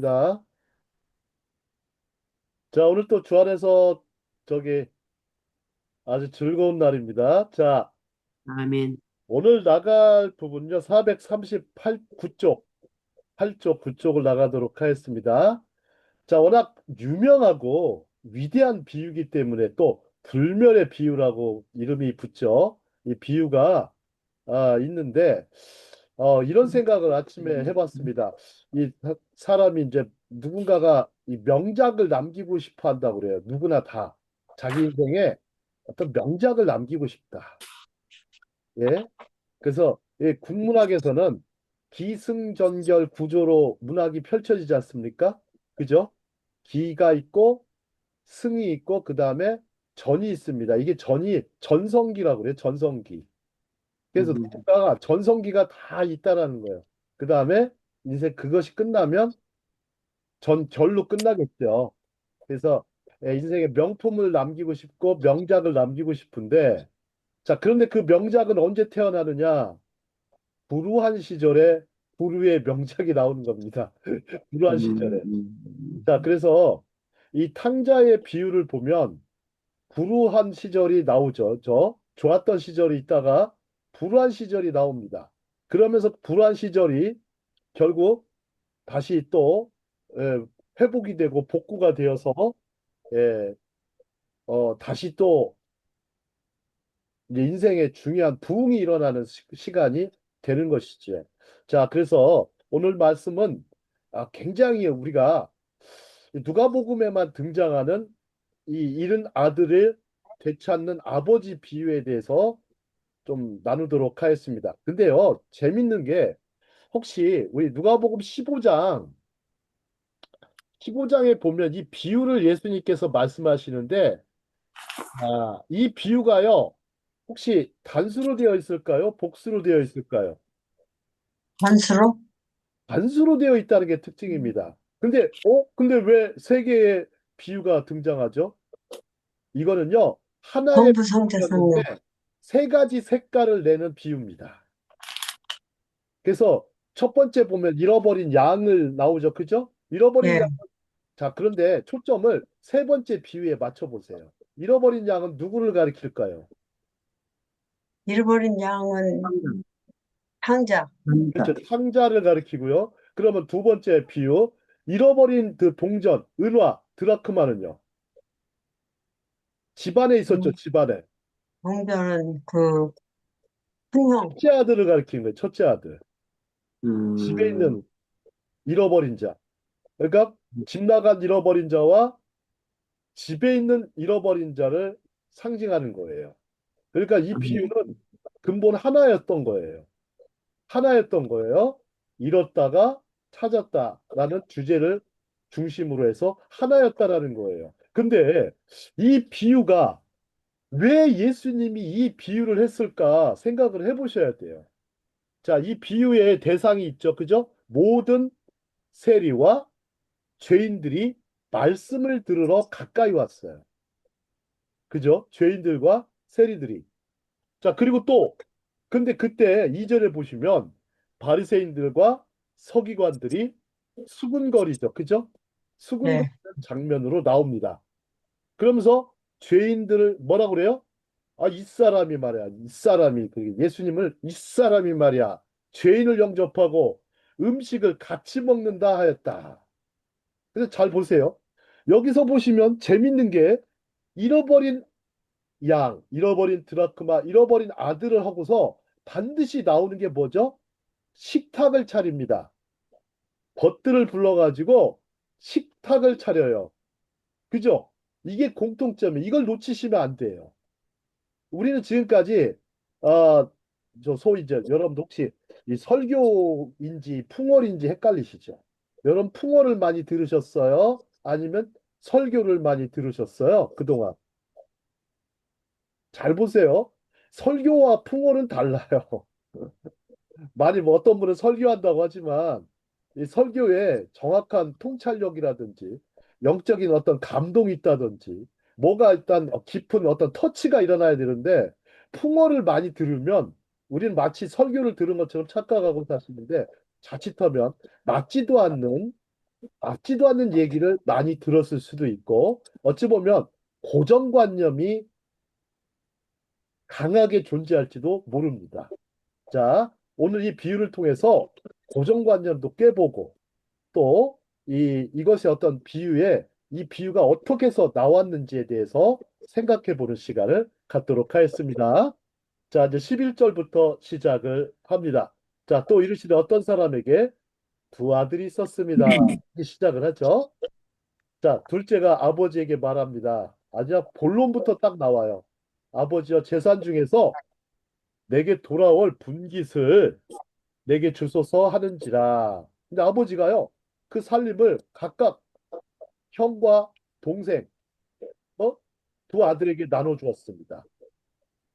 자, 자, 오늘 또 주안에서 저기 아주 즐거운 날입니다. 자, 아멘. 오늘 나갈 부분요, 438, 9쪽, 8쪽, 9쪽을 나가도록 하겠습니다. 자, 워낙 유명하고 위대한 비유기 때문에 또 불멸의 비유라고 이름이 붙죠. 이 비유가 있는데, 이런 생각을 아침에 해봤습니다. 이 사람이 이제 누군가가 이 명작을 남기고 싶어 한다고 그래요. 누구나 다. 자기 인생에 어떤 명작을 남기고 싶다. 예. 그래서 이 국문학에서는 기승전결 구조로 문학이 펼쳐지지 않습니까? 그죠? 기가 있고 승이 있고 그 다음에 전이 있습니다. 이게 전이 전성기라고 그래요. 전성기. 그래서 음, 누군가가 전성기가 다 있다라는 거예요. 그 다음에 인생 그것이 끝나면 전결로 끝나겠죠. 그래서 인생의 명품을 남기고 싶고 명작을 남기고 싶은데 자, 그런데 그 명작은 언제 태어나느냐? 불우한 시절에 불우의 명작이 나오는 겁니다. 불우한 음, 시절에. 음, 자, 그래서 이 탕자의 비유를 보면 불우한 시절이 나오죠. 좋았던 시절이 있다가 불우한 시절이 나옵니다. 그러면서 불우한 시절이 결국 다시 또 에, 회복이 되고 복구가 되어서 예, 다시 또 이제 인생의 중요한 부흥이 일어나는 시간이 되는 것이죠. 자, 그래서 오늘 말씀은 굉장히 우리가 누가복음에만 등장하는 이 잃은 아들을 되찾는 아버지 비유에 대해서 좀 나누도록 하겠습니다. 근데요, 재밌는 게 혹시 우리 누가복음 15장에 보면 이 비유를 예수님께서 말씀하시는데 이 비유가요, 혹시 단수로 되어 있을까요? 복수로 되어 있을까요? 한수로? 단수로 되어 있다는 게 특징입니다. 근데 왜 세 개의 비유가 등장하죠? 이거는요, 하나의 성부, 성자, 비유였는데 성령. 세 가지 색깔을 내는 비유입니다. 그래서 첫 번째 보면 잃어버린 양을 나오죠. 그죠? 잃어버린 양. 예. 자, 그런데 초점을 세 번째 비유에 맞춰 보세요. 잃어버린 양은 누구를 가리킬까요? 잃어버린 양은 탕자. 그렇죠. 탕자를 가리키고요. 그러면 두 번째 비유, 잃어버린 그 동전, 은화, 드라크마는요. 집안에 있었죠. 음, 집안에. 동전은 그 큰형. 첫째 아들을 가리키는 거예요. 첫째 아들. 집에 음, 있는 잃어버린 자. 그러니까 집 나간 잃어버린 자와 집에 있는 잃어버린 자를 상징하는 거예요. 그러니까 이 비유는 근본 하나였던 거예요. 하나였던 거예요. 잃었다가 찾았다라는 주제를 중심으로 해서 하나였다라는 거예요. 근데 이 비유가 왜 예수님이 이 비유를 했을까 생각을 해보셔야 돼요. 자, 이 비유의 대상이 있죠. 그죠? 모든 세리와 죄인들이 말씀을 들으러 가까이 왔어요. 그죠? 죄인들과 세리들이. 자, 그리고 또 근데 그때 이절에 보시면 바리새인들과 서기관들이 수군거리죠. 그죠? 수군거리는 예. 장면으로 나옵니다. 그러면서 죄인들을 뭐라 그래요? 이 사람이 말이야. 이 사람이 그 예수님을 이 사람이 말이야. 죄인을 영접하고 음식을 같이 먹는다 하였다. 그래서 잘 보세요. 여기서 보시면 재밌는 게 잃어버린 양, 잃어버린 드라크마, 잃어버린 아들을 하고서 반드시 나오는 게 뭐죠? 식탁을 차립니다. 벗들을 불러가지고 식탁을 차려요. 그죠? 이게 공통점이 이걸 놓치시면 안 돼요. 우리는 지금까지 어, 저 소위 이제 여러분도 혹시 이 설교인지 풍월인지 헷갈리시죠? 여러분 풍월을 많이 들으셨어요? 아니면 설교를 많이 들으셨어요? 그동안 잘 보세요. 설교와 풍월은 달라요. 많이 뭐 어떤 분은 설교한다고 하지만 이 설교에 정확한 통찰력이라든지 영적인 어떤 감동이 있다든지 뭐가 일단 깊은 어떤 터치가 일어나야 되는데 풍어를 많이 들으면 우리는 마치 설교를 들은 것처럼 착각하고 사시는데 자칫하면 맞지도 않는 맞지도 않는 얘기를 많이 들었을 수도 있고, 어찌 보면 고정관념이 강하게 존재할지도 모릅니다. 자, 오늘 이 비유를 통해서 고정관념도 깨보고, 또 이것의 어떤 비유에 이 비유가 어떻게 해서 나왔는지에 대해서 생각해 보는 시간을 갖도록 하겠습니다. 자, 이제 11절부터 시작을 합니다. 자, 또 이르시되 어떤 사람에게 두 아들이 있었습니다. 이렇게 시작을 하죠. 자, 둘째가 아버지에게 말합니다. 아니야, 본론부터 딱 나와요. 아버지여 재산 중에서 내게 돌아올 분깃을 내게 주소서 하는지라. 근데 아버지가요, 그 살림을 각각 형과 동생, 어? 두 아들에게 나눠 주었습니다.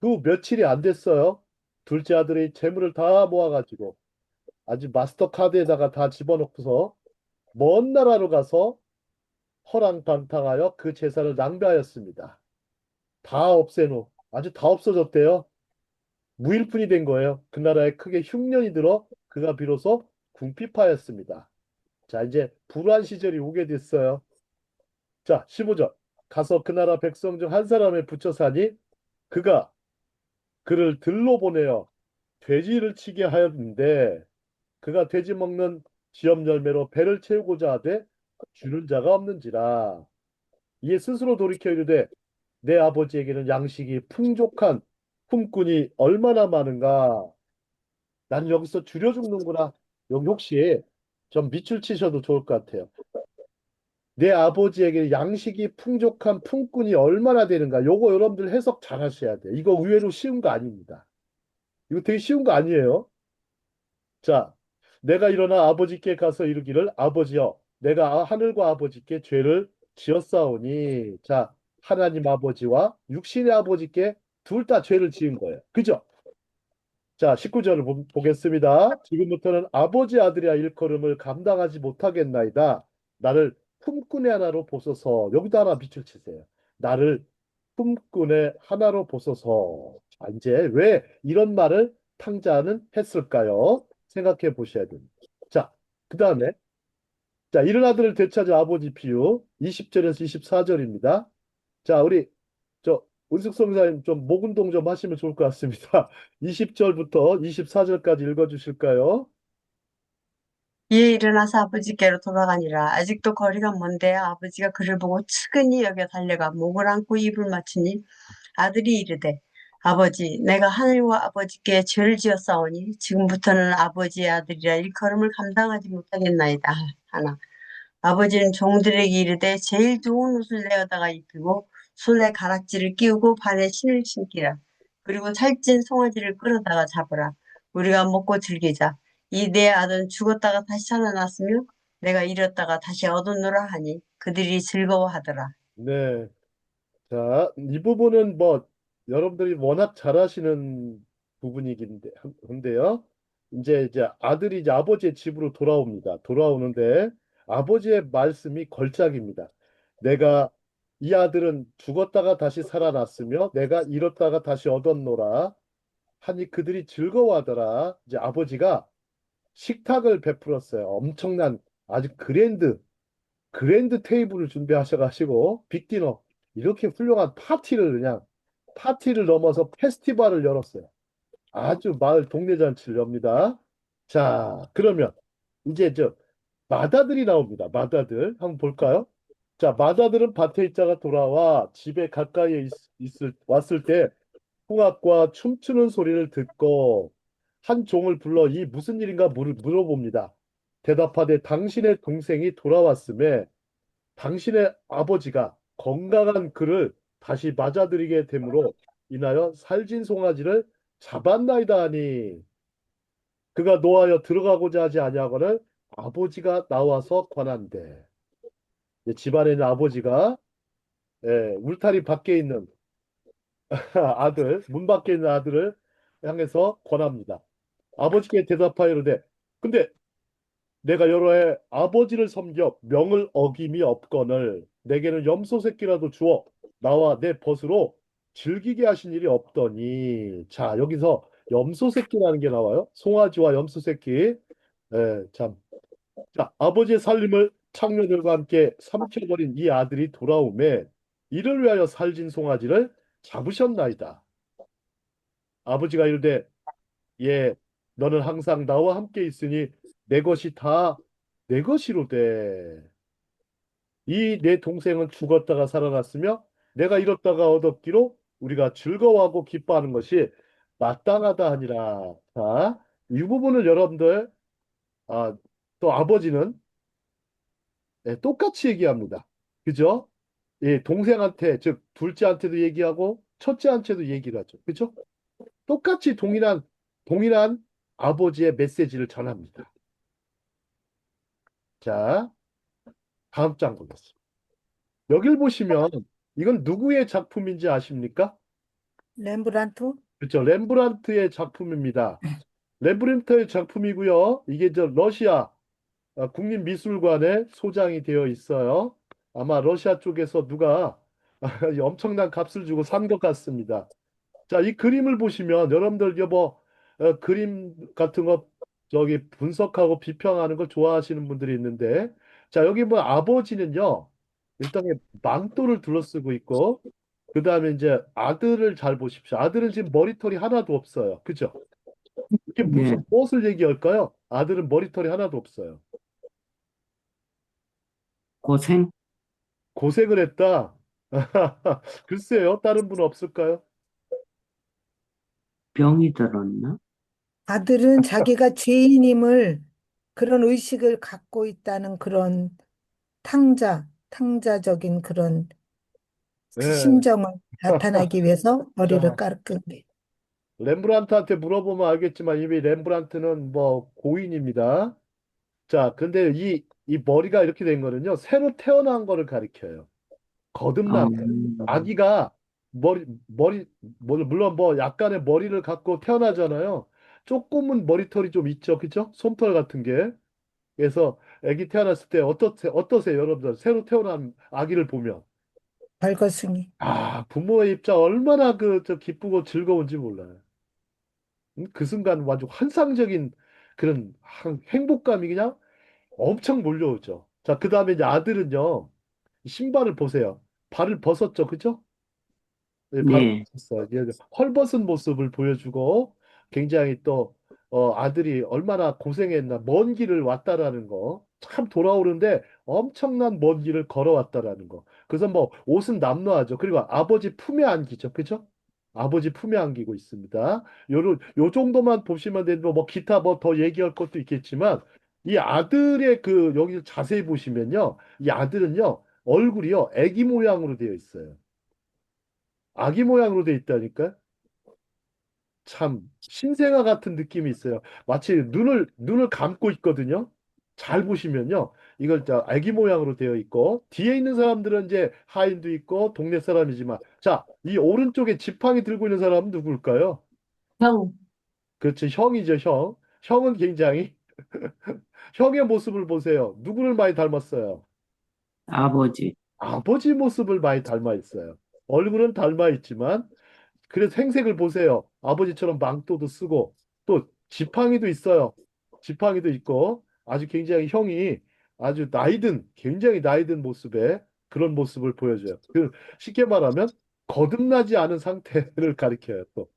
그 며칠이 안 됐어요. 둘째 아들이 재물을 다 모아가지고 아주 마스터카드에다가 다 집어넣고서 먼 나라로 가서 허랑방탕하여 그 재산을 낭비하였습니다. 다 없애놓. 아주 다 없어졌대요. 무일푼이 된 거예요. 그 나라에 크게 흉년이 들어 그가 비로소 궁핍하였습니다. 자, 이제 불안 시절이 오게 됐어요. 자, 15절. 가서 그 나라 백성 중 한 사람의 붙여 사니 그가 그를 들로 보내어 돼지를 치게 하였는데 그가 돼지 먹는 지엽 열매로 배를 채우고자 하되 주는 자가 없는지라. 이에 스스로 돌이켜 이르되 내 아버지에게는 양식이 풍족한 품꾼이 얼마나 많은가. 나는 여기서 줄여 죽는구나. 여기 혹시 좀 밑줄 치셔도 좋을 것 같아요. 내 아버지에게 양식이 풍족한 품꾼이 얼마나 되는가. 요거 여러분들 해석 잘 하셔야 돼요. 이거 의외로 쉬운 거 아닙니다. 이거 되게 쉬운 거 아니에요. 자, 내가 일어나 아버지께 가서 이르기를 아버지여, 내가 하늘과 아버지께 죄를 지었사오니. 자, 하나님 아버지와 육신의 아버지께 둘 다 죄를 지은 거예요. 그죠? 자, 19절을 보겠습니다. 지금부터는 아버지 아들이야 일컬음을 감당하지 못하겠나이다. 나를 품꾼의 하나로 보소서. 여기도 하나 빛을 치세요. 나를 품꾼의 하나로 보소서. 자, 이제 왜 이런 말을 탕자는 했을까요? 생각해 보셔야 됩니다. 자, 그 다음에 자, 이른 아들을 되찾아 아버지 비유 20절에서 24절입니다. 자, 우리 저 은숙 성사님 좀 목 운동 좀 하시면 좋을 것 같습니다. 20절부터 24절까지 읽어 주실까요? 이에 일어나서 아버지께로 돌아가니라. 아직도 거리가 먼데 아버지가 그를 보고 측은히 여겨 달려가 목을 안고 입을 맞추니 아들이 이르되 아버지 내가 하늘과 아버지께 죄를 지었사오니 지금부터는 아버지의 아들이라 일컬음을 감당하지 못하겠나이다 하나 아버지는 종들에게 이르되 제일 좋은 옷을 내어다가 입히고 손에 가락지를 끼우고 발에 신을 신기라. 그리고 살찐 송아지를 끌어다가 잡으라. 우리가 먹고 즐기자. 이 내 아들은 죽었다가 다시 살아났으며 내가 잃었다가 다시 얻었노라 하니 그들이 즐거워하더라. 네. 자, 이 부분은 뭐 여러분들이 워낙 잘하시는 부분이긴데요. 이제 아들이 이제 아버지의 집으로 돌아옵니다. 돌아오는데 아버지의 말씀이 걸작입니다. 내가 이 아들은 죽었다가 다시 살아났으며 내가 잃었다가 다시 얻었노라 하니 그들이 즐거워하더라. 이제 아버지가 식탁을 베풀었어요. 엄청난 아주 그랜드 테이블을 준비하셔가지고 빅디너 이렇게 훌륭한 파티를 넘어서 페스티벌을 열었어요. 아주 마을 동네 잔치를 엽니다. 자, 그러면 이제 저 마다들이 나옵니다. 마다들 한번 볼까요? 자, 마다들은 밭에 있다가 돌아와 집에 가까이에 왔을 때 풍악과 춤추는 소리를 듣고 한 종을 불러 이 무슨 일인가 물어봅니다. 대답하되 당신의 동생이 돌아왔음에 당신의 아버지가 건강한 그를 다시 맞아들이게 됨으로 인하여 살진 송아지를 잡았나이다 하니 그가 노하여 들어가고자 하지 아니하거늘 아버지가 나와서 권한대. 이제 집안에 있는 아버지가 울타리 밖에 있는 문 밖에 있는 아들을 향해서 권합니다. 아버지께 대답하여 이르되 근데 내가 여러 해 아버지를 섬겨 명을 어김이 없거늘 내게는 염소 새끼라도 주어 나와 내 벗으로 즐기게 하신 일이 없더니. 자, 여기서 염소 새끼라는 게 나와요. 송아지와 염소 새끼. 참. 자, 아버지의 살림을 창녀들과 함께 삼켜버린 이 아들이 돌아오매 이를 위하여 살진 송아지를 잡으셨나이다. 아버지가 이르되 예, 너는 항상 나와 함께 있으니 내 것이 다 내 것이로되 이 내 동생은 죽었다가 살아났으며 내가 잃었다가 얻었기로 우리가 즐거워하고 기뻐하는 것이 마땅하다 하니라. 자, 이 부분을 여러분들 또 아버지는 똑같이 얘기합니다. 그죠? 예, 동생한테 즉 둘째한테도 얘기하고 첫째한테도 얘기를 하죠. 그죠? 똑같이 동일한 아버지의 메시지를 전합니다. 자, 다음 장 보겠습니다. 여길 보시면 이건 누구의 작품인지 아십니까? 렘브란트? 그렇죠. 렘브란트의 작품입니다. 렘브란트의 작품이고요. 이게 저 러시아 국립미술관에 소장이 되어 있어요. 아마 러시아 쪽에서 누가 엄청난 값을 주고 산 것 같습니다. 자, 이 그림을 보시면 여러분들 여보 그림 같은 거 저기 분석하고 비평하는 걸 좋아하시는 분들이 있는데 자, 여기 뭐 아버지는요. 일단 망토를 둘러쓰고 있고 그다음에 이제 아들을 잘 보십시오. 아들은 지금 머리털이 하나도 없어요. 그죠? 이게 네, 무엇을 얘기할까요? 아들은 머리털이 하나도 없어요. 고생? 고생을 했다. 글쎄요. 다른 분 없을까요? 병이 들었나? 아들은 자기가 죄인임을 그런 의식을 갖고 있다는 그런 탕자적인 그런 네. 심정을 나타나기 위해서 머리를 자, 깎으네. 렘브란트한테 물어보면 알겠지만 이미 렘브란트는 뭐 고인입니다. 자, 근데 이 머리가 이렇게 된 거는요. 새로 태어난 거를 가리켜요. 거듭난 거. 아기가 물론 뭐 약간의 머리를 갖고 태어나잖아요. 조금은 머리털이 좀 있죠. 그죠? 솜털 같은 게. 그래서 아기 태어났을 때 어떠세요, 여러분들? 새로 태어난 아기를 보면. 벌거숭이. 부모의 입장 얼마나 저 기쁘고 즐거운지 몰라요. 그 순간 아주 환상적인 그런 행복감이 그냥 엄청 몰려오죠. 자, 그 다음에 이제 아들은요, 신발을 보세요. 발을 벗었죠. 그죠? 네, 발을 네, 벗었어요. 이제 헐벗은 모습을 보여주고 굉장히 또 아들이 얼마나 고생했나 먼 길을 왔다라는 거. 참 돌아오는데 엄청난 먼 길을 걸어왔다라는 거. 그래서 뭐 옷은 남루하죠. 그리고 아버지 품에 안기죠. 그죠? 아버지 품에 안기고 있습니다. 요 정도만 보시면 되는데 뭐 기타 뭐 더 얘기할 것도 있겠지만 이 아들의 여기 자세히 보시면요. 이 아들은요. 얼굴이요. 애기 모양으로 되어 있어요. 아기 모양으로 돼 있다니까? 참 신생아 같은 느낌이 있어요. 마치 눈을 감고 있거든요. 잘 보시면요. 이걸 자 아기 모양으로 되어 있고 뒤에 있는 사람들은 이제 하인도 있고 동네 사람이지만 자, 이 오른쪽에 지팡이 들고 있는 사람은 누굴까요? 형, 그렇죠. 형이죠, 형. 형은 굉장히 형의 모습을 보세요. 누구를 많이 닮았어요? 아버지. 아버지 모습을 많이 닮아 있어요. 얼굴은 닮아 있지만 그래서 행색을 보세요. 아버지처럼 망토도 쓰고 또 지팡이도 있어요. 지팡이도 있고 아주 굉장히 형이 아주 굉장히 나이든 모습의 그런 모습을 보여줘요. 쉽게 말하면 거듭나지 않은 상태를 가리켜요. 또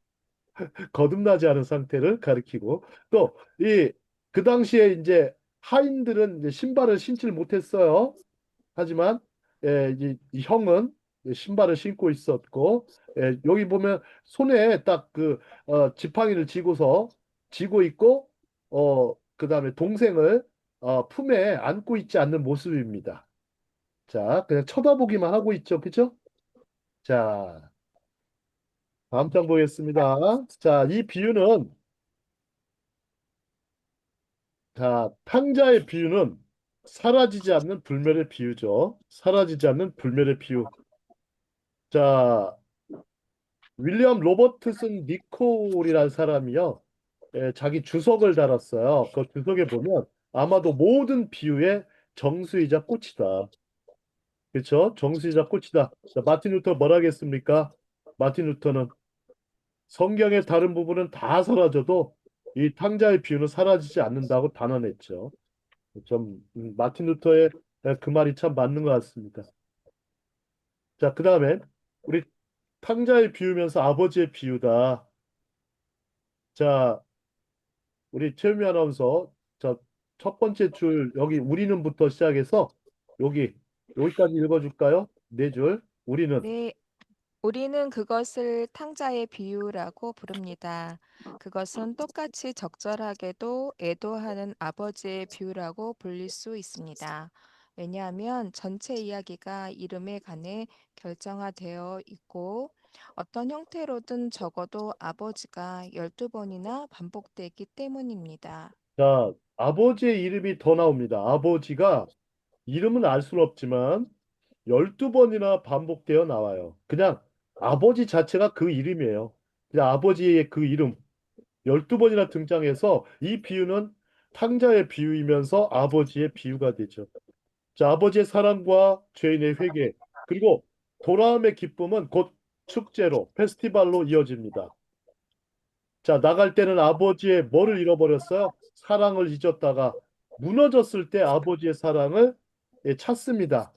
거듭나지 않은 상태를 가리키고 또 그 당시에 이제 하인들은 이제 신발을 신지를 못했어요. 하지만 이 형은 신발을 신고 있었고 여기 보면 손에 딱 지팡이를 쥐고 있고 그다음에 동생을 품에 안고 있지 않는 모습입니다. 자, 그냥 쳐다보기만 하고 있죠. 그죠? 자, 다음 장 보겠습니다. 자, 이 비유는 탕자의 비유는 사라지지 않는 불멸의 비유죠. 사라지지 않는 불멸의 비유. 자, 윌리엄 로버트슨 니콜이라는 사람이요. 자기 주석을 달았어요. 그 주석에 보면 아마도 모든 비유의 정수이자 꽃이다. 그렇죠? 정수이자 꽃이다. 자, 마틴 루터 뭐라 하겠습니까? 마틴 루터는 성경의 다른 부분은 다 사라져도 이 탕자의 비유는 사라지지 않는다고 단언했죠. 마틴 루터의 그 말이 참 맞는 것 같습니다. 자, 그 다음에 우리 탕자의 비유면서 아버지의 비유다. 자, 우리 최유미 아나운서, 자, 첫 번째 줄 여기 우리는부터 시작해서 여기 여기까지 읽어줄까요? 네 줄. 우리는. 네, 우리는 그것을 탕자의 비유라고 부릅니다. 그것은 똑같이 적절하게도 애도하는 아버지의 비유라고 불릴 수 있습니다. 왜냐하면 전체 이야기가 이름에 관해 결정화되어 있고 어떤 형태로든 적어도 아버지가 12번이나 반복되기 때문입니다. 자, 아버지의 이름이 더 나옵니다. 아버지가 이름은 알 수는 없지만 12번이나 반복되어 나와요. 그냥 아버지 자체가 그 이름이에요. 그냥 아버지의 그 이름 12번이나 등장해서 이 비유는 탕자의 비유이면서 아버지의 비유가 되죠. 자, 아버지의 사랑과 죄인의 회개, 그리고 돌아옴의 기쁨은 곧 축제로, 페스티벌로 이어집니다. 자, 나갈 때는 아버지의 뭐를 잃어버렸어요? 사랑을 잊었다가 무너졌을 때 아버지의 사랑을 찾습니다.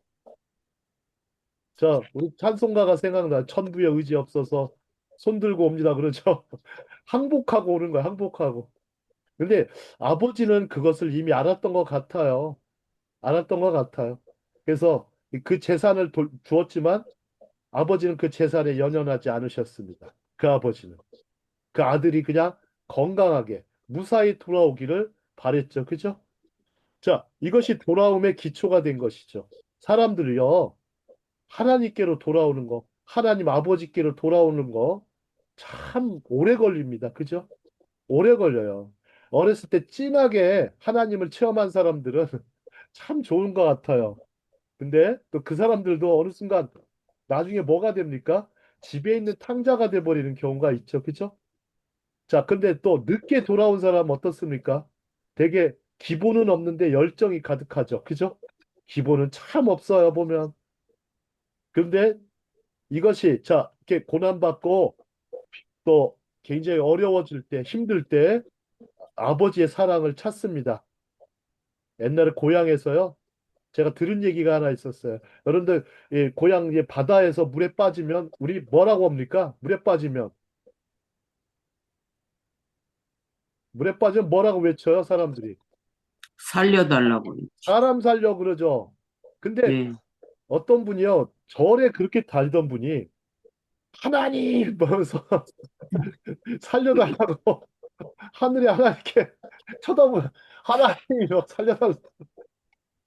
자, 우리 찬송가가 생각나. 천부의 의지 없어서 손 들고 옵니다. 그러죠. 항복하고 오는 거야, 항복하고. 근데 아버지는 그것을 이미 알았던 것 같아요. 알았던 것 같아요. 그래서 그 재산을 주었지만 아버지는 그 재산에 연연하지 않으셨습니다. 그 아버지는. 그 아들이 그냥 건강하게 무사히 돌아오기를 바랬죠. 그죠? 자, 이것이 돌아옴의 기초가 된 것이죠. 사람들이요, 하나님께로 돌아오는 거, 하나님 아버지께로 돌아오는 거, 참 오래 걸립니다. 그죠? 오래 걸려요. 어렸을 때 진하게 하나님을 체험한 사람들은 참 좋은 것 같아요. 근데 또 그 사람들도 어느 순간 나중에 뭐가 됩니까? 집에 있는 탕자가 돼버리는 경우가 있죠. 그죠? 자, 근데 또 늦게 돌아온 사람은 어떻습니까? 되게 기본은 없는데 열정이 가득하죠. 그죠? 기본은 참 없어요, 보면. 근데 이것이, 자, 이렇게 고난받고 또 굉장히 어려워질 때, 힘들 때 아버지의 사랑을 찾습니다. 옛날에 고향에서요, 제가 들은 얘기가 하나 있었어요. 여러분들, 고향 바다에서 물에 빠지면, 우리 뭐라고 합니까? 물에 빠지면 뭐라고 외쳐요, 사람들이? 살려달라고. 사람 살려 그러죠. 근데 네, 어떤 분이요, 절에 그렇게 달던 분이 하나님! 하면서 살려달라고 하늘에 하나님께 쳐다보면 하나님이 막 살려달라고.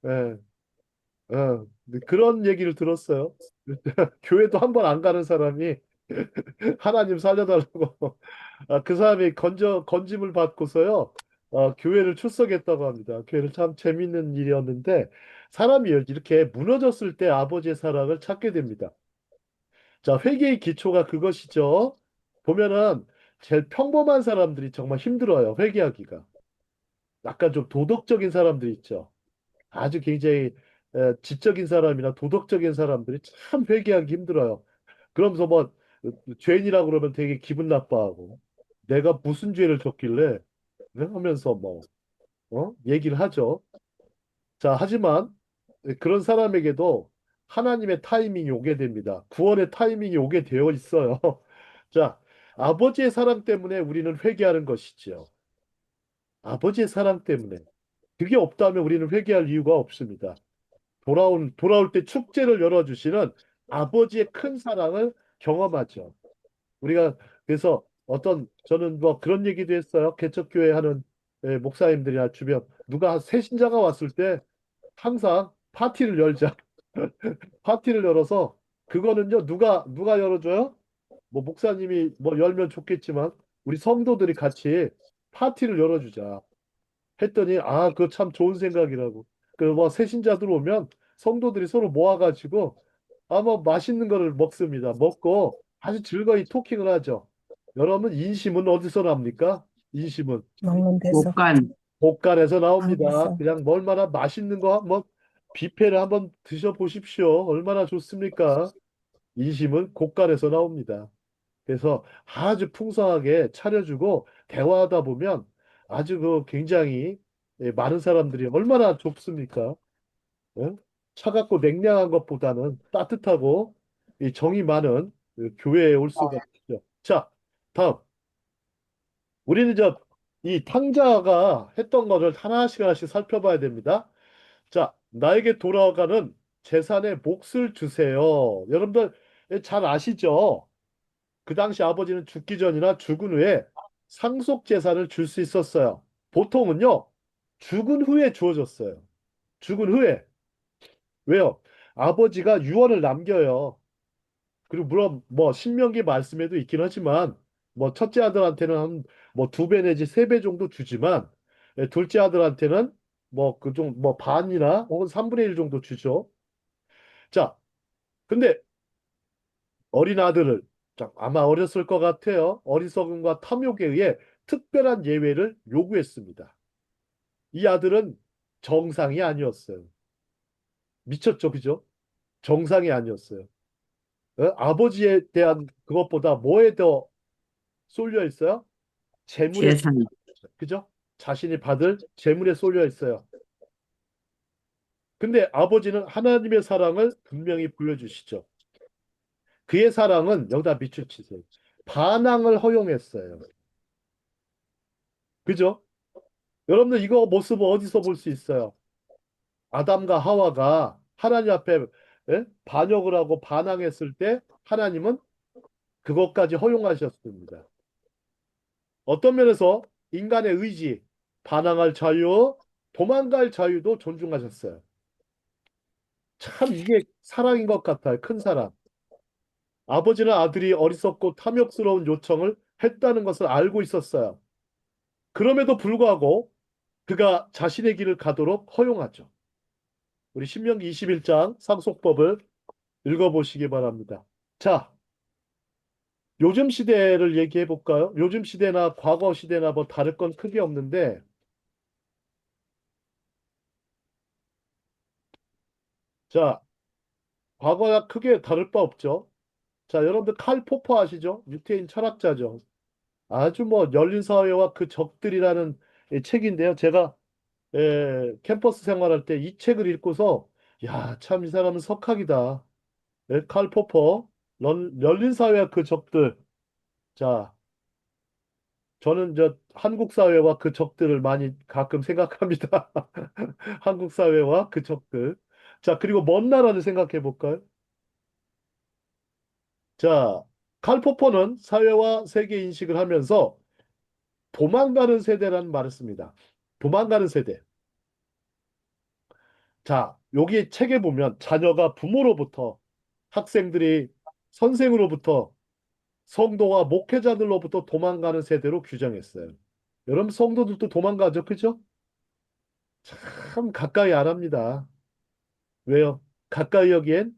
예, 그런 얘기를 들었어요. 교회도 한 번 안 가는 사람이 하나님 살려달라고. 그 사람이 건짐을 받고서요, 교회를 출석했다고 합니다. 교회를 참 재밌는 일이었는데, 사람이 이렇게 무너졌을 때 아버지의 사랑을 찾게 됩니다. 자, 회개의 기초가 그것이죠. 보면은, 제일 평범한 사람들이 정말 힘들어요, 회개하기가. 약간 좀 도덕적인 사람들 있죠. 아주 굉장히 지적인 사람이나 도덕적인 사람들이 참 회개하기 힘들어요. 그러면서 뭐 죄인이라고 그러면 되게 기분 나빠하고 내가 무슨 죄를 졌길래 하면서 뭐 얘기를 하죠. 자, 하지만 그런 사람에게도 하나님의 타이밍이 오게 됩니다. 구원의 타이밍이 오게 되어 있어요. 자, 아버지의 사랑 때문에 우리는 회개하는 것이지요. 아버지의 사랑 때문에. 그게 없다면 우리는 회개할 이유가 없습니다. 돌아올 때 축제를 열어주시는 아버지의 큰 사랑을 경험하죠. 우리가 그래서 저는 뭐 그런 얘기도 했어요. 개척교회 하는 목사님들이나 주변 누가 새신자가 왔을 때 항상 파티를 열자. 파티를 열어서 그거는요, 누가 열어줘요? 뭐 목사님이 뭐 열면 좋겠지만 우리 성도들이 같이 파티를 열어주자. 했더니 그거 참 좋은 생각이라고. 그 뭐 새신자들 오면 성도들이 서로 모아가지고 뭐 맛있는 거를 먹습니다. 먹고 아주 즐거이 토킹을 하죠. 여러분 인심은 어디서 납니까? 인심은 먹는 데서, 옷간, 곳간에서 나옵니다. 방에서. 그냥 뭐 얼마나 맛있는 거 한번 뷔페를 한번 드셔보십시오. 얼마나 좋습니까? 인심은 곳간에서 나옵니다. 그래서 아주 풍성하게 차려주고 대화하다 보면 아주 굉장히 많은 사람들이 얼마나 좋습니까? 예? 차갑고 냉랭한 것보다는 따뜻하고 이 정이 많은 그 교회에 올 수가 있죠. 자, 다음. 우리는 이 탕자가 했던 것을 하나씩 하나씩 살펴봐야 됩니다. 자, 나에게 돌아가는 재산의 몫을 주세요. 여러분들 잘 아시죠? 그 당시 아버지는 죽기 전이나 죽은 후에 상속 재산을 줄 수 있었어요. 보통은요, 죽은 후에 주어졌어요. 죽은 후에. 왜요? 아버지가 유언을 남겨요. 그리고 물론 뭐 신명기 말씀에도 있긴 하지만 뭐 첫째 아들한테는 한 뭐 두 배 내지 세 배 정도 주지만 둘째 아들한테는 뭐 뭐 반이나 혹은 3분의 1 정도 주죠. 자, 근데 어린 아들을 자, 아마 어렸을 것 같아요. 어리석음과 탐욕에 의해 특별한 예외를 요구했습니다. 이 아들은 정상이 아니었어요. 미쳤죠, 그죠? 정상이 아니었어요. 아버지에 대한 그것보다 뭐에 더 쏠려 있어요? 재물에, 재산. 그죠? 자신이 받을 재물에 쏠려 있어요. 근데 아버지는 하나님의 사랑을 분명히 보여주시죠. 그의 사랑은 여기다 밑줄 치세요. 반항을 허용했어요. 그죠? 여러분들 이거 모습 어디서 볼 수 있어요? 아담과 하와가 하나님 앞에 반역을 하고 반항했을 때 하나님은 그것까지 허용하셨습니다. 어떤 면에서 인간의 의지, 반항할 자유, 도망갈 자유도 존중하셨어요. 참 이게 사랑인 것 같아요. 큰 사랑. 아버지는 아들이 어리석고 탐욕스러운 요청을 했다는 것을 알고 있었어요. 그럼에도 불구하고 그가 자신의 길을 가도록 허용하죠. 우리 신명기 21장 상속법을 읽어보시기 바랍니다. 자, 요즘 시대를 얘기해 볼까요? 요즘 시대나 과거 시대나 뭐 다를 건 크게 없는데, 자, 과거와 크게 다를 바 없죠. 자, 여러분들 칼 포퍼 아시죠? 유태인 철학자죠. 아주 뭐 열린 사회와 그 적들이라는 이 책인데요. 제가 캠퍼스 생활할 때 이 책을 읽고서 야, 참 이 사람은 석학이다. 칼 포퍼, 열린 사회와 그 적들. 자, 저는 한국 사회와 그 적들을 많이 가끔 생각합니다. 한국 사회와 그 적들. 자, 그리고 먼 나라를 생각해 볼까요? 자, 칼 포퍼는 사회와 세계 인식을 하면서 도망가는 세대라는 말을 씁니다. 도망가는 세대. 자, 여기 책에 보면 자녀가 부모로부터, 학생들이 선생으로부터, 성도가 목회자들로부터 도망가는 세대로 규정했어요. 여러분, 성도들도 도망가죠, 그죠? 참 가까이 안 합니다. 왜요? 가까이 여기엔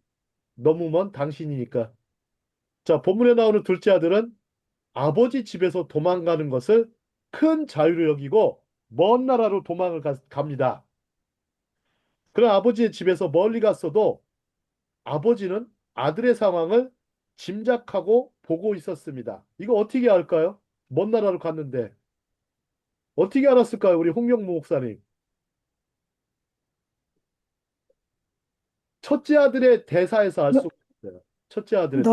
너무 먼 당신이니까. 자, 본문에 나오는 둘째 아들은 아버지 집에서 도망가는 것을 큰 자유로 여기고 먼 나라로 도망을 갑니다. 그런 아버지의 집에서 멀리 갔어도 아버지는 아들의 상황을 짐작하고 보고 있었습니다. 이거 어떻게 알까요? 먼 나라로 갔는데. 어떻게 알았을까요? 우리 홍영무 목사님. 첫째 아들의 대사에서 알 너, 수가 있어요. 첫째 아들의 대사.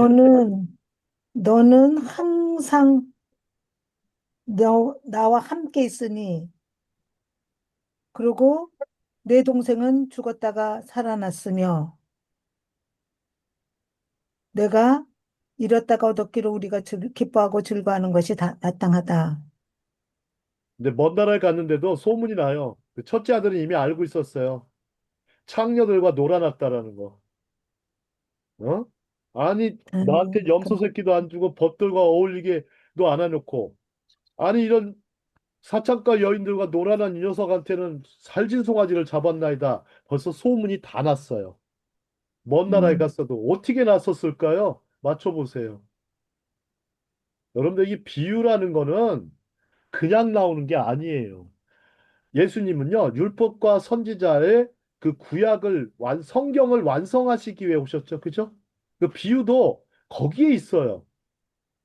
너는 항상 나와 함께 있으니, 그리고 내 동생은 죽었다가 살아났으며, 내가 잃었다가 얻었기로 우리가 기뻐하고 즐거워하는 것이 다 마땅하다. 근데 먼 나라에 갔는데도 소문이 나요. 그 첫째 아들은 이미 알고 있었어요. 창녀들과 놀아났다라는 거. 어? 아니, 나한테 염소 그, 새끼도 안 주고 벗들과 어울리게도 안 해놓고. 아니, 이런 사창가 여인들과 놀아난 이 녀석한테는 살진 송아지를 잡았나이다. 벌써 소문이 다 났어요. 먼 나라에 음, 갔어도 어떻게 났었을까요? 맞춰보세요. 여러분들 이 비유라는 거는 그냥 나오는 게 아니에요. 예수님은요, 율법과 선지자의 그 구약을 성경을 완성하시기 위해 오셨죠. 그죠? 그 비유도 거기에 있어요.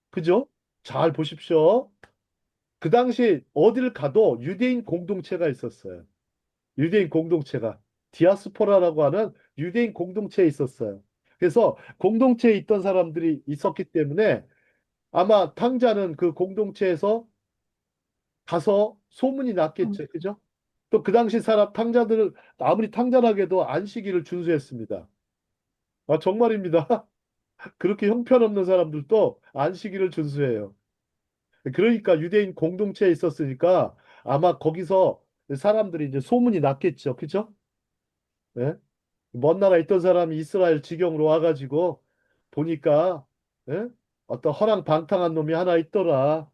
그죠? 잘 보십시오. 그 당시 어디를 가도 유대인 공동체가 있었어요. 유대인 공동체가 디아스포라라고 하는 유대인 공동체에 있었어요. 그래서 공동체에 있던 사람들이 있었기 때문에 아마 탕자는 그 공동체에서 가서 소문이 났겠죠. 그죠? 또 그 당시 사람 탕자들을 아무리 탕자라게도 안식일을 준수했습니다. 아, 정말입니다. 그렇게 형편없는 사람들도 안식일을 준수해요. 그러니까 유대인 공동체에 있었으니까 아마 거기서 사람들이 이제 소문이 났겠죠. 그죠? 예? 먼 나라에 있던 사람이 이스라엘 지경으로 와가지고 보니까 예? 어떤 허랑방탕한 놈이 하나 있더라.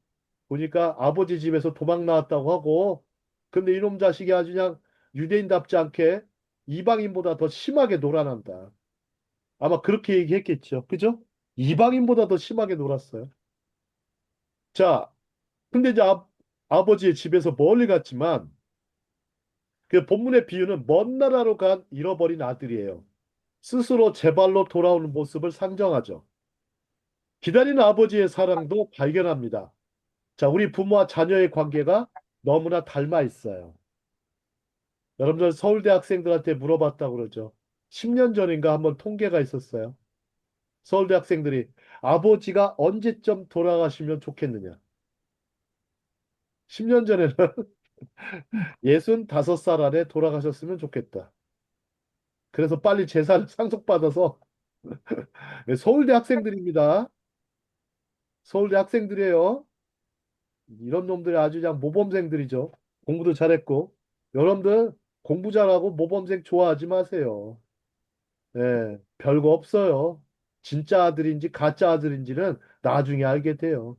보니까 아버지 집에서 도망 나왔다고 하고 근데 이놈 자식이 아주 그냥 유대인답지 않게 이방인보다 더 심하게 놀아난다. 아마 그렇게 얘기했겠죠. 그죠? 이방인보다 더 심하게 놀았어요. 자, 근데 이제 아버지의 집에서 멀리 갔지만 그 본문의 비유는 먼 나라로 간 잃어버린 아들이에요. 스스로 제 발로 돌아오는 모습을 상정하죠. 기다리는 아버지의 사랑도 발견합니다. 자, 우리 부모와 자녀의 관계가 너무나 닮아 있어요. 여러분들 서울대 학생들한테 물어봤다고 그러죠. 10년 전인가 한번 통계가 있었어요. 서울대 학생들이 아버지가 언제쯤 돌아가시면 좋겠느냐. 10년 전에는 65살 안에 돌아가셨으면 좋겠다. 그래서 빨리 재산을 상속받아서 서울대 학생들입니다. 서울대 학생들이에요. 이런 놈들이 아주 그냥 모범생들이죠. 공부도 잘했고. 여러분들 공부 잘하고 모범생 좋아하지 마세요. 예, 별거 없어요. 진짜 아들인지 가짜 아들인지는 나중에 알게 돼요.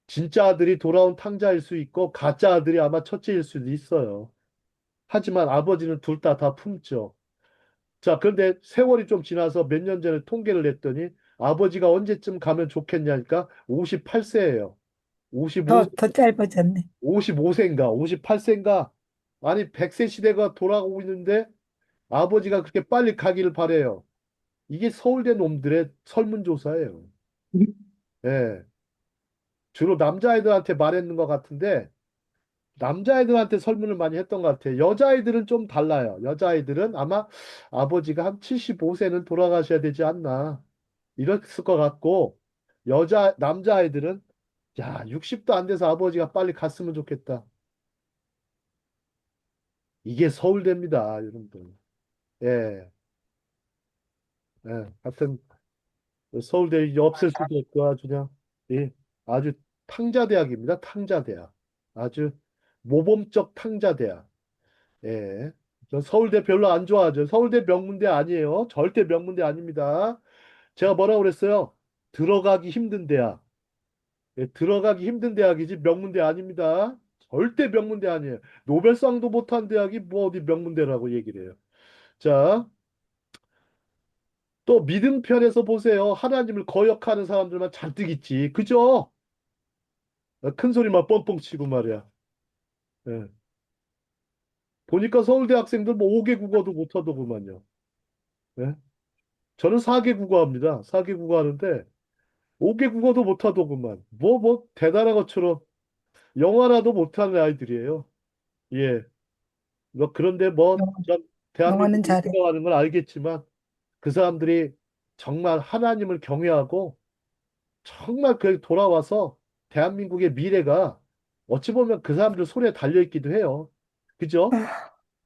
진짜 아들이 돌아온 탕자일 수 있고 가짜 아들이 아마 첫째일 수도 있어요. 하지만 아버지는 둘 다 품죠. 자, 그런데 세월이 좀 지나서 몇 년 전에 통계를 냈더니 아버지가 언제쯤 가면 좋겠냐니까 58세예요. 55세, 더 짧아졌네. 55세인가 58세인가 아니 100세 시대가 돌아오고 있는데 아버지가 그렇게 빨리 가기를 바래요. 이게 서울대 놈들의 설문조사예요. 예. 주로 남자애들한테 말했는 것 같은데 남자애들한테 설문을 많이 했던 것 같아요. 여자아이들은 좀 달라요. 여자아이들은 아마 아버지가 한 75세는 돌아가셔야 되지 않나. 이랬을 것 같고, 남자아이들은, 야, 60도 안 돼서 아버지가 빨리 갔으면 좋겠다. 이게 서울대입니다, 여러분들. 예, 예. 하여튼, 서울대 이제 없앨 수도 없고 아주 그냥, 예, 아주 탕자대학입니다, 탕자대학. 아주 모범적 탕자대학. 예. 저 서울대 별로 안 좋아하죠. 서울대 명문대 아니에요. 절대 명문대 아닙니다. 제가 뭐라고 그랬어요? 들어가기 힘든 대학. 예, 들어가기 힘든 대학이지 명문대 아닙니다. 절대 명문대 아니에요. 노벨상도 못한 대학이 뭐 어디 명문대라고 얘기를 해요. 자, 또 믿음 편에서 보세요. 하나님을 거역하는 사람들만 잔뜩 있지. 그죠? 큰 소리만 뻥뻥 치고 말이야. 예. 보니까 서울대 학생들 뭐 5개 국어도 못하더구만요. 예? 저는 4개 국어 합니다. 4개 국어 하는데 5개 국어도 못하더구만. 뭐 대단한 것처럼 영어라도 못하는 아이들이에요. 예. 뭐 그런데 뭐 영어, 전 영어는 대한민국을 잘해. 생각하는 건 알겠지만 그 사람들이 정말 하나님을 경외하고 정말 그 돌아와서 대한민국의 미래가 어찌 보면 그 사람들 손에 달려 있기도 해요. 그죠?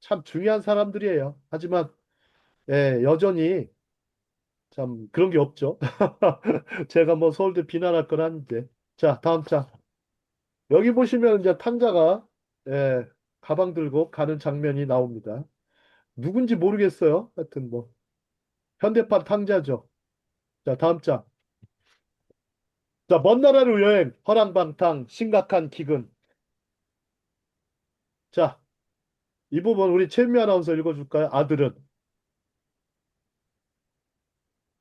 참 중요한 사람들이에요. 하지만 예, 여전히 참 그런 게 없죠. 제가 뭐 서울대 비난할 건 아닌데. 자, 다음 장. 여기 보시면 이제 탕자가 예, 가방 들고 가는 장면이 나옵니다. 누군지 모르겠어요. 하여튼 뭐 현대판 탕자죠. 자, 다음 장. 자, 먼 나라로 여행, 허랑방탕, 심각한 기근. 자, 이 부분 우리 최미 아나운서 읽어줄까요? 아들은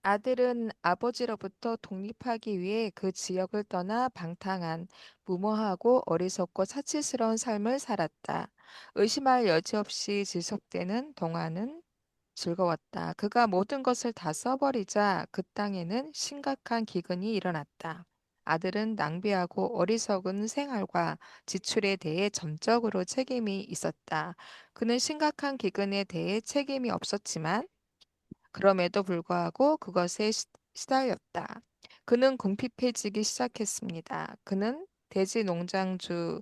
아들은 아버지로부터 독립하기 위해 그 지역을 떠나 방탕한, 무모하고 어리석고 사치스러운 삶을 살았다. 의심할 여지 없이 지속되는 동안은 즐거웠다. 그가 모든 것을 다 써버리자 그 땅에는 심각한 기근이 일어났다. 아들은 낭비하고 어리석은 생활과 지출에 대해 점적으로 책임이 있었다. 그는 심각한 기근에 대해 책임이 없었지만 그럼에도 불구하고 그것에 시달렸다. 그는 궁핍해지기 시작했습니다. 그는 돼지 농장주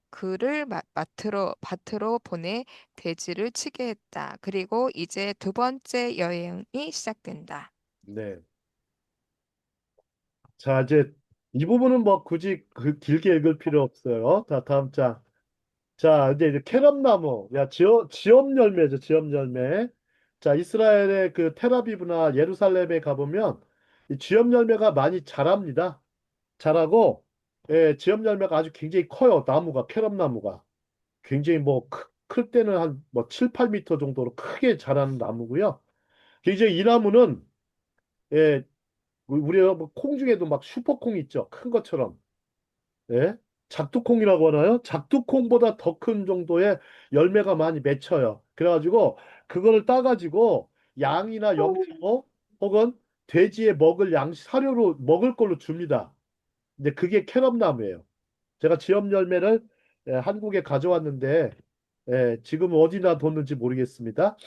그를 밭으로 보내 돼지를 치게 했다. 그리고 이제 두 번째 여행이 시작된다. 네. 자, 이제 이 부분은 뭐 굳이 길게 읽을 필요 없어요. 자, 다음 장. 자, 이제 캐럿나무. 야, 지업 열매죠, 지업 열매. 자, 이스라엘의 그 텔아비브나 예루살렘에 가보면 이 지업 열매가 많이 자랍니다. 자라고, 예, 지업 열매가 아주 굉장히 커요. 나무가, 캐럿나무가. 굉장히 뭐, 클 때는 한 뭐 7, 8미터 정도로 크게 자라는 나무고요. 굉장히 이 나무는, 예, 우리가 뭐 콩 중에도 막 슈퍼콩 있죠. 큰 것처럼. 예? 작두콩이라고 하나요? 작두콩보다 더 큰 정도의 열매가 많이 맺혀요. 그래가지고 그거를 따가지고 양이나 염소 혹은 돼지에 먹을 사료로 먹을 걸로 줍니다. 근데 그게 캐럿나무예요. 제가 지엽 열매를 한국에 가져왔는데 지금 어디나 뒀는지 모르겠습니다.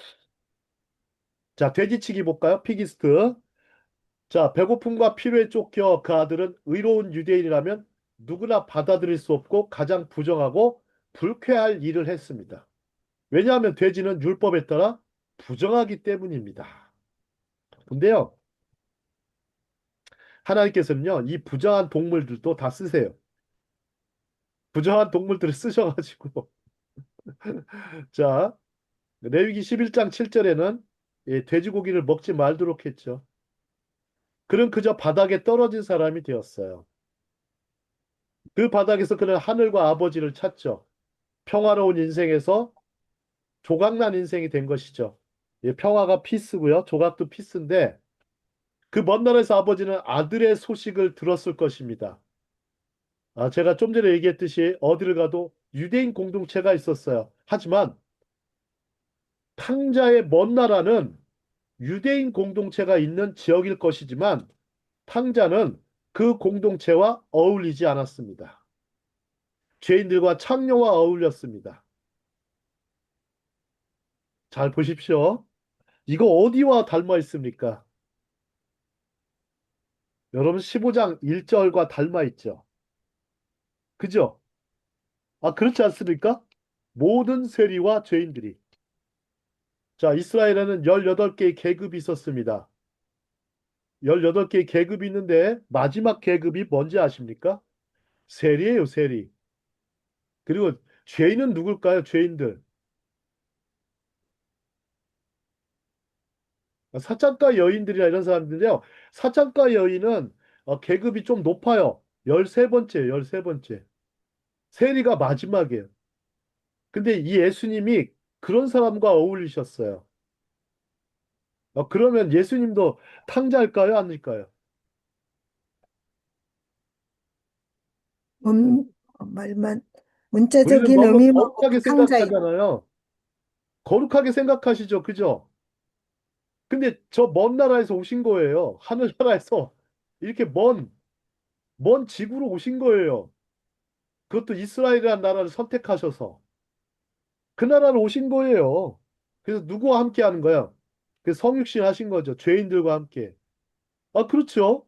자, 돼지치기 볼까요? 피기스트. 자, 배고픔과 피로에 쫓겨 그 아들은 의로운 유대인이라면 누구나 받아들일 수 없고 가장 부정하고 불쾌할 일을 했습니다. 왜냐하면 돼지는 율법에 따라 부정하기 때문입니다. 근데요, 하나님께서는요, 이 부정한 동물들도 다 쓰세요. 부정한 동물들을 쓰셔가지고, 자, 레위기 11장 7절에는 돼지고기를 먹지 말도록 했죠. 그는 그저 바닥에 떨어진 사람이 되었어요. 그 바닥에서 그는 하늘과 아버지를 찾죠. 평화로운 인생에서 조각난 인생이 된 것이죠. 예, 평화가 피스고요. 조각도 피스인데 그 먼 나라에서 아버지는 아들의 소식을 들었을 것입니다. 아, 제가 좀 전에 얘기했듯이 어디를 가도 유대인 공동체가 있었어요. 하지만 탕자의 먼 나라는 유대인 공동체가 있는 지역일 것이지만 탕자는 그 공동체와 어울리지 않았습니다. 죄인들과 창녀와 어울렸습니다. 잘 보십시오. 이거 어디와 닮아 있습니까? 여러분 15장 1절과 닮아 있죠. 그죠? 아, 그렇지 않습니까? 모든 세리와 죄인들이. 자, 이스라엘에는 18개의 계급이 있었습니다. 18개의 계급이 있는데 마지막 계급이 뭔지 아십니까? 세리예요, 세리. 그리고 죄인은 누굴까요? 죄인들. 사창가 여인들이나 이런 사람들인데요. 사창가 여인은 계급이 좀 높아요. 13번째, 13번째. 세리가 마지막이에요. 근데 이 예수님이 그런 사람과 어울리셨어요. 그러면 예수님도 탕자일까요? 아닐까요? 음, 말만, 우리는 문자적인 너무 의미만 거룩하게 탕자인. 생각하잖아요. 거룩하게 생각하시죠. 그죠? 근데 저 먼 나라에서 오신 거예요. 하늘나라에서 이렇게 먼 지구로 오신 거예요. 그것도 이스라엘이라는 나라를 선택하셔서 그 나라로 오신 거예요. 그래서 누구와 함께 하는 거야? 그 성육신 하신 거죠. 죄인들과 함께. 아, 그렇죠.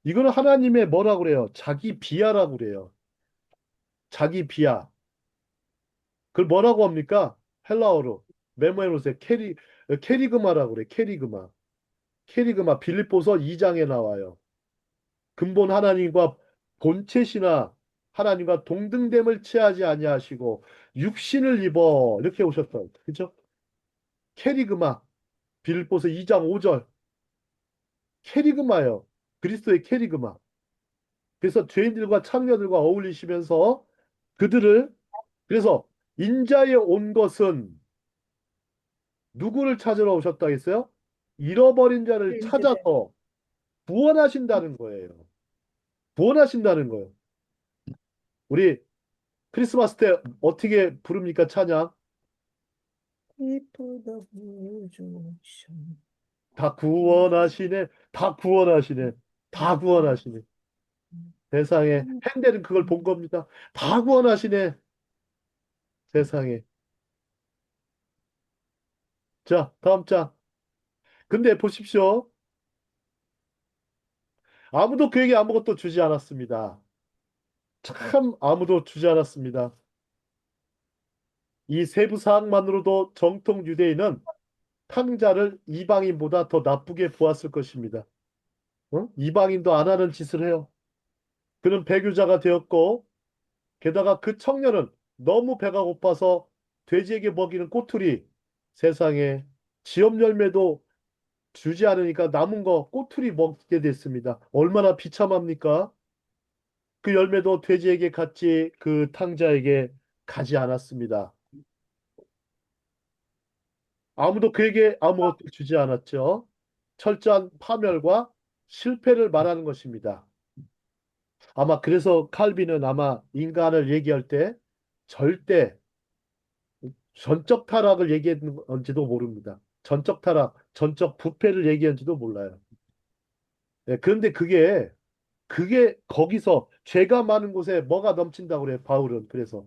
이거는 하나님의 뭐라고 그래요? 자기 비하라고 그래요. 자기 비하. 그걸 뭐라고 합니까? 헬라어로. 메모해 놓으세요. 캐리그마라고 그래. 캐리그마. 캐리그마 빌립보서 2장에 나와요. 근본 하나님과 본체시나 하나님과 동등됨을 취하지 아니하시고 육신을 입어 이렇게 오셨던 그죠? 캐리그마 빌립보서 2장 5절 캐리그마요. 그리스도의 캐리그마. 그래서 죄인들과 창녀들과 어울리시면서 그들을 그래서 인자에 온 것은 누구를 찾으러 오셨다 했어요? 잃어버린 자를 죄인들을. 찾아서 구원하신다는 거예요. 구원하신다는 거예요. 우리 크리스마스 때 어떻게 부릅니까? 찬양. People of Jerusalem. 다 구원하시네. 다 구원하시네. 다 구원하시네. 세상에. 핸델은 그걸 본 겁니다. 다 구원하시네. 세상에. 자, 다음 장. 근데 보십시오. 아무도 그에게 아무것도 주지 않았습니다. 참 아무도 주지 않았습니다. 이 세부 사항만으로도 정통 유대인은 탕자를 이방인보다 더 나쁘게 보았을 것입니다. 어? 이방인도 안 하는 짓을 해요. 그는 배교자가 되었고, 게다가 그 청년은 너무 배가 고파서 돼지에게 먹이는 꼬투리, 세상에 지업 열매도 주지 않으니까 남은 거 꼬투리 먹게 됐습니다. 얼마나 비참합니까? 그 열매도 돼지에게 갔지 그 탕자에게 가지 않았습니다. 아무도 그에게 아무것도 주지 않았죠. 철저한 파멸과 실패를 말하는 것입니다. 아마 그래서 칼빈은 아마 인간을 얘기할 때 절대 전적 타락을 얘기했는지도 모릅니다. 전적 타락, 전적 부패를 얘기했는지도 몰라요. 예, 그런데 그게 거기서 죄가 많은 곳에 뭐가 넘친다고 그래요, 바울은. 그래서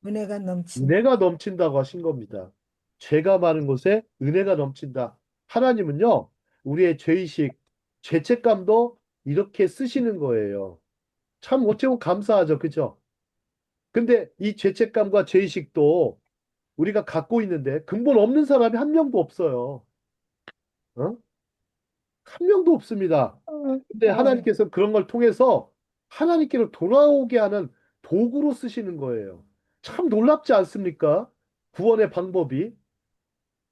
은혜가 넘친. 은혜가 넘친다고 하신 겁니다. 죄가 많은 곳에 은혜가 넘친다. 하나님은요, 우리의 죄의식, 죄책감도 이렇게 쓰시는 거예요. 참 어찌 보면 감사하죠. 그죠? 근데 이 죄책감과 죄의식도 우리가 갖고 있는데 근본 없는 사람이 한 명도 없어요. 어? 한 명도 없습니다. 근데 하나님께서 그런 걸 통해서 하나님께로 돌아오게 하는 도구로 쓰시는 거예요. 참 놀랍지 않습니까? 구원의 방법이.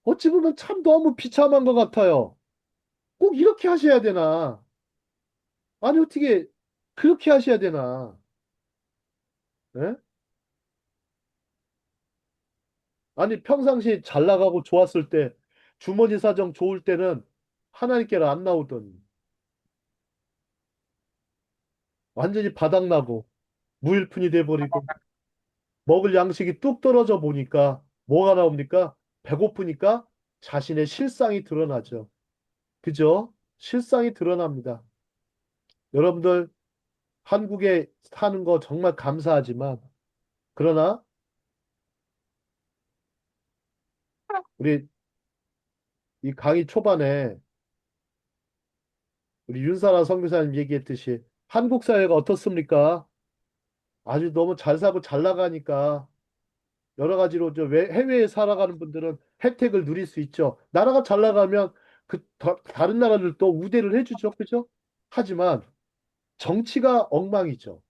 어찌 보면 참 너무 비참한 것 같아요. 꼭 이렇게 하셔야 되나? 아니, 어떻게 그렇게 하셔야 되나? 예? 아니, 평상시 잘 나가고 좋았을 때, 주머니 사정 좋을 때는 하나님께로 안 나오더니, 완전히 바닥나고, 무일푼이 돼버리고, 먹을 양식이 뚝 떨어져 보니까, 뭐가 나옵니까? 배고프니까 자신의 실상이 드러나죠. 그죠? 실상이 드러납니다. 여러분들, 한국에 사는 거 정말 감사하지만, 그러나, 우리 이 강의 초반에 우리 윤사라 선교사님 얘기했듯이 한국 사회가 어떻습니까? 아주 너무 잘 사고 잘 나가니까 여러 가지로 해외에 살아가는 분들은 혜택을 누릴 수 있죠. 나라가 잘 나가면 다른 나라들도 우대를 해주죠. 그죠? 하지만 정치가 엉망이죠.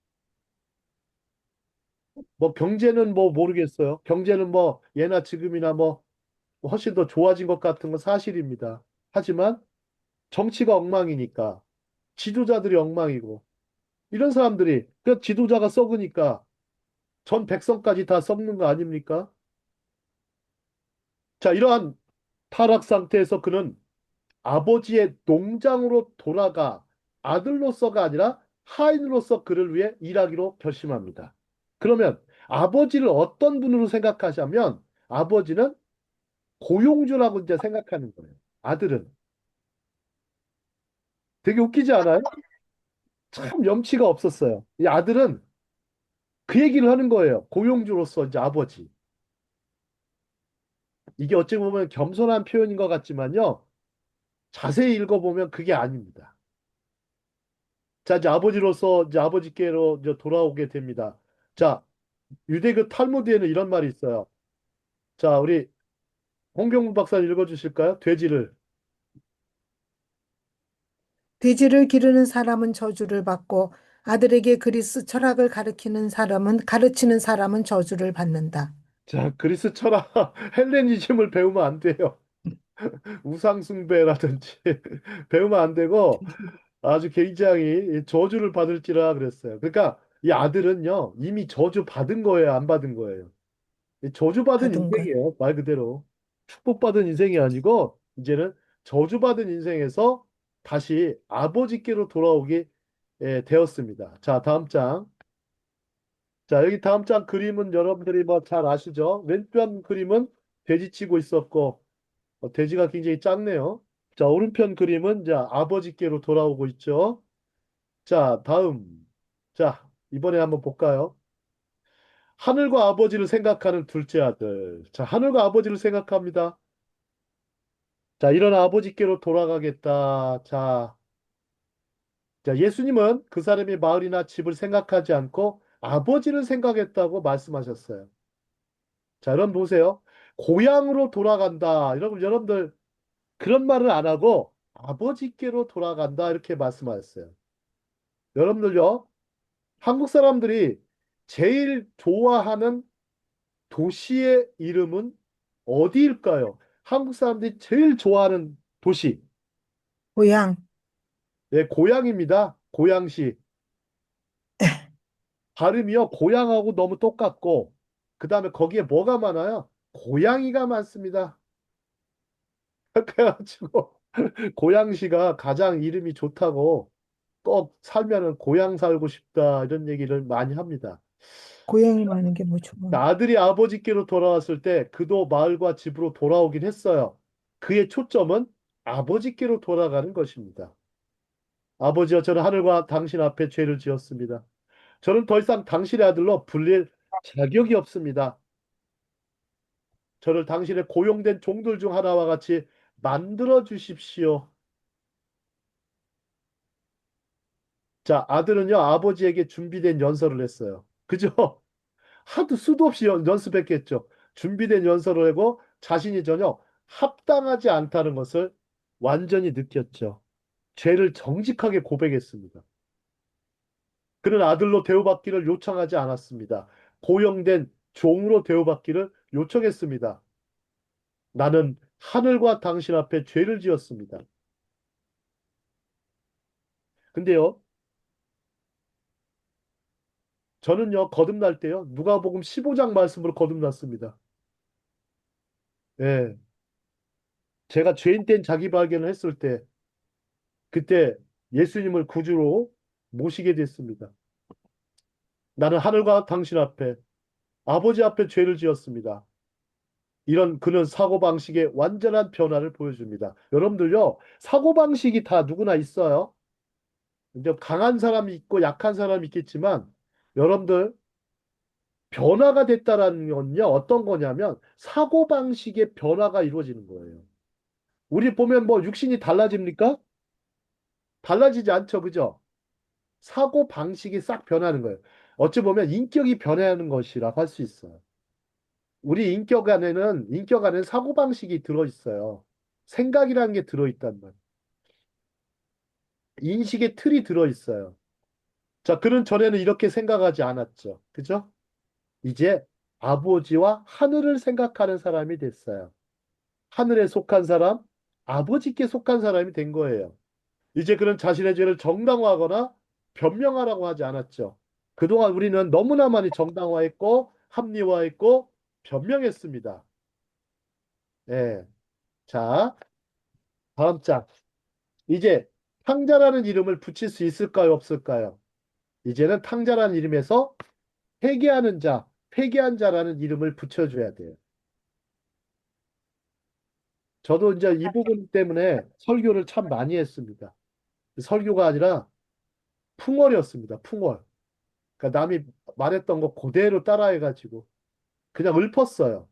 뭐 경제는 뭐 모르겠어요. 경제는 뭐 예나 지금이나 뭐 훨씬 더 좋아진 것 같은 건 사실입니다. 하지만 정치가 엉망이니까 지도자들이 엉망이고 이런 사람들이 그 지도자가 썩으니까 전 백성까지 다 썩는 거 아닙니까? 자, 이러한 타락 상태에서 그는 아버지의 농장으로 돌아가 아들로서가 아니라 하인으로서 그를 위해 일하기로 결심합니다. 그러면 아버지를 어떤 분으로 생각하자면 아버지는 고용주라고 이제 생각하는 거예요. 아들은. 되게 웃기지 않아요? 참 염치가 없었어요. 이 아들은 그 얘기를 하는 거예요. 고용주로서 이제 아버지. 이게 어찌 보면 겸손한 표현인 것 같지만요. 자세히 읽어보면 그게 아닙니다. 자, 이제 아버지로서 이제 아버지께로 이제 돌아오게 됩니다. 자, 유대교 탈무드에는 이런 말이 있어요. 자, 우리 홍경문 박사 읽어주실까요? 돼지를. 돼지를 기르는 사람은 저주를 받고 아들에게 그리스 철학을 가르치는 사람은 저주를 받는다. 자, 그리스 철학, 헬레니즘을 배우면 안 돼요. 우상숭배라든지 배우면 안 되고 아주 굉장히 저주를 받을지라 그랬어요. 그러니까 이 아들은요, 이미 저주 받은 거예요, 안 받은 거예요? 저주받은 받은 것. 인생이에요, 말 그대로. 축복받은 인생이 아니고, 이제는 저주받은 인생에서 다시 아버지께로 돌아오게 되었습니다. 자, 다음 장. 자, 여기 다음 장 그림은 여러분들이 뭐 잘 아시죠? 왼편 그림은 돼지치고 있었고, 돼지가 굉장히 작네요. 자, 오른편 그림은 이제 아버지께로 돌아오고 있죠. 자, 다음. 자, 이번에 한번 볼까요? 하늘과 아버지를 생각하는 둘째 아들. 자, 하늘과 아버지를 생각합니다. 자, 일어나 아버지께로 돌아가겠다. 자, 예수님은 그 사람의 마을이나 집을 생각하지 않고 아버지를 생각했다고 말씀하셨어요. 자, 여러분 보세요. 고향으로 돌아간다. 여러분들 그런 말을 안 하고 아버지께로 돌아간다. 이렇게 말씀하셨어요. 여러분들요, 한국 사람들이 제일 좋아하는 도시의 이름은 어디일까요? 한국 사람들이 제일 좋아하는 도시. 고향, 네, 고향입니다. 고향시. 발음이요, 고향하고 너무 똑같고, 그 다음에 거기에 뭐가 많아요? 고양이가 많습니다. 그래가지고, 고양시가 가장 이름이 좋다고 꼭 살면은 고향 살고 싶다, 이런 얘기를 많이 합니다. 고향이 많은 게 뭐 좋아. 아들이 아버지께로 돌아왔을 때 그도 마을과 집으로 돌아오긴 했어요. 그의 초점은 아버지께로 돌아가는 것입니다. 아버지여, 저는 하늘과 당신 앞에 죄를 지었습니다. 저는 더 이상 당신의 아들로 불릴 자격이 없습니다. 저를 당신의 고용된 종들 중 하나와 같이 만들어 주십시오. 자, 아들은요, 아버지에게 준비된 연설을 했어요. 그죠? 하도 수도 없이 연습했겠죠. 준비된 연설을 하고 자신이 전혀 합당하지 않다는 것을 완전히 느꼈죠. 죄를 정직하게 고백했습니다. 그는 아들로 대우받기를 요청하지 않았습니다. 고용된 종으로 대우받기를 요청했습니다. 나는 하늘과 당신 앞에 죄를 지었습니다. 근데요, 저는요, 거듭날 때요, 누가복음 15장 말씀으로 거듭났습니다. 예. 제가 죄인 된 자기 발견을 했을 때, 그때 예수님을 구주로 모시게 됐습니다. 나는 하늘과 당신 앞에, 아버지 앞에 죄를 지었습니다. 이런 그는 사고방식의 완전한 변화를 보여줍니다. 여러분들요, 사고방식이 다 누구나 있어요. 근데 강한 사람이 있고 약한 사람이 있겠지만, 여러분들, 변화가 됐다라는 건요, 어떤 거냐면, 사고방식의 변화가 이루어지는 거예요. 우리 보면 뭐 육신이 달라집니까? 달라지지 않죠, 그죠? 사고방식이 싹 변하는 거예요. 어찌 보면 인격이 변하는 것이라고 할 수 있어요. 우리 인격 안에는 사고방식이 들어있어요. 생각이라는 게 들어있단 말이에요. 인식의 틀이 들어있어요. 자, 그는 전에는 이렇게 생각하지 않았죠. 그죠? 이제 아버지와 하늘을 생각하는 사람이 됐어요. 하늘에 속한 사람, 아버지께 속한 사람이 된 거예요. 이제 그는 자신의 죄를 정당화하거나 변명하라고 하지 않았죠. 그동안 우리는 너무나 많이 정당화했고, 합리화했고, 변명했습니다. 예. 자, 다음 장. 이제 탕자라는 이름을 붙일 수 있을까요, 없을까요? 이제는 탕자라는 이름에서 회개하는 자, 회개한 자라는 이름을 붙여줘야 돼요. 저도 이제 이 부분 때문에 설교를 참 많이 했습니다. 설교가 아니라 풍월이었습니다. 풍월. 그러니까 남이 말했던 거 그대로 따라해가지고 그냥 읊었어요.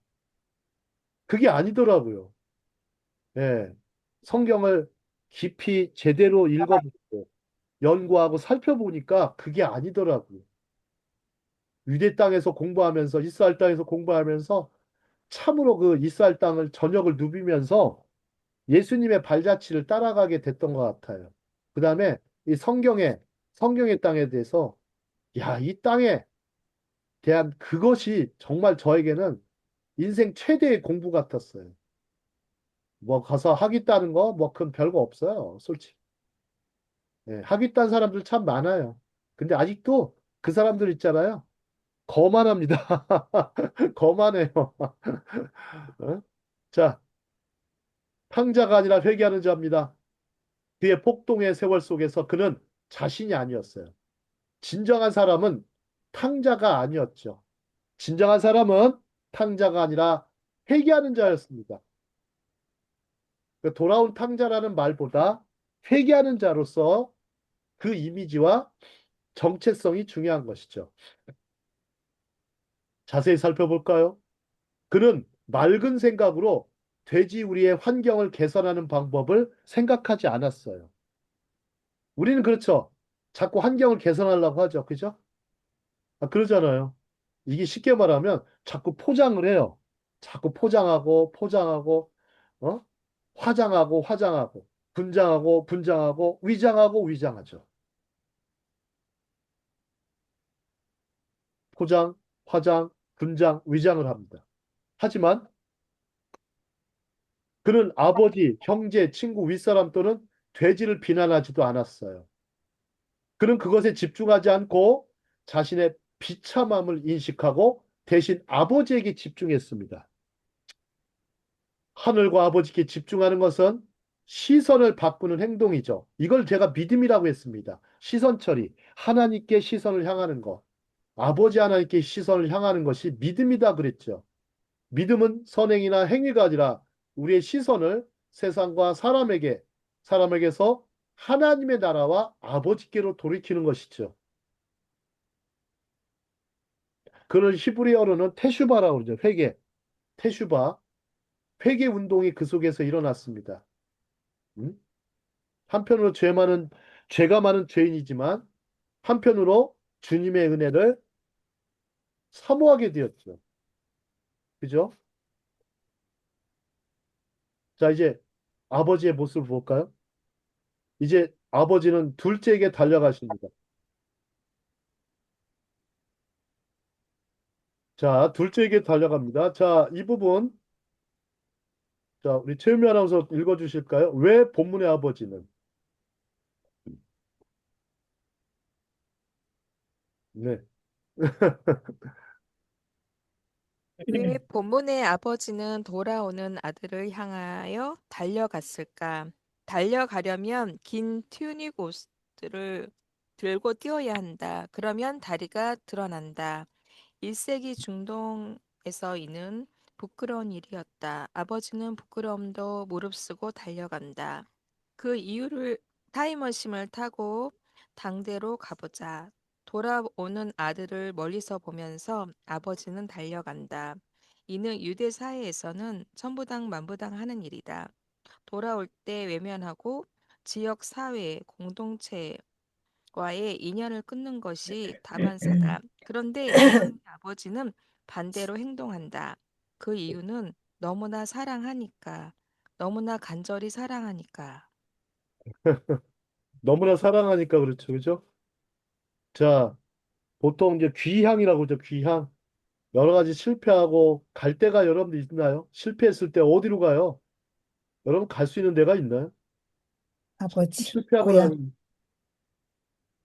그게 아니더라고요. 예. 성경을 깊이 제대로 읽어보고 연구하고 살펴보니까 그게 아니더라고요. 유대 땅에서 공부하면서 이스라엘 땅에서 공부하면서 참으로 그 이스라엘 땅을 전역을 누비면서 예수님의 발자취를 따라가게 됐던 것 같아요. 그 다음에 이 성경의 땅에 대해서 야, 이 땅에 대한 그것이 정말 저에게는 인생 최대의 공부 같았어요. 뭐 가서 학위 따는 거 뭐 그건 별거 없어요. 솔직히. 예, 학위 딴 사람들 참 많아요. 근데 아직도 그 사람들 있잖아요. 거만합니다. 거만해요. 어? 자, 탕자가 아니라 회개하는 자입니다. 그의 폭동의 세월 속에서 그는 자신이 아니었어요. 진정한 사람은 탕자가 아니었죠. 진정한 사람은 탕자가 아니라 회개하는 자였습니다. 그 돌아온 탕자라는 말보다 회개하는 자로서 그 이미지와 정체성이 중요한 것이죠. 자세히 살펴볼까요? 그는 맑은 생각으로 돼지우리의 환경을 개선하는 방법을 생각하지 않았어요. 우리는 그렇죠. 자꾸 환경을 개선하려고 하죠. 그죠? 그러잖아요. 이게 쉽게 말하면 자꾸 포장을 해요. 자꾸 포장하고 포장하고 어? 화장하고 화장하고 분장하고 분장하고 위장하고 위장하죠. 포장, 화장, 분장, 위장을 합니다. 하지만 그는 아버지, 형제, 친구, 윗사람 또는 돼지를 비난하지도 않았어요. 그는 그것에 집중하지 않고 자신의 비참함을 인식하고 대신 아버지에게 집중했습니다. 하늘과 아버지께 집중하는 것은 시선을 바꾸는 행동이죠. 이걸 제가 믿음이라고 했습니다. 시선 처리. 하나님께 시선을 향하는 것. 아버지 하나님께 시선을 향하는 것이 믿음이다 그랬죠. 믿음은 선행이나 행위가 아니라 우리의 시선을 세상과 사람에게서 하나님의 나라와 아버지께로 돌이키는 것이죠. 그를 히브리어로는 테슈바라고 그러죠. 회개. 테슈바. 회개 운동이 그 속에서 일어났습니다. 음? 한편으로 죄가 많은 죄인이지만 한편으로 주님의 은혜를 사모하게 되었죠. 그죠? 자, 이제 아버지의 모습을 볼까요? 이제 아버지는 둘째에게 달려가십니다. 자, 둘째에게 달려갑니다. 자, 이 부분, 자, 우리 최은미 아나운서 읽어주실까요? 왜 본문의 아버지는? 네. 왜 본문의 아버지는 돌아오는 아들을 향하여 달려갔을까? 달려가려면 긴 튜닉 옷들을 들고 뛰어야 한다. 그러면 다리가 드러난다. 1세기 중동에서 이는 부끄러운 일이었다. 아버지는 부끄러움도 무릅쓰고 달려간다. 그 이유를 타임머신을 타고 당대로 가보자. 돌아오는 아들을 멀리서 보면서 아버지는 달려간다. 이는 유대 사회에서는 천부당 만부당 하는 일이다. 돌아올 때 외면하고 지역 사회 공동체와의 인연을 끊는 것이 다반사다. 그런데 본문의 아버지는 반대로 행동한다. 그 이유는 너무나 사랑하니까, 너무나 간절히 사랑하니까. 너무나 사랑하니까 그렇죠. 그죠? 자, 보통 이제 귀향이라고 그러죠. 귀향. 여러 가지 실패하고 갈 데가 여러분들 있나요? 실패했을 때 어디로 가요? 여러분 갈 수 있는 데가 있나요? 아버지, 실패하고 고향, 나면,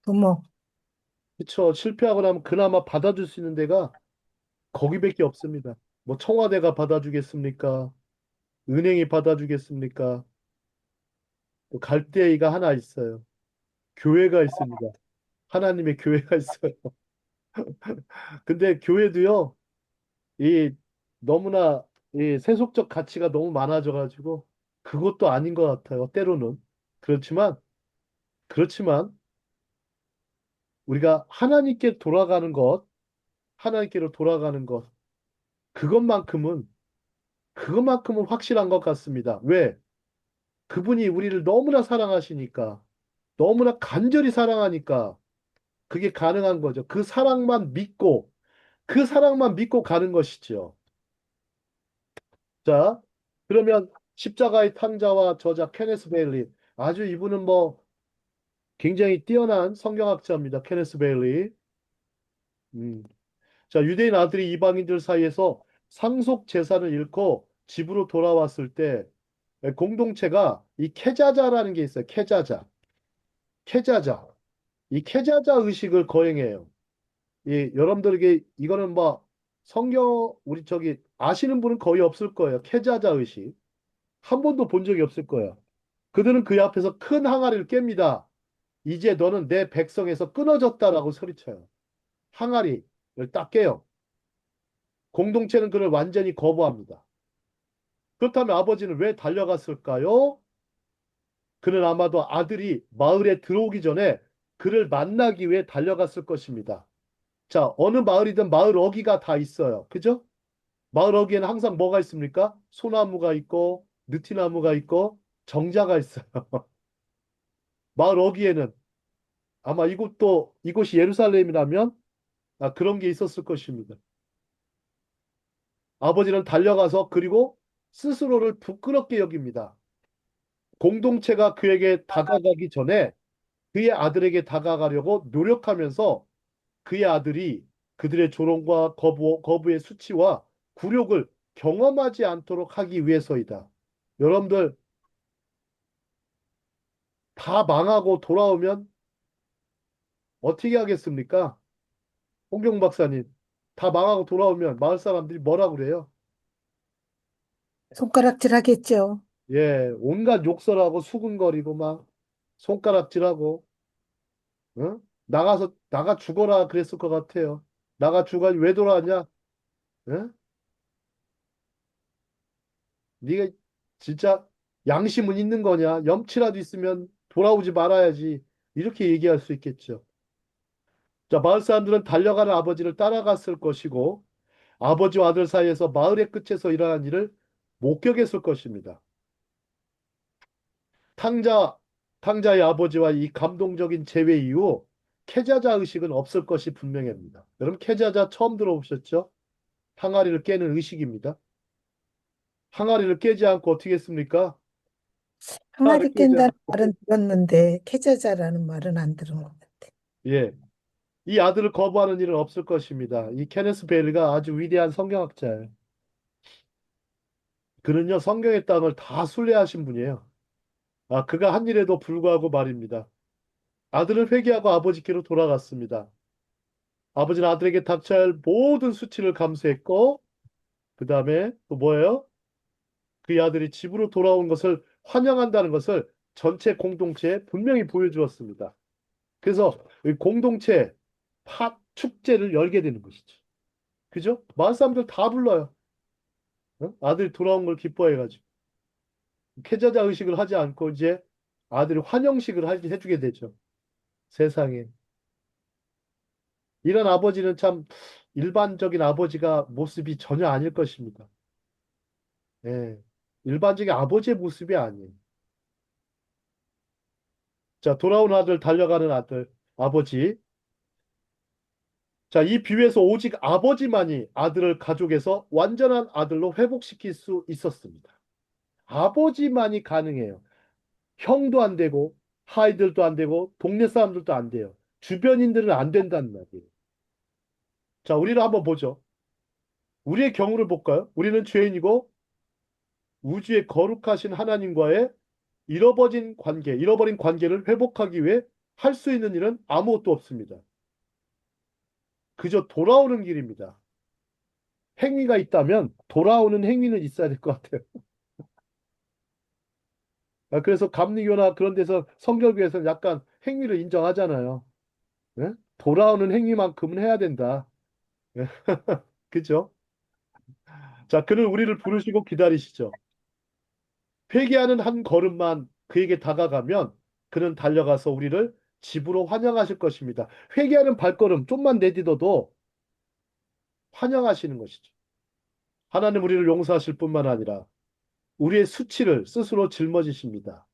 부모, 그쵸. 실패하고 나면 그나마 받아줄 수 있는 데가 거기밖에 없습니다. 뭐 청와대가 받아주겠습니까? 은행이 받아주겠습니까? 또 갈 데가 하나 있어요. 교회가 있습니다. 하나님의 교회가 있어요. 근데 교회도요, 이 너무나 이 세속적 가치가 너무 많아져가지고 그것도 아닌 것 같아요. 때로는. 그렇지만, 그렇지만 우리가 하나님께로 돌아가는 것, 그것만큼은, 그것만큼은 확실한 것 같습니다. 왜? 그분이 우리를 너무나 사랑하시니까, 너무나 간절히 사랑하니까 그게 가능한 거죠. 그 사랑만 믿고 가는 것이죠. 자, 그러면 십자가의 탕자와 저자 케네스 베일리. 아주 이분은 뭐 굉장히 뛰어난 성경학자입니다. 케네스 베일리. 음. 자, 유대인 아들이 이방인들 사이에서 상속 재산을 잃고 집으로 돌아왔을 때 공동체가 이 케자자라는 게 있어요. 케자자. 케자자. 이 케자자 의식을 거행해요. 여러분들에게 이거는 뭐 우리 저기 아시는 분은 거의 없을 거예요. 케자자 의식. 한 번도 본 적이 없을 거예요. 그들은 그의 앞에서 큰 항아리를 깹니다. 이제 너는 내 백성에서 끊어졌다라고 소리쳐요. 항아리를 딱 깨요. 공동체는 그를 완전히 거부합니다. 그렇다면 아버지는 왜 달려갔을까요? 그는 아마도 아들이 마을에 들어오기 전에 그를 만나기 위해 달려갔을 것입니다. 자, 어느 마을이든 마을 어귀가 다 있어요. 그죠? 마을 어귀에는 항상 뭐가 있습니까? 소나무가 있고, 느티나무가 있고, 정자가 있어요. 마을 어귀에는 아마 이곳이 예루살렘이라면 그런 게 있었을 것입니다. 아버지는 달려가서 그리고 스스로를 부끄럽게 여깁니다. 공동체가 그에게 다가가기 전에 그의 아들에게 다가가려고 노력하면서 그의 아들이 그들의 조롱과 거부의 수치와 굴욕을 경험하지 않도록 하기 위해서이다. 여러분들 다 망하고 돌아오면 어떻게 하겠습니까? 홍경 박사님, 다 망하고 돌아오면 마을 사람들이 뭐라 그래요? 손가락질 하겠죠. 예, 온갖 욕설하고 수근거리고 막 손가락질하고, 응? 나가 죽어라 그랬을 것 같아요. 나가 죽어 왜 돌아왔냐? 응? 네가 진짜 양심은 있는 거냐? 염치라도 있으면 돌아오지 말아야지. 이렇게 얘기할 수 있겠죠. 자, 마을 사람들은 달려가는 아버지를 따라갔을 것이고, 아버지와 아들 사이에서 마을의 끝에서 일어난 일을 목격했을 것입니다. 탕자, 탕자의 아버지와 이 감동적인 재회 이후 캐자자 의식은 없을 것이 분명합니다. 여러분, 캐자자 처음 들어보셨죠? 항아리를 깨는 의식입니다. 항아리를 깨지 않고 어떻게 했습니까? 항아리를 항아리 깨지 깬다는 않고, 말은 들었는데 캐자자라는 말은 안 들은 것 같아. 예. 이 아들을 거부하는 일은 없을 것입니다. 이 케네스 베일가 아주 위대한 성경학자예요. 그는요, 성경의 땅을 다 순례하신 분이에요. 그가 한 일에도 불구하고 말입니다. 아들은 회개하고 아버지께로 돌아갔습니다. 아버지는 아들에게 닥쳐야 할 모든 수치를 감수했고, 그 다음에 또 뭐예요? 그의 아들이 집으로 돌아온 것을 환영한다는 것을 전체 공동체에 분명히 보여주었습니다. 그래서 이 공동체 팥 축제를 열게 되는 것이죠. 그죠? 마을 사람들 다 불러요. 어? 아들이 돌아온 걸 기뻐해가지고. 캐자자 의식을 하지 않고 이제 아들이 환영식을 해주게 되죠. 세상에. 이런 아버지는 참 일반적인 아버지가 모습이 전혀 아닐 것입니다. 예. 일반적인 아버지의 모습이 아니에요. 자, 돌아온 아들, 달려가는 아들, 아버지. 자, 이 비유에서 오직 아버지만이 아들을 가족에서 완전한 아들로 회복시킬 수 있었습니다. 아버지만이 가능해요. 형도 안 되고, 하이들도 안 되고, 동네 사람들도 안 돼요. 주변인들은 안 된다는 말이에요. 자, 우리를 한번 보죠. 우리의 경우를 볼까요? 우리는 죄인이고, 우주의 거룩하신 하나님과의 잃어버린 관계를 회복하기 위해 할 수 있는 일은 아무것도 없습니다. 그저 돌아오는 길입니다. 행위가 있다면 돌아오는 행위는 있어야 될 것 같아요. 그래서 감리교나 그런 데서 성결교에서는 약간 행위를 인정하잖아요. 예? 돌아오는 행위만큼은 해야 된다. 예? 그죠? 자, 그는 우리를 부르시고 기다리시죠. 회개하는 한 걸음만 그에게 다가가면 그는 달려가서 우리를 집으로 환영하실 것입니다. 회개하는 발걸음 좀만 내딛어도 환영하시는 것이죠. 하나님 우리를 용서하실 뿐만 아니라 우리의 수치를 스스로 짊어지십니다.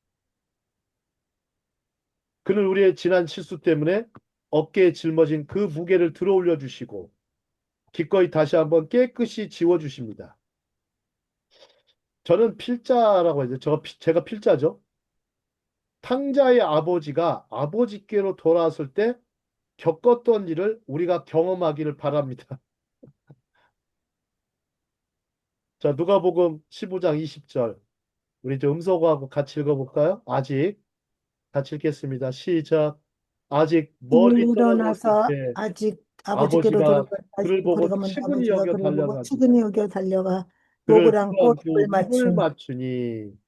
그는 우리의 지난 실수 때문에 어깨에 짊어진 그 무게를 들어올려 주시고 기꺼이 다시 한번 깨끗이 지워 주십니다. 저는 필자라고 해요. 제가 필자죠. 탕자의 아버지가 아버지께로 돌아왔을 때 겪었던 일을 우리가 경험하기를 바랍니다. 자, 누가복음 15장 20절. 우리 이제 음소거하고 같이 읽어볼까요? 아직 같이 읽겠습니다. 시작. 아직 멀리 떨어졌을 일어나서 때 아직 아버지께로 아버지가 돌아가 그를 거리 보고 가면 치근히 아버지가 여겨 그를 보고 달려가지고 측은히 여겨 달려가 그를 목을 안고 끌어안고 입을 입을 맞춤. 맞추니.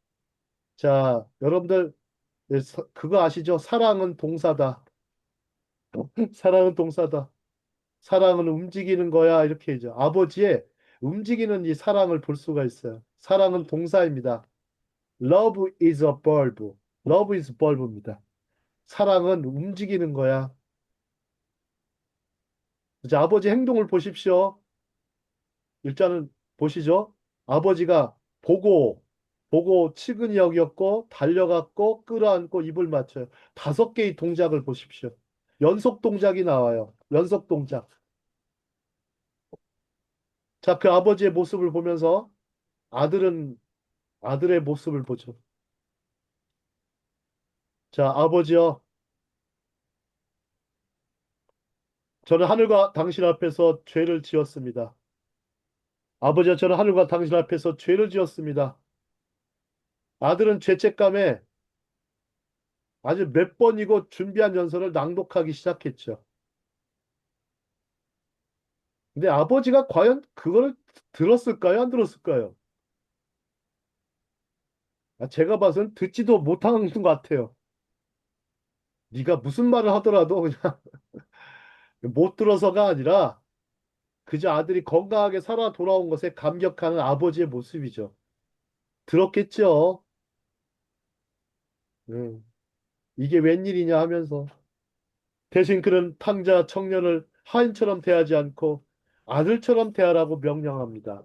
자, 여러분들 그거 아시죠? 사랑은 동사다. 사랑은 동사다. 사랑은 움직이는 거야. 이렇게 이죠. 아버지의 움직이는 이 사랑을 볼 수가 있어요. 사랑은 동사입니다. Love is a verb. Love is verb입니다. 사랑은 움직이는 거야. 이제 아버지 행동을 보십시오. 일단은 보시죠. 아버지가 보고 측은히 여겼고 달려갔고 끌어안고 입을 맞춰요. 5개의 동작을 보십시오. 연속 동작이 나와요. 연속 동작. 자, 그 아버지의 모습을 보면서 아들은 아들의 모습을 보죠. 자, 아버지여, 저는 하늘과 당신 앞에서 죄를 지었습니다. 아버지여, 저는 하늘과 당신 앞에서 죄를 지었습니다. 아들은 죄책감에 아주 몇 번이고 준비한 연설을 낭독하기 시작했죠. 근데 아버지가 과연 그걸 들었을까요? 안 들었을까요? 제가 봐서는 듣지도 못하는 것 같아요. 네가 무슨 말을 하더라도 그냥 못 들어서가 아니라 그저 아들이 건강하게 살아 돌아온 것에 감격하는 아버지의 모습이죠. 들었겠죠. 음, 이게 웬일이냐 하면서 대신 그는 탕자 청년을 하인처럼 대하지 않고 아들처럼 대하라고 명령합니다.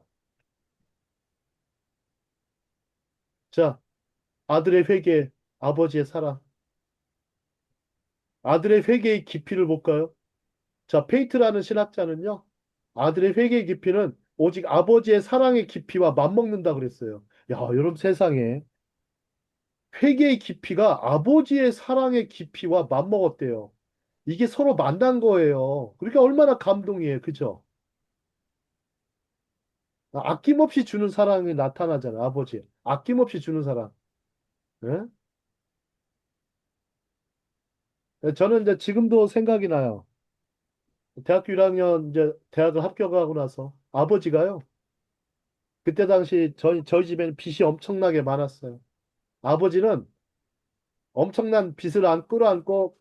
자, 아들의 회개, 아버지의 사랑. 아들의 회개의 깊이를 볼까요? 자, 페이트라는 신학자는요, 아들의 회개의 깊이는 오직 아버지의 사랑의 깊이와 맞먹는다 그랬어요. 야, 여러분 세상에 회개의 깊이가 아버지의 사랑의 깊이와 맞먹었대요. 이게 서로 만난 거예요. 그러니까 얼마나 감동이에요. 그죠? 아낌없이 주는 사랑이 나타나잖아요. 아버지. 아낌없이 주는 사랑. 예? 저는 이제 지금도 생각이 나요. 대학교 1학년 이제 대학을 합격하고 나서 아버지가요. 그때 당시 저희 집에는 빚이 엄청나게 많았어요. 아버지는 엄청난 빚을 안 끌어안고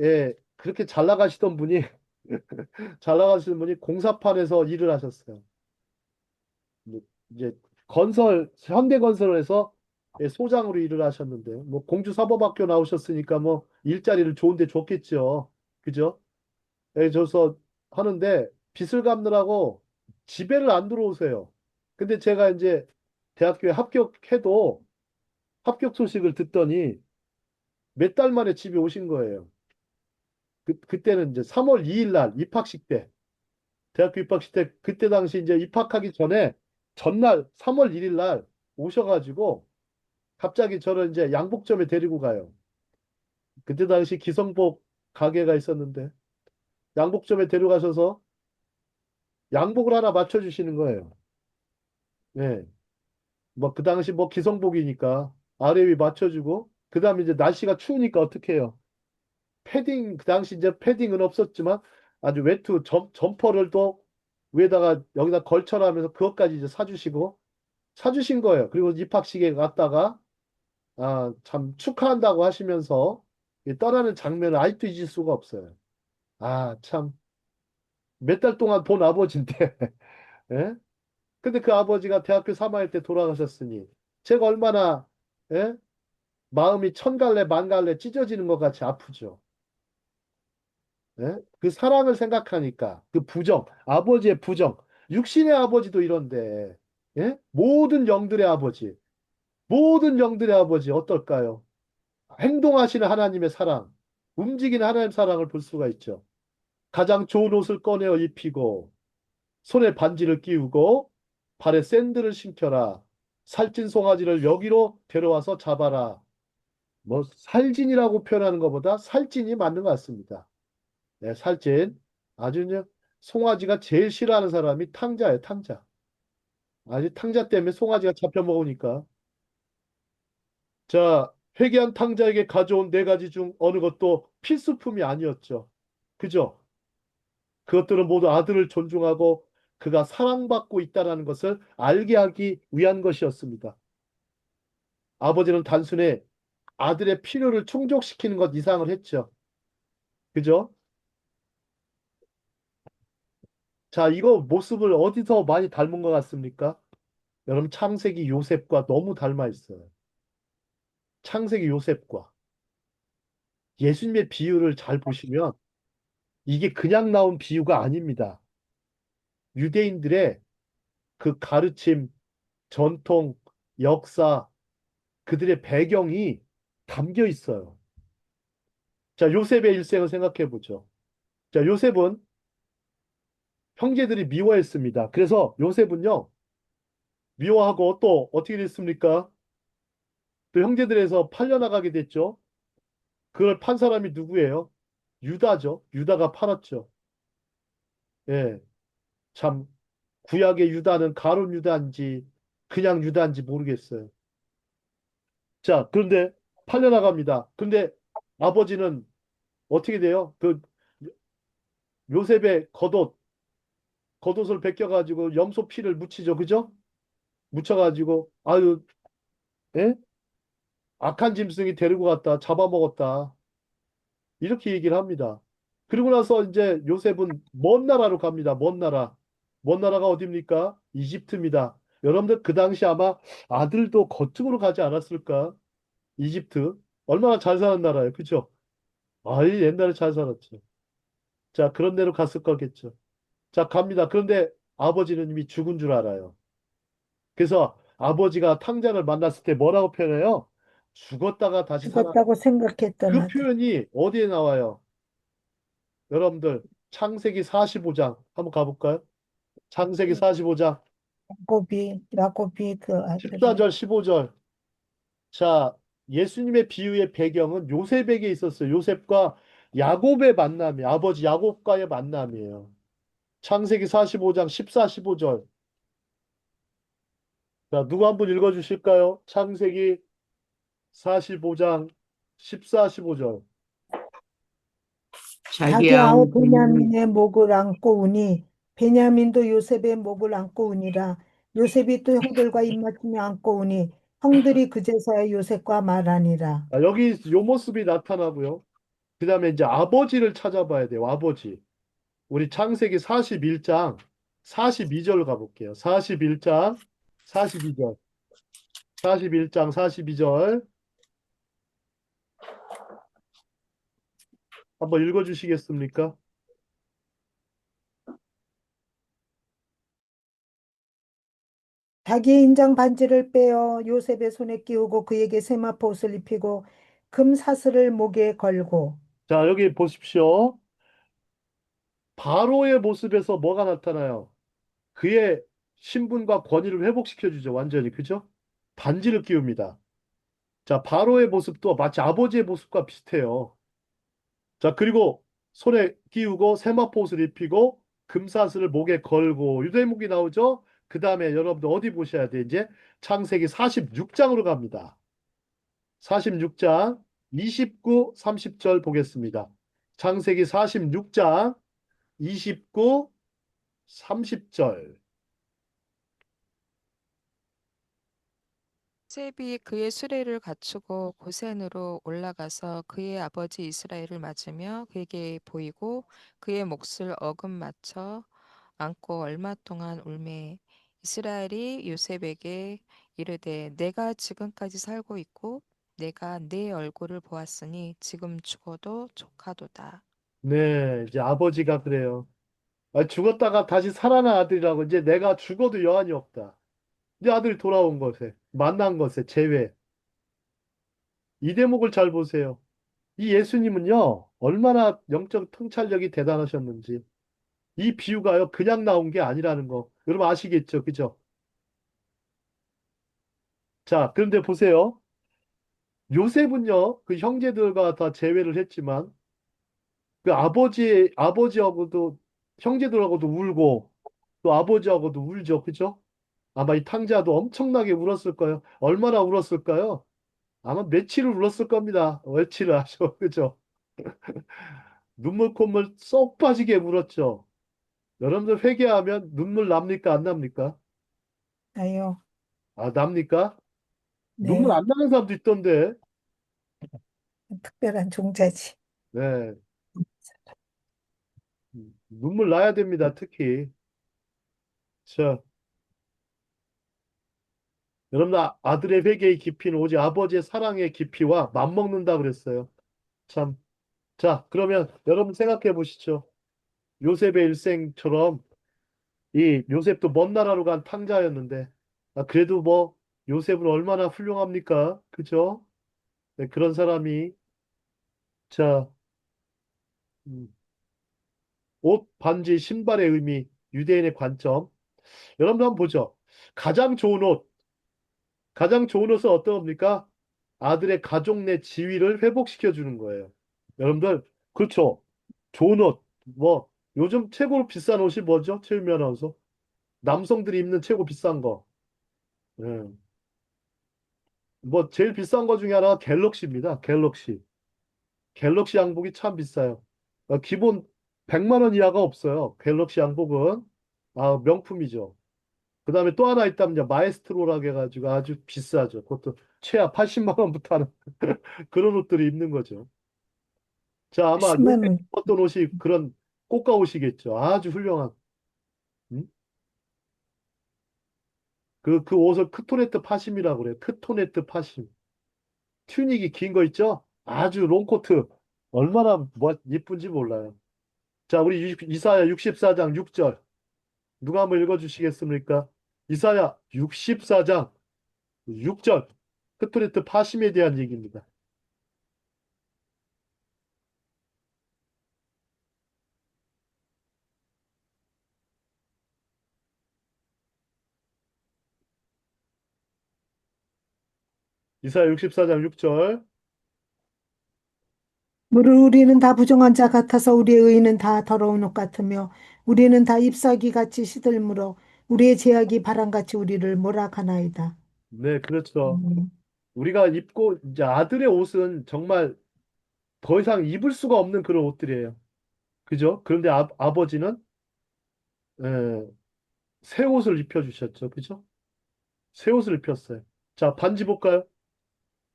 예, 그렇게 잘 나가시던 분이 잘 나가시는 분이 공사판에서 일을 하셨어요. 뭐 이제 현대건설에서 예, 소장으로 일을 하셨는데 뭐 공주사법학교 나오셨으니까 뭐 일자리를 좋은데 줬겠죠. 그죠? 예, 줘서 하는데 빚을 갚느라고 집에를 안 들어오세요. 근데 제가 이제 대학교에 합격해도 합격 소식을 듣더니 몇 달 만에 집에 오신 거예요. 그때는 이제 3월 2일 날 입학식 때, 대학교 입학식 때, 그때 당시 이제 입학하기 전에 전날 3월 1일 날 오셔가지고 갑자기 저를 이제 양복점에 데리고 가요. 그때 당시 기성복 가게가 있었는데 양복점에 데려가셔서 양복을 하나 맞춰주시는 거예요. 예. 뭐 그 당시 뭐 기성복이니까 아래 위 맞춰주고 그 다음에 이제 날씨가 추우니까 어떻게 해요? 패딩, 그 당시 이제 패딩은 없었지만 아주 외투 점퍼를 또 위에다가 여기다 걸쳐라 하면서 그것까지 이제 사주신 거예요. 그리고 입학식에 갔다가 참 축하한다고 하시면서 이 떠나는 장면을 아직도 잊을 수가 없어요. 참 몇 달 동안 본 아버지인데 예? 근데 그 아버지가 대학교 3학년 때 돌아가셨으니 제가 얼마나 예? 마음이 천갈래 만갈래 찢어지는 것 같이 아프죠. 예? 그 사랑을 생각하니까 그 부정, 아버지의 부정, 육신의 아버지도 이런데 예? 모든 영들의 아버지 어떨까요? 행동하시는 하나님의 사랑, 움직이는 하나님 사랑을 볼 수가 있죠. 가장 좋은 옷을 꺼내어 입히고 손에 반지를 끼우고 발에 샌들을 신겨라. 살찐 송아지를 여기로 데려와서 잡아라. 뭐 살찐이라고 표현하는 것보다 살찐이 맞는 것 같습니다. 네, 살찐. 아주 그냥 송아지가 제일 싫어하는 사람이 탕자예요, 탕자. 아주 탕자 때문에 송아지가 잡혀 먹으니까. 자, 회개한 탕자에게 가져온 4가지 중 어느 것도 필수품이 아니었죠. 그죠? 그것들은 모두 아들을 존중하고 그가 사랑받고 있다는 것을 알게 하기 위한 것이었습니다. 아버지는 단순히 아들의 필요를 충족시키는 것 이상을 했죠. 그죠? 자, 이거 모습을 어디서 많이 닮은 것 같습니까? 여러분, 창세기 요셉과 너무 닮아 있어요. 창세기 요셉과. 예수님의 비유를 잘 보시면 이게 그냥 나온 비유가 아닙니다. 유대인들의 그 가르침, 전통, 역사, 그들의 배경이 담겨 있어요. 자, 요셉의 일생을 생각해 보죠. 자, 요셉은 형제들이 미워했습니다. 그래서 요셉은요, 미워하고 또 어떻게 됐습니까? 또 형제들에서 팔려나가게 됐죠. 그걸 판 사람이 누구예요? 유다죠. 유다가 팔았죠. 예, 참 구약의 유다는 가룟 유다인지 그냥 유다인지 모르겠어요. 자, 그런데 팔려나갑니다. 근데 아버지는 어떻게 돼요? 그 요셉의 겉옷을 벗겨가지고 염소 피를 묻히죠. 그죠? 묻혀가지고 아유, 예? 악한 짐승이 데리고 갔다 잡아먹었다. 이렇게 얘기를 합니다. 그리고 나서 이제 요셉은 먼 나라로 갑니다. 먼 나라. 먼 나라가 어디입니까? 이집트입니다. 여러분들 그 당시 아마 아들도 거쪽으로 가지 않았을까? 이집트. 얼마나 잘 사는 나라예요. 그죠? 아, 이 옛날에 잘 살았죠. 자, 그런 데로 갔을 거겠죠. 자, 갑니다. 그런데 아버지는 이미 죽은 줄 알아요. 그래서 아버지가 탕자를 만났을 때 뭐라고 표현해요? 죽었다가 다시 살아. 죽었다고 생각했던 그 아들. 표현이 어디에 나와요? 여러분들 창세기 45장 한번 가볼까요? 창세기 45장 야곱이 그 아들을 14절 15절. 자, 예수님의 비유의 배경은 요셉에게 있었어요. 요셉과 야곱의 만남이 아버지 야곱과의 만남이에요. 창세기 45장 14, 15절. 자, 누구 한 분 읽어 주실까요? 창세기 45장 14, 15절. 자기 자기 아우 아우들이 베냐민의 목을 안고 우니 베냐민도 요셉의 목을 안고 우니라. 요셉이 또 형들과 입맞추며 안고 우니 형들이 그제서야 요셉과 말하니라. 아, 여기 요 모습이 나타나고요. 그 다음에 이제 아버지를 찾아봐야 돼요. 아버지. 우리 창세기 41장 42절 가볼게요. 41장 42절. 41장 42절. 한번 읽어 주시겠습니까? 자기의 인장 반지를 빼어 요셉의 손에 끼우고 그에게 세마포 옷을 입히고 금 사슬을 목에 걸고 자, 여기 보십시오. 바로의 모습에서 뭐가 나타나요? 그의 신분과 권위를 회복시켜 주죠. 완전히. 그죠? 반지를 끼웁니다. 자, 바로의 모습도 마치 아버지의 모습과 비슷해요. 자, 그리고 손에 끼우고 세마포옷을 입히고 금사슬을 목에 걸고 유대목이 나오죠? 그 다음에 여러분들 어디 보셔야 돼? 이제 창세기 46장으로 갑니다. 46장 29, 30절 보겠습니다. 창세기 46장 29, 30절. 셉이 그의 수레를 갖추고 고센으로 올라가서 그의 아버지 이스라엘을 맞으며 그에게 보이고 그의 몫을 어금 맞춰 안고 얼마 동안 울매 이스라엘이 요셉에게 이르되 내가 지금까지 살고 있고 내가 네 얼굴을 보았으니 지금 죽어도 족하도다. 네, 이제 아버지가 그래요. 아, 죽었다가 다시 살아난 아들이라고 이제 내가 죽어도 여한이 없다. 이제 아들이 돌아온 것에 만난 것에 제외. 이 대목을 잘 보세요. 이 예수님은요, 얼마나 영적 통찰력이 대단하셨는지. 이 비유가요, 그냥 나온 게 아니라는 거. 여러분 아시겠죠? 그죠? 자, 그런데 보세요. 요셉은요, 그 형제들과 다 제외를 했지만, 그 아버지하고도, 형제들하고도 울고, 또 아버지하고도 울죠. 그죠? 아마 이 탕자도 엄청나게 울었을 거예요. 얼마나 울었을까요? 아마 며칠을 울었을 겁니다. 며칠을 하죠. 그죠? 눈물 콧물 쏙 빠지게 울었죠. 여러분들 회개하면 눈물 납니까? 안 납니까? 나요. 아, 납니까? 눈물 네, 안 나는 사람도 있던데. 특별한 종자지. 네. 눈물 나야 됩니다. 특히. 자, 여러분 아들의 회개의 깊이는 오직 아버지의 사랑의 깊이와 맞먹는다 그랬어요. 참 자, 그러면 여러분 생각해 보시죠. 요셉의 일생처럼 이 요셉도 먼 나라로 간 탕자였는데, 그래도 뭐 요셉은 얼마나 훌륭합니까? 그죠? 네, 그런 사람이, 자, 음, 옷, 반지, 신발의 의미, 유대인의 관점. 여러분도 한번 보죠. 가장 좋은 옷, 가장 좋은 옷은 어떤 겁니까? 아들의 가족 내 지위를 회복시켜 주는 거예요. 여러분들, 그렇죠. 좋은 옷, 뭐, 요즘 최고로 비싼 옷이 뭐죠? 최유미 아나운서. 남성들이 입는 최고 비싼 거. 예. 뭐, 제일 비싼 거 중에 하나가 갤럭시입니다. 갤럭시. 갤럭시 양복이 참 비싸요. 기본 100만 원 이하가 없어요. 갤럭시 양복은. 명품이죠. 그 다음에 또 하나 있다면요. 마에스트로라고 해가지고 아주 비싸죠. 그것도 최하 80만 원부터 하는 그런 옷들을 입는 거죠. 자, 아마 10만 요새 원. 어떤 옷이 그런 꽃가 옷이겠죠. 아주 훌륭한. 음? 그 옷을 크토네트 파심이라고 그래요. 크토네트 파심. 튜닉이 긴 거 있죠? 아주 롱코트. 얼마나 뭐 예쁜지 몰라요. 자, 우리 이사야 64장 6절. 누가 한번 읽어주시겠습니까? 이사야 64장 6절. 크토네트 파심에 대한 얘기입니다. 이사야 64장 6절. 무릇 우리는 다 부정한 자 같아서 우리의 의는 다 더러운 옷 같으며 우리는 다 잎사귀 같이 시들므로 우리의 죄악이 바람같이 우리를 몰아가나이다. 네, 그렇죠. 음, 우리가 입고, 이제 아들의 옷은 정말 더 이상 입을 수가 없는 그런 옷들이에요. 그죠? 그런데 아버지는, 에, 새 옷을 입혀주셨죠. 그죠? 새 옷을 입혔어요. 자, 반지 볼까요?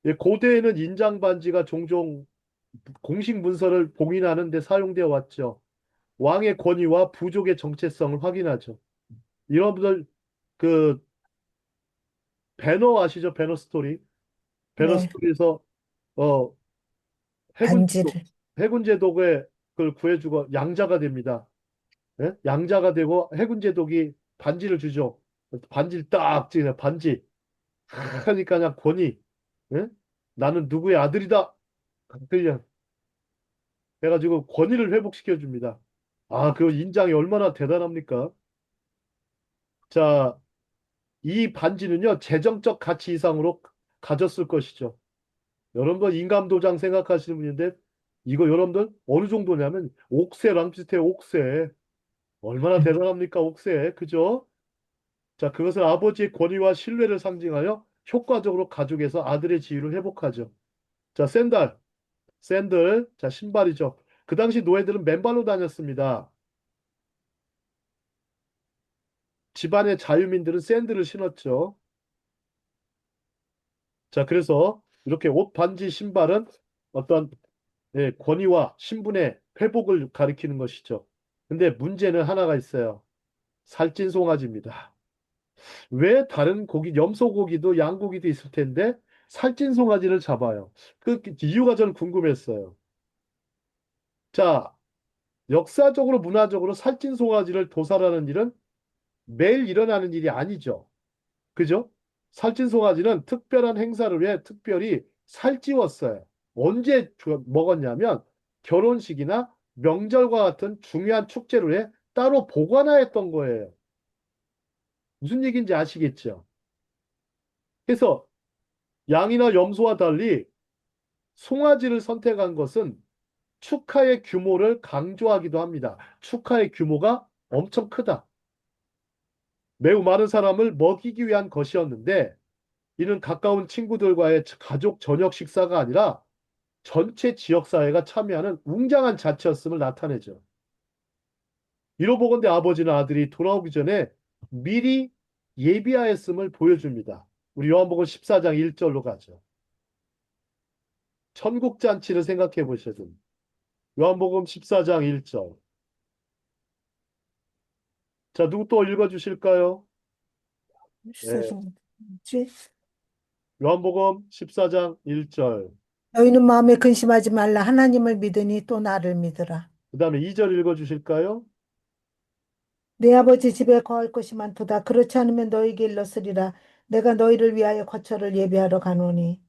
예, 고대에는 인장 반지가 종종 공식 문서를 봉인하는 데 사용되어 왔죠. 왕의 권위와 부족의 정체성을 확인하죠. 여러분들, 그, 배너 아시죠? 배너 스토리. 배너 네, 스토리에서, 어, 해군제독, 반지를. 해군제독에 그걸 구해주고 양자가 됩니다. 예? 양자가 되고 해군제독이 반지를 주죠. 반지를 딱 찍는 반지. 하니까 그냥 권위. 예? 나는 누구의 아들이다. 그냥 해가지고 권위를 회복시켜 줍니다. 그 인장이 얼마나 대단합니까? 자, 이 반지는요, 재정적 가치 이상으로 가졌을 것이죠. 여러분들 인감도장 생각하시는 분인데, 이거 여러분들 어느 정도냐면, 옥새랑 비슷해요, 옥새. 얼마나 대단합니까, 옥새. 그죠? 자, 그것은 아버지의 권위와 신뢰를 상징하여 효과적으로 가족에서 아들의 지위를 회복하죠. 자, 샌들. 자, 신발이죠. 그 당시 노예들은 맨발로 다녔습니다. 집안의 자유민들은 샌들을 신었죠. 자, 그래서 이렇게 옷, 반지, 신발은 어떤 권위와 신분의 회복을 가리키는 것이죠. 근데 문제는 하나가 있어요. 살찐 송아지입니다. 왜 다른 고기, 염소고기도 양고기도 있을 텐데 살찐 송아지를 잡아요? 그 이유가 저는 궁금했어요. 자, 역사적으로 문화적으로 살찐 송아지를 도살하는 일은 매일 일어나는 일이 아니죠. 그죠? 살찐 송아지는 특별한 행사를 위해 특별히 살찌웠어요. 언제 먹었냐면 결혼식이나 명절과 같은 중요한 축제를 위해 따로 보관하였던 거예요. 무슨 얘기인지 아시겠죠? 그래서 양이나 염소와 달리 송아지를 선택한 것은 축하의 규모를 강조하기도 합니다. 축하의 규모가 엄청 크다. 매우 많은 사람을 먹이기 위한 것이었는데 이는 가까운 친구들과의 가족 저녁 식사가 아니라 전체 지역사회가 참여하는 웅장한 자치였음을 나타내죠. 이로보건대 아버지는 아들이 돌아오기 전에 미리 예비하였음을 보여줍니다. 우리 요한복음 14장 1절로 가죠. 천국잔치를 생각해 보셔야 됩니다. 요한복음 14장 1절. 자, 누구 또 읽어주실까요? 네. 세상에. 뭐지? 요한복음 14장 1절. 너희는 마음에 근심하지 말라. 하나님을 믿으니 또 나를 믿으라. 그 다음에 2절 읽어주실까요? 내 아버지 집에 거할 것이 많도다. 그렇지 않으면 너희에게 일렀으리라. 내가 너희를 위하여 거처를 예비하러 가노니.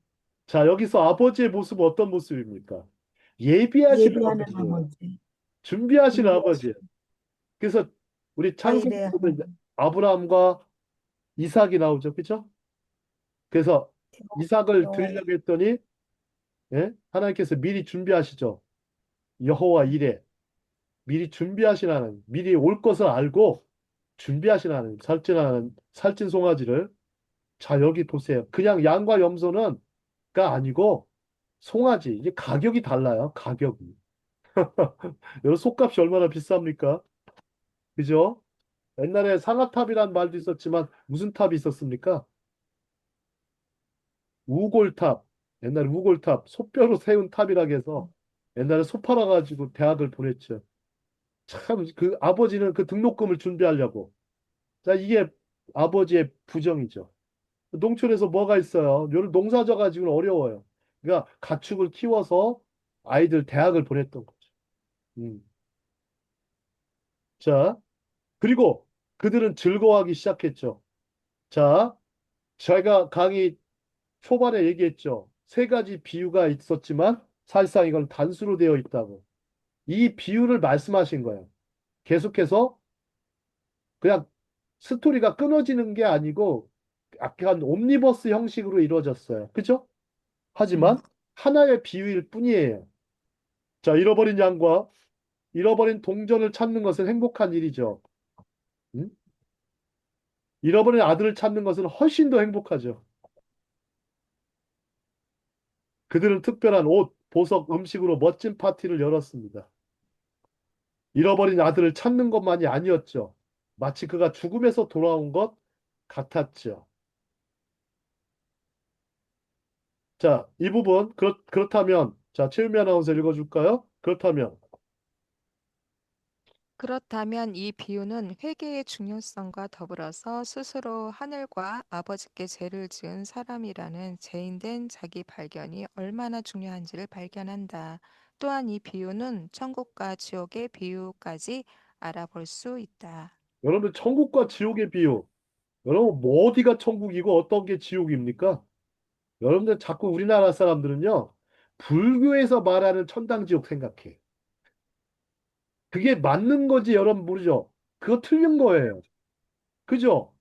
자, 여기서 아버지의 모습은 어떤 모습입니까? 예비하시는 예비하는 아버지예요. 아버지. 준비하시는 아버지예요. 준비하시는 그래서 우리 창세기 아이레아 보면 이제 아브라함과 이삭이 나오죠. 그죠? 그래서 이삭을 하나님. 드리려고 했더니 예? 하나님께서 미리 준비하시죠. 여호와 이레. 미리 준비하신 하나님. 미리 올 것을 알고 준비하신 하나님. 살찐 송아지를. 자, 여기 보세요. 그냥 양과 염소는가 아니고 송아지. 이게 가격이 달라요. 가격이. 여러 속값이 얼마나 비쌉니까? 그죠? 옛날에 상아탑이란 말도 있었지만 무슨 탑이 있었습니까? 우골탑. 옛날에 우골탑. 소뼈로 세운 탑이라고 해서 옛날에 소 팔아가지고 대학을 보냈죠. 참, 그 아버지는 그 등록금을 준비하려고. 자, 이게 아버지의 부정이죠. 농촌에서 뭐가 있어요? 요를 농사 져가지고는 어려워요. 그러니까 가축을 키워서 아이들 대학을 보냈던 거죠. 음. 자, 그리고 그들은 즐거워하기 시작했죠. 자, 제가 강의 초반에 얘기했죠. 세 가지 비유가 있었지만 사실상 이건 단수로 되어 있다고. 이 비유를 말씀하신 거예요. 계속해서 그냥 스토리가 끊어지는 게 아니고 약간 옴니버스 형식으로 이루어졌어요. 그죠? 하지만 하나의 비유일 뿐이에요. 자, 잃어버린 양과 잃어버린 동전을 찾는 것은 행복한 일이죠. 음? 잃어버린 아들을 찾는 것은 훨씬 더 행복하죠. 그들은 특별한 옷, 보석, 음식으로 멋진 파티를 열었습니다. 잃어버린 아들을 찾는 것만이 아니었죠. 마치 그가 죽음에서 돌아온 것 같았죠. 자, 이 부분, 그렇다면, 자, 최유미 아나운서 읽어줄까요? 그렇다면, 그렇다면 이 비유는 회개의 중요성과 더불어서 스스로 하늘과 아버지께 죄를 지은 사람이라는 죄인된 자기 발견이 얼마나 중요한지를 발견한다. 또한 이 비유는 천국과 지옥의 비유까지 알아볼 수 있다. 여러분, 천국과 지옥의 비유. 여러분, 뭐 어디가 천국이고 어떤 게 지옥입니까? 여러분들 자꾸 우리나라 사람들은요, 불교에서 말하는 천당, 지옥 생각해. 그게 맞는 건지 여러분 모르죠? 그거 틀린 거예요. 그죠?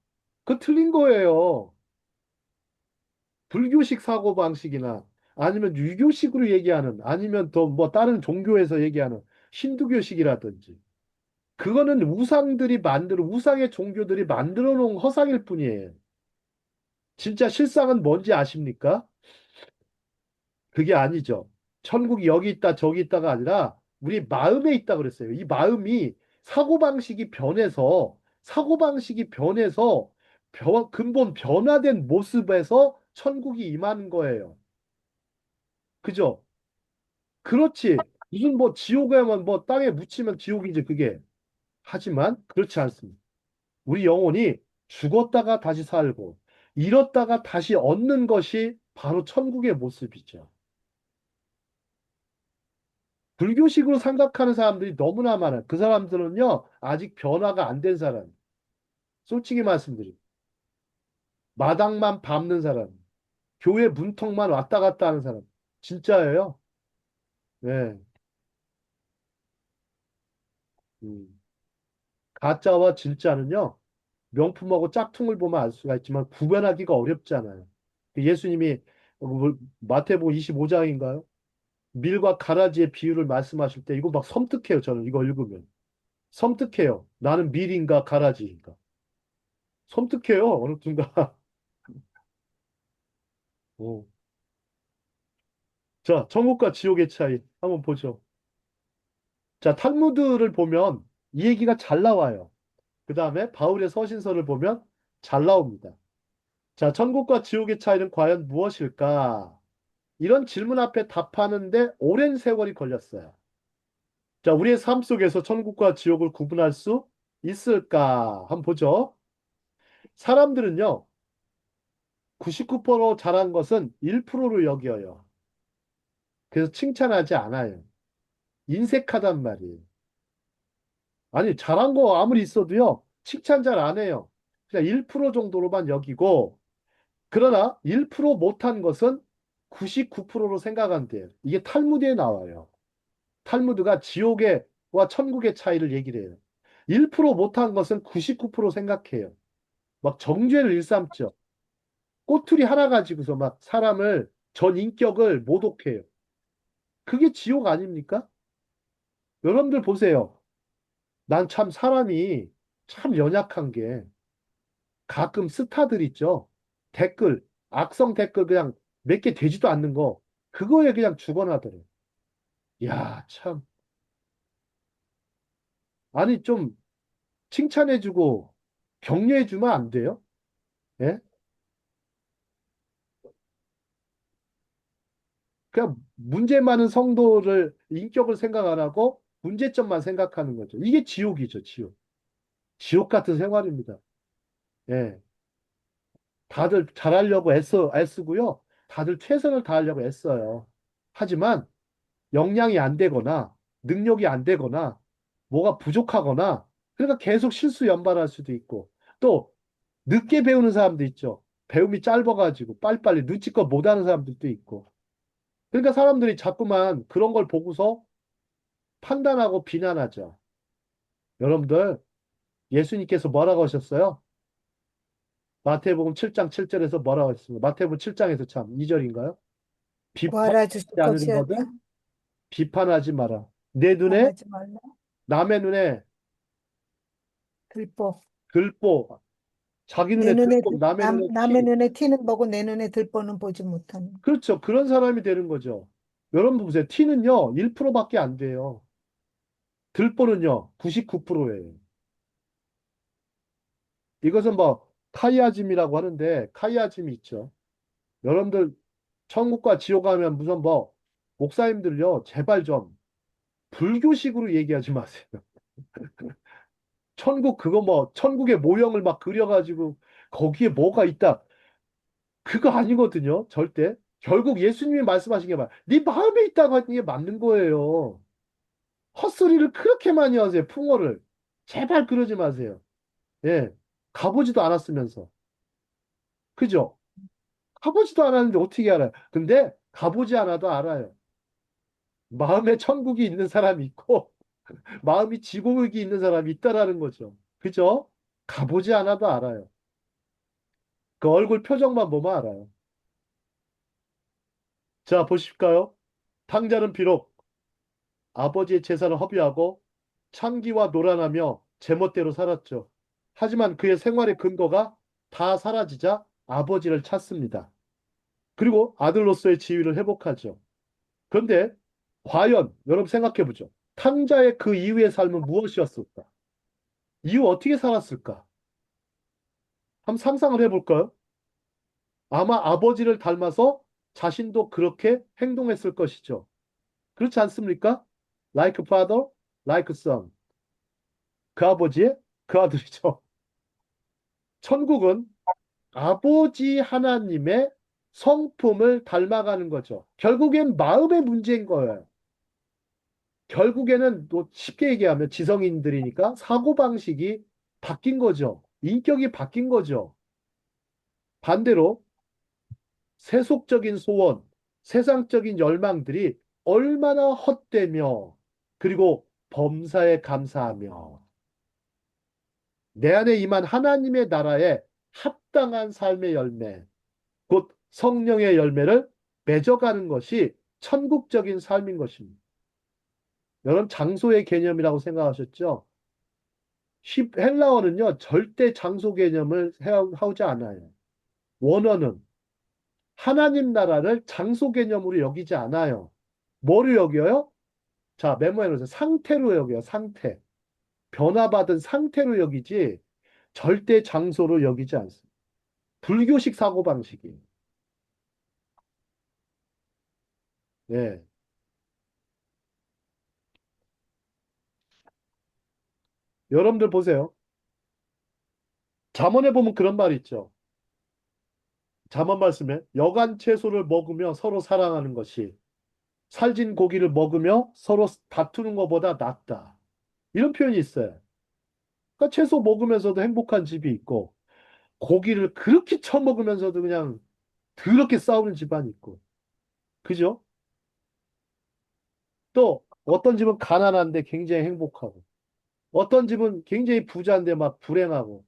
그거 틀린 거예요. 불교식 사고방식이나 아니면 유교식으로 얘기하는 아니면 더 뭐 다른 종교에서 얘기하는 힌두교식이라든지 그거는 우상의 종교들이 만들어 놓은 허상일 뿐이에요. 진짜 실상은 뭔지 아십니까? 그게 아니죠. 천국이 여기 있다 저기 있다가 아니라 우리 마음에 있다 그랬어요. 이 마음이 사고방식이 변해서 근본 변화된 모습에서 천국이 임하는 거예요. 그죠? 그렇지. 무슨 뭐 지옥에만 뭐 땅에 묻히면 지옥이지 그게. 하지만 그렇지 않습니다. 우리 영혼이 죽었다가 다시 살고 잃었다가 다시 얻는 것이 바로 천국의 모습이죠. 불교식으로 생각하는 사람들이 너무나 많아요. 그 사람들은요, 아직 변화가 안 된 사람. 솔직히 말씀드리고. 마당만 밟는 사람. 교회 문턱만 왔다 갔다 하는 사람. 진짜예요. 네. 음. 가짜와 진짜는요, 명품하고 짝퉁을 보면 알 수가 있지만 구별하기가 어렵잖아요. 그 예수님이 마태복음 25장인가요? 밀과 가라지의 비유를 말씀하실 때 이거 막 섬뜩해요. 저는 이거 읽으면. 섬뜩해요. 나는 밀인가 가라지인가. 섬뜩해요. 어느 순간. 어. 자, 천국과 지옥의 차이 한번 보죠. 자, 탈무드를 보면 이 얘기가 잘 나와요. 그 다음에 바울의 서신서를 보면 잘 나옵니다. 자, 천국과 지옥의 차이는 과연 무엇일까? 이런 질문 앞에 답하는데 오랜 세월이 걸렸어요. 자, 우리의 삶 속에서 천국과 지옥을 구분할 수 있을까? 한번 보죠. 사람들은요, 99% 잘한 것은 1%로 여겨요. 그래서 칭찬하지 않아요. 인색하단 말이에요. 아니, 잘한 거 아무리 있어도요, 칭찬 잘 안 해요. 그냥 1% 정도로만 여기고, 그러나 1% 못한 것은 99%로 생각한대요. 이게 탈무드에 나와요. 탈무드가 지옥과 천국의 차이를 얘기를 해요. 1% 못한 것은 99% 생각해요. 막 정죄를 일삼죠. 꼬투리 하나 가지고서 막 사람을, 전 인격을 모독해요. 그게 지옥 아닙니까? 여러분들 보세요. 난 참 사람이 참 연약한 게 가끔 스타들 있죠. 댓글, 악성 댓글 그냥 몇 개 되지도 않는 거, 그거에 그냥 죽어나더래. 야, 참. 아니, 좀 칭찬해주고 격려해주면 안 돼요? 예? 그냥 문제 많은 성도를, 인격을 생각 안 하고 문제점만 생각하는 거죠. 이게 지옥이죠, 지옥. 지옥 같은 생활입니다. 예. 다들 잘하려고 애쓰고요. 다들 최선을 다하려고 애써요. 하지만 역량이 안 되거나 능력이 안 되거나 뭐가 부족하거나 그러니까 계속 실수 연발할 수도 있고 또 늦게 배우는 사람도 있죠. 배움이 짧아가지고 빨리빨리 눈치껏 못하는 사람들도 있고 그러니까 사람들이 자꾸만 그런 걸 보고서 판단하고 비난하죠. 여러분들 예수님께서 뭐라고 하셨어요? 마태복음 7장 7절에서 뭐라고 하셨습니까? 마태복음 7장에서 참 2절인가요? 비판하지 구하라 주실 것이었다. 않으거든 비판하지 마라. 내 눈에 하지 말라. 남의 눈에 들보. 들보 자기 내 눈에 눈에 들보 남의 눈에 남의 티. 눈에 티는 보고 내 눈에 들보는 보지 못하는. 그렇죠. 그런 사람이 되는 거죠. 여러분 보세요. 티는요 1%밖에 안 돼요. 들보는요 99%예요. 이것은 뭐 카이아즘이라고 하는데 카이아즘이 있죠. 여러분들 천국과 지옥 가면 무슨 뭐 목사님들요 제발 좀 불교식으로 얘기하지 마세요. 천국 그거 뭐 천국의 모형을 막 그려가지고 거기에 뭐가 있다. 그거 아니거든요. 절대. 결국 예수님이 말씀하신 게 네 마음에 있다고 하는 게 맞는 거예요. 헛소리를 그렇게 많이 하세요. 풍어를. 제발 그러지 마세요. 예. 가보지도 않았으면서. 그죠? 가보지도 않았는데 어떻게 알아요? 근데 가보지 않아도 알아요. 마음에 천국이 있는 사람이 있고 마음이 지옥이 있는 사람이 있다라는 거죠. 그죠? 가보지 않아도 알아요. 그 얼굴 표정만 보면 알아요. 자, 보실까요? 탕자는 비록 아버지의 재산을 허비하고 창기와 노란하며 제멋대로 살았죠. 하지만 그의 생활의 근거가 다 사라지자 아버지를 찾습니다. 그리고 아들로서의 지위를 회복하죠. 그런데 과연 여러분 생각해 보죠. 탕자의 그 이후의 삶은 무엇이었을까? 이후 어떻게 살았을까? 한번 상상을 해볼까요? 아마 아버지를 닮아서 자신도 그렇게 행동했을 것이죠. 그렇지 않습니까? Like father, like son. 그 아버지의 그 아들이죠. 천국은 아버지 하나님의 성품을 닮아가는 거죠. 결국엔 마음의 문제인 거예요. 결국에는 또 쉽게 얘기하면 지성인들이니까 사고방식이 바뀐 거죠. 인격이 바뀐 거죠. 반대로 세속적인 소원, 세상적인 열망들이 얼마나 헛되며 그리고 범사에 감사하며 내 안에 임한 하나님의 나라에 합당한 삶의 열매, 곧 성령의 열매를 맺어가는 것이 천국적인 삶인 것입니다. 여러분 장소의 개념이라고 생각하셨죠? 헬라어는요 절대 장소 개념을 하지 않아요. 원어는 하나님 나라를 장소 개념으로 여기지 않아요. 뭐로 여겨요? 자, 메모해 놓으세요. 상태로 여겨요. 상태. 변화받은 상태로 여기지 절대 장소로 여기지 않습니다. 불교식 사고방식이에요. 예. 여러분들 보세요. 잠언에 보면 그런 말이 있죠. 잠언 말씀에 여간 채소를 먹으며 서로 사랑하는 것이 살진 고기를 먹으며 서로 다투는 것보다 낫다. 이런 표현이 있어요. 그러니까 채소 먹으면서도 행복한 집이 있고, 고기를 그렇게 처먹으면서도 그냥 더럽게 싸우는 집안이 있고, 그죠? 또 어떤 집은 가난한데 굉장히 행복하고, 어떤 집은 굉장히 부자인데 막 불행하고,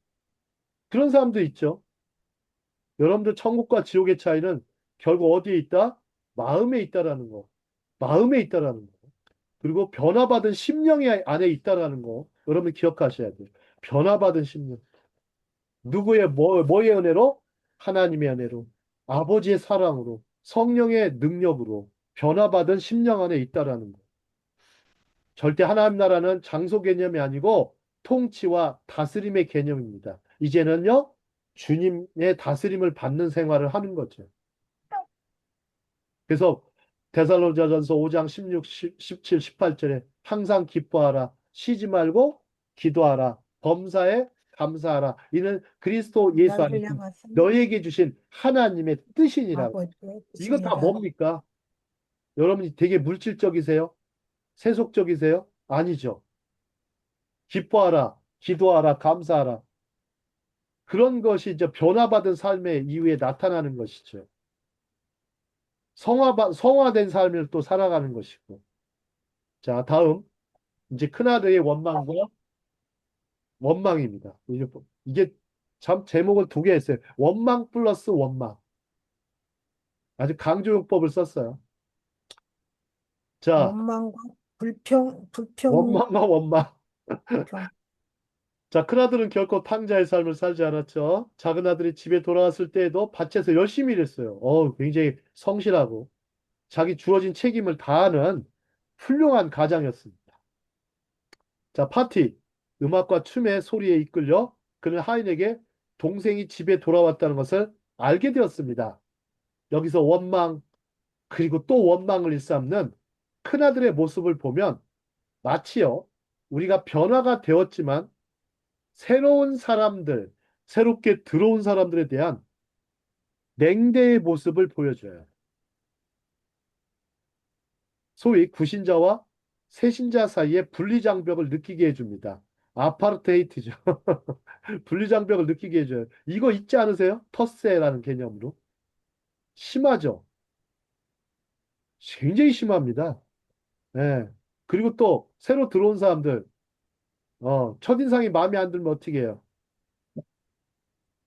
그런 사람도 있죠. 여러분들 천국과 지옥의 차이는 결국 어디에 있다? 마음에 있다라는 거. 마음에 있다라는 거. 그리고 변화받은 심령이 안에 있다라는 거. 여러분 기억하셔야 돼요. 변화받은 심령. 누구의 뭐의 은혜로? 하나님의 은혜로. 아버지의 사랑으로. 성령의 능력으로 변화받은 심령 안에 있다라는 거. 절대 하나님 나라는 장소 개념이 아니고 통치와 다스림의 개념입니다. 이제는요, 주님의 다스림을 받는 생활을 하는 거죠. 그래서 데살로니가전서 5장 16, 17, 18절에 항상 기뻐하라, 쉬지 말고 기도하라, 범사에 감사하라. 이는 그리스도 예수 안에 나를 향하신 너에게 주신 하나님의 뜻이니라. 아버지의 이거 다 뜻이니라. 뭡니까? 여러분이 되게 물질적이세요? 세속적이세요? 아니죠. 기뻐하라, 기도하라, 감사하라. 그런 것이 이제 변화받은 삶의 이후에 나타나는 것이죠. 성화된 삶을 또 살아가는 것이고. 자, 다음. 이제 큰아들의 원망과 원망입니다. 이게 참 제목을 두 개 했어요. 원망 플러스 원망. 아주 강조용법을 썼어요. 자, 원망과 원망과 원망. 불평. 자, 큰아들은 결코 탕자의 삶을 살지 않았죠. 작은 아들이 집에 돌아왔을 때에도 밭에서 열심히 일했어요. 굉장히 성실하고 자기 주어진 책임을 다하는 훌륭한 가장이었습니다. 자, 파티. 음악과 춤의 소리에 이끌려 그는 하인에게 동생이 집에 돌아왔다는 것을 알게 되었습니다. 여기서 원망, 그리고 또 원망을 일삼는 큰아들의 모습을 보면 마치요, 우리가 변화가 되었지만 새로운 사람들, 새롭게 들어온 사람들에 대한 냉대의 모습을 보여줘요. 소위 구신자와 새신자 사이에 분리장벽을 느끼게 해줍니다. 아파르테이트죠. 분리장벽을 느끼게 해줘요. 이거 있지 않으세요? 텃세라는 개념으로. 심하죠? 굉장히 심합니다. 예. 그리고 또 새로 들어온 사람들, 첫인상이 마음에 안 들면 어떻게 해요?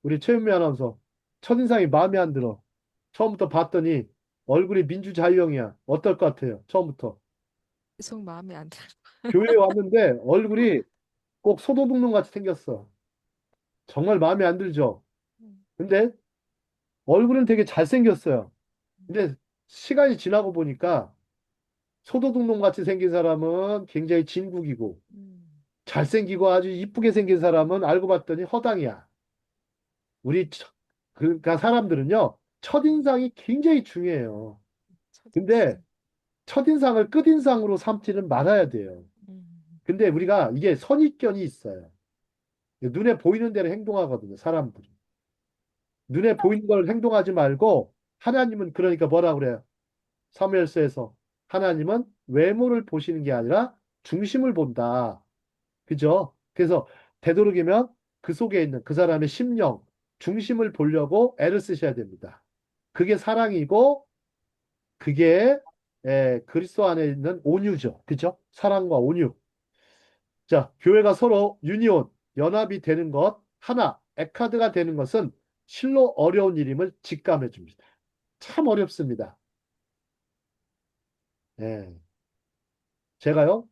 우리 최은미 아나운서, 첫인상이 마음에 안 들어. 처음부터 봤더니 얼굴이 민주자유형이야. 어떨 것 같아요? 처음부터. 계속 마음에 안 들어. 교회에 왔는데 얼굴이 꼭 소도둑놈 같이 생겼어. 정말 마음에 안 들죠? 음, 근데 얼굴은 되게 잘생겼어요. 근데 시간이 지나고 보니까 소도둑놈 같이 생긴 사람은 굉장히 진국이고, 음, 잘생기고 아주 이쁘게 생긴 사람은 알고 봤더니 허당이야. 우리 그러니까 사람들은요, 첫인상이 굉장히 중요해요. 근데 첫인상. 첫인상을 끝인상으로 삼지는 말아야 돼요. 근데 우리가 이게 선입견이 있어요. 눈에 보이는 대로 행동하거든요, 사람들이. 눈에 보이는 걸 행동하지 말고, 하나님은 그러니까 뭐라 그래요? 사무엘서에서 하나님은 외모를 보시는 게 아니라 중심을 본다. 그죠? 그래서 되도록이면 그 속에 있는 그 사람의 심령, 중심을 보려고 애를 쓰셔야 됩니다. 그게 사랑이고, 그게 그리스도 안에 있는 온유죠. 그죠? 사랑과 온유. 자, 교회가 서로 유니온, 연합이 되는 것, 하나, 에카드가 되는 것은 실로 어려운 일임을 직감해 줍니다. 참 어렵습니다. 예. 제가요,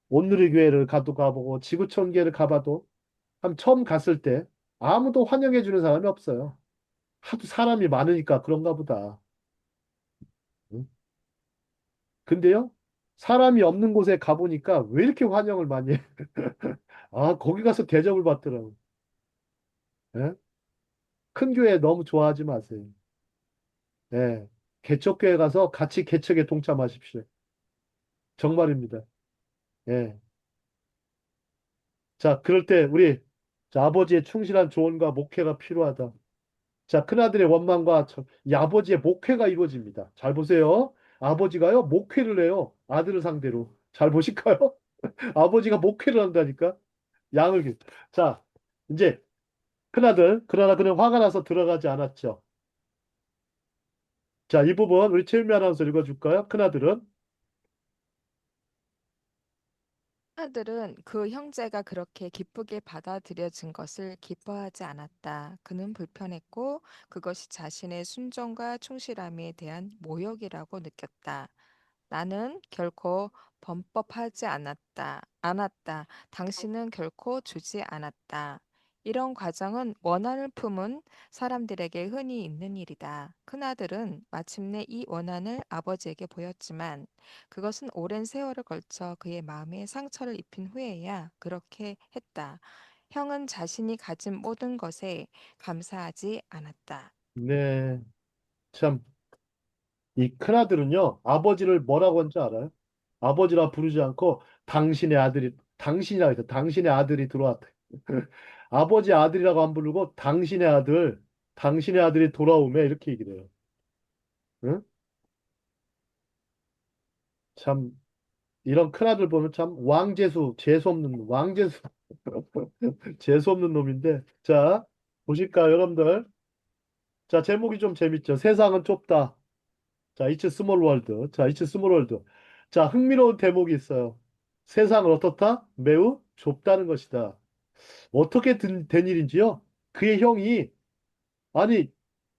온누리 교회를 가보고 지구촌 교회를 가봐도 한 처음 갔을 때 아무도 환영해 주는 사람이 없어요. 하도 사람이 많으니까 그런가 보다. 응? 근데요, 사람이 없는 곳에 가보니까 왜 이렇게 환영을 많이 해? 아, 거기 가서 대접을 받더라고. 예? 큰 교회 너무 좋아하지 마세요. 예. 개척교회 가서 같이 개척에 동참하십시오. 정말입니다. 예. 자, 그럴 때 우리 자, 아버지의 충실한 조언과 목회가 필요하다. 자, 큰아들의 원망과 이 아버지의 목회가 이루어집니다. 잘 보세요. 아버지가요, 목회를 해요. 아들을 상대로. 잘 보실까요? 아버지가 목회를 한다니까. 양을. 자, 이제 큰아들, 그러나 그는 화가 나서 들어가지 않았죠. 자, 이 부분 우리 최유미 아나운서 읽어줄까요? 큰아들은. 아들은 그 형제가 그렇게 기쁘게 받아들여진 것을 기뻐하지 않았다. 그는 불편했고 그것이 자신의 순종과 충실함에 대한 모욕이라고 느꼈다. 나는 결코 범법하지 않았다. 당신은 결코 주지 않았다. 이런 과정은 원한을 품은 사람들에게 흔히 있는 일이다. 큰아들은 마침내 이 원한을 아버지에게 보였지만 그것은 오랜 세월을 걸쳐 그의 마음에 상처를 입힌 후에야 그렇게 했다. 형은 자신이 가진 모든 것에 감사하지 않았다. 네. 참, 이 큰아들은요, 아버지를 뭐라고 한지 알아요? 아버지라 부르지 않고 당신의 아들이, 당신이라고 해서 당신의 아들이 들어왔다. 아버지 아들이라고 안 부르고 당신의 아들이 돌아오매 이렇게 얘기를 해요. 응? 참, 이런 큰아들 보면 참 재수 없는 재수 없는 놈인데. 자, 보실까요, 여러분들? 자, 제목이 좀 재밌죠? 세상은 좁다. 자, It's small world. 자, It's small world. 자, 흥미로운 대목이 있어요. 세상은 어떻다? 매우 좁다는 것이다. 어떻게 된 일인지요? 그의 형이, 아니,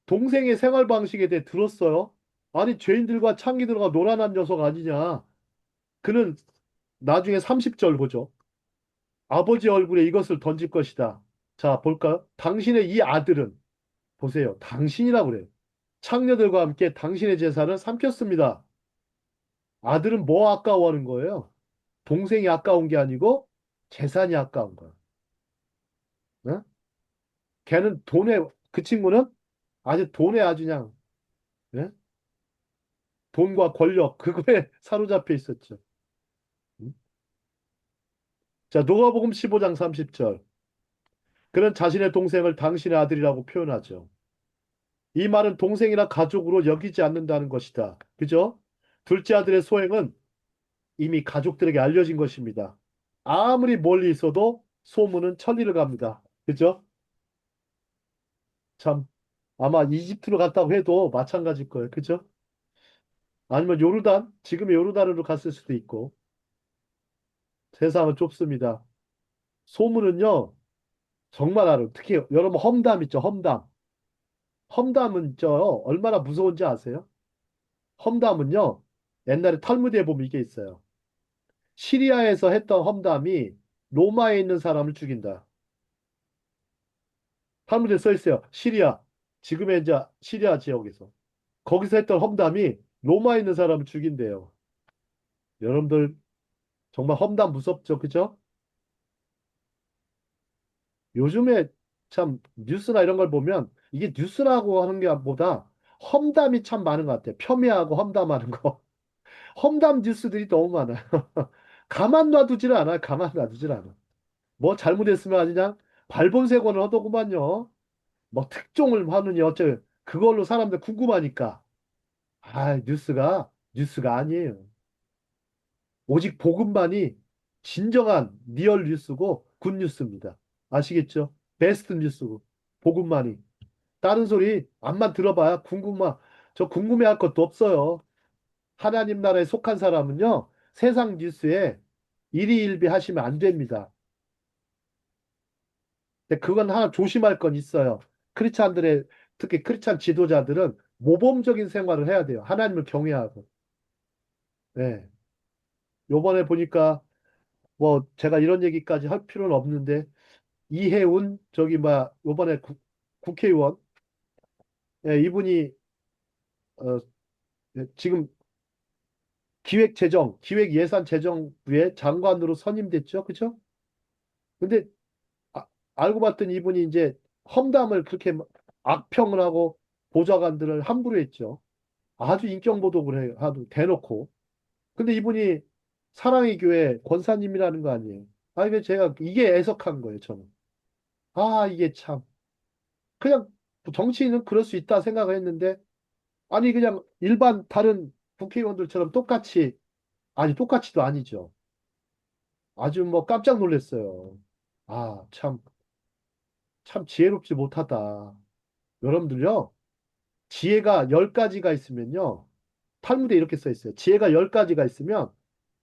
동생의 생활 방식에 대해 들었어요. 아니, 죄인들과 창기들과 놀아난 녀석 아니냐. 그는 나중에 30절 보죠. 아버지 얼굴에 이것을 던질 것이다. 자, 볼까요? 당신의 이 아들은, 보세요. 당신이라고 그래요. 창녀들과 함께 당신의 재산을 삼켰습니다. 아들은 뭐 아까워하는 거예요? 동생이 아까운 게 아니고 재산이 아까운 거야. 응? 걔는 그 친구는 아주 그냥, 예? 돈과 권력, 그거에 사로잡혀 있었죠. 응? 자, 누가복음 15장 30절. 그는 자신의 동생을 당신의 아들이라고 표현하죠. 이 말은 동생이나 가족으로 여기지 않는다는 것이다. 그죠? 둘째 아들의 소행은 이미 가족들에게 알려진 것입니다. 아무리 멀리 있어도 소문은 천리를 갑니다. 그죠? 참, 아마 이집트로 갔다고 해도 마찬가지일 거예요. 그죠? 아니면 지금의 요르단으로 갔을 수도 있고. 세상은 좁습니다. 소문은요, 정말 알아요. 특히 여러분 험담 있죠, 험담. 험담은 얼마나 무서운지 아세요? 험담은요, 옛날에 탈무드에 보면 이게 있어요. 시리아에서 했던 험담이 로마에 있는 사람을 죽인다. 탈무드에 써 있어요. 지금의 이제 시리아 지역에서. 거기서 했던 험담이 로마에 있는 사람을 죽인대요. 여러분들 정말 험담 무섭죠, 그죠? 요즘에 참 뉴스나 이런 걸 보면 이게 뉴스라고 하는 게 보다 험담이 참 많은 것 같아요. 폄훼하고 험담하는 거. 험담 뉴스들이 너무 많아요. 가만 놔두질 않아. 뭐 잘못했으면 그냥 발본색원을 하더구만요. 뭐 특종을 하느니 어째 그걸로 사람들 궁금하니까. 뉴스가 아니에요. 오직 복음만이 진정한 리얼 뉴스고 굿 뉴스입니다. 아시겠죠? 베스트 뉴스고 복음만이. 다른 소리 암만 들어봐야 저 궁금해할 것도 없어요. 하나님 나라에 속한 사람은요, 세상 뉴스에 일희일비 하시면 안 됩니다. 근데 그건 하나 조심할 건 있어요. 크리스찬들의, 특히 크리스찬 지도자들은 모범적인 생활을 해야 돼요. 하나님을 경외하고. 네. 요번에 보니까 뭐 제가 이런 얘기까지 할 필요는 없는데 이해운 요번에 국회의원, 예, 이분이 어, 지금 기획예산재정부의 장관으로 선임됐죠. 그죠? 근데 아- 알고 봤더니 이분이 이제 험담을 그렇게 악평을 하고 보좌관들을 함부로 했죠. 아주 인격모독을 해요. 아주 대놓고. 근데 이분이 사랑의 교회 권사님이라는 거 아니에요. 그 제가 이게 애석한 거예요, 저는. 이게 참. 그냥 정치인은 그럴 수 있다 생각을 했는데, 아니, 그냥 일반 다른 국회의원들처럼 똑같이, 아니, 똑같이도 아니죠. 아주 뭐 깜짝 놀랐어요. 아, 참 지혜롭지 못하다. 여러분들요, 지혜가 10가지가 있으면요, 탈무드에 이렇게 써 있어요. 지혜가 10가지가 있으면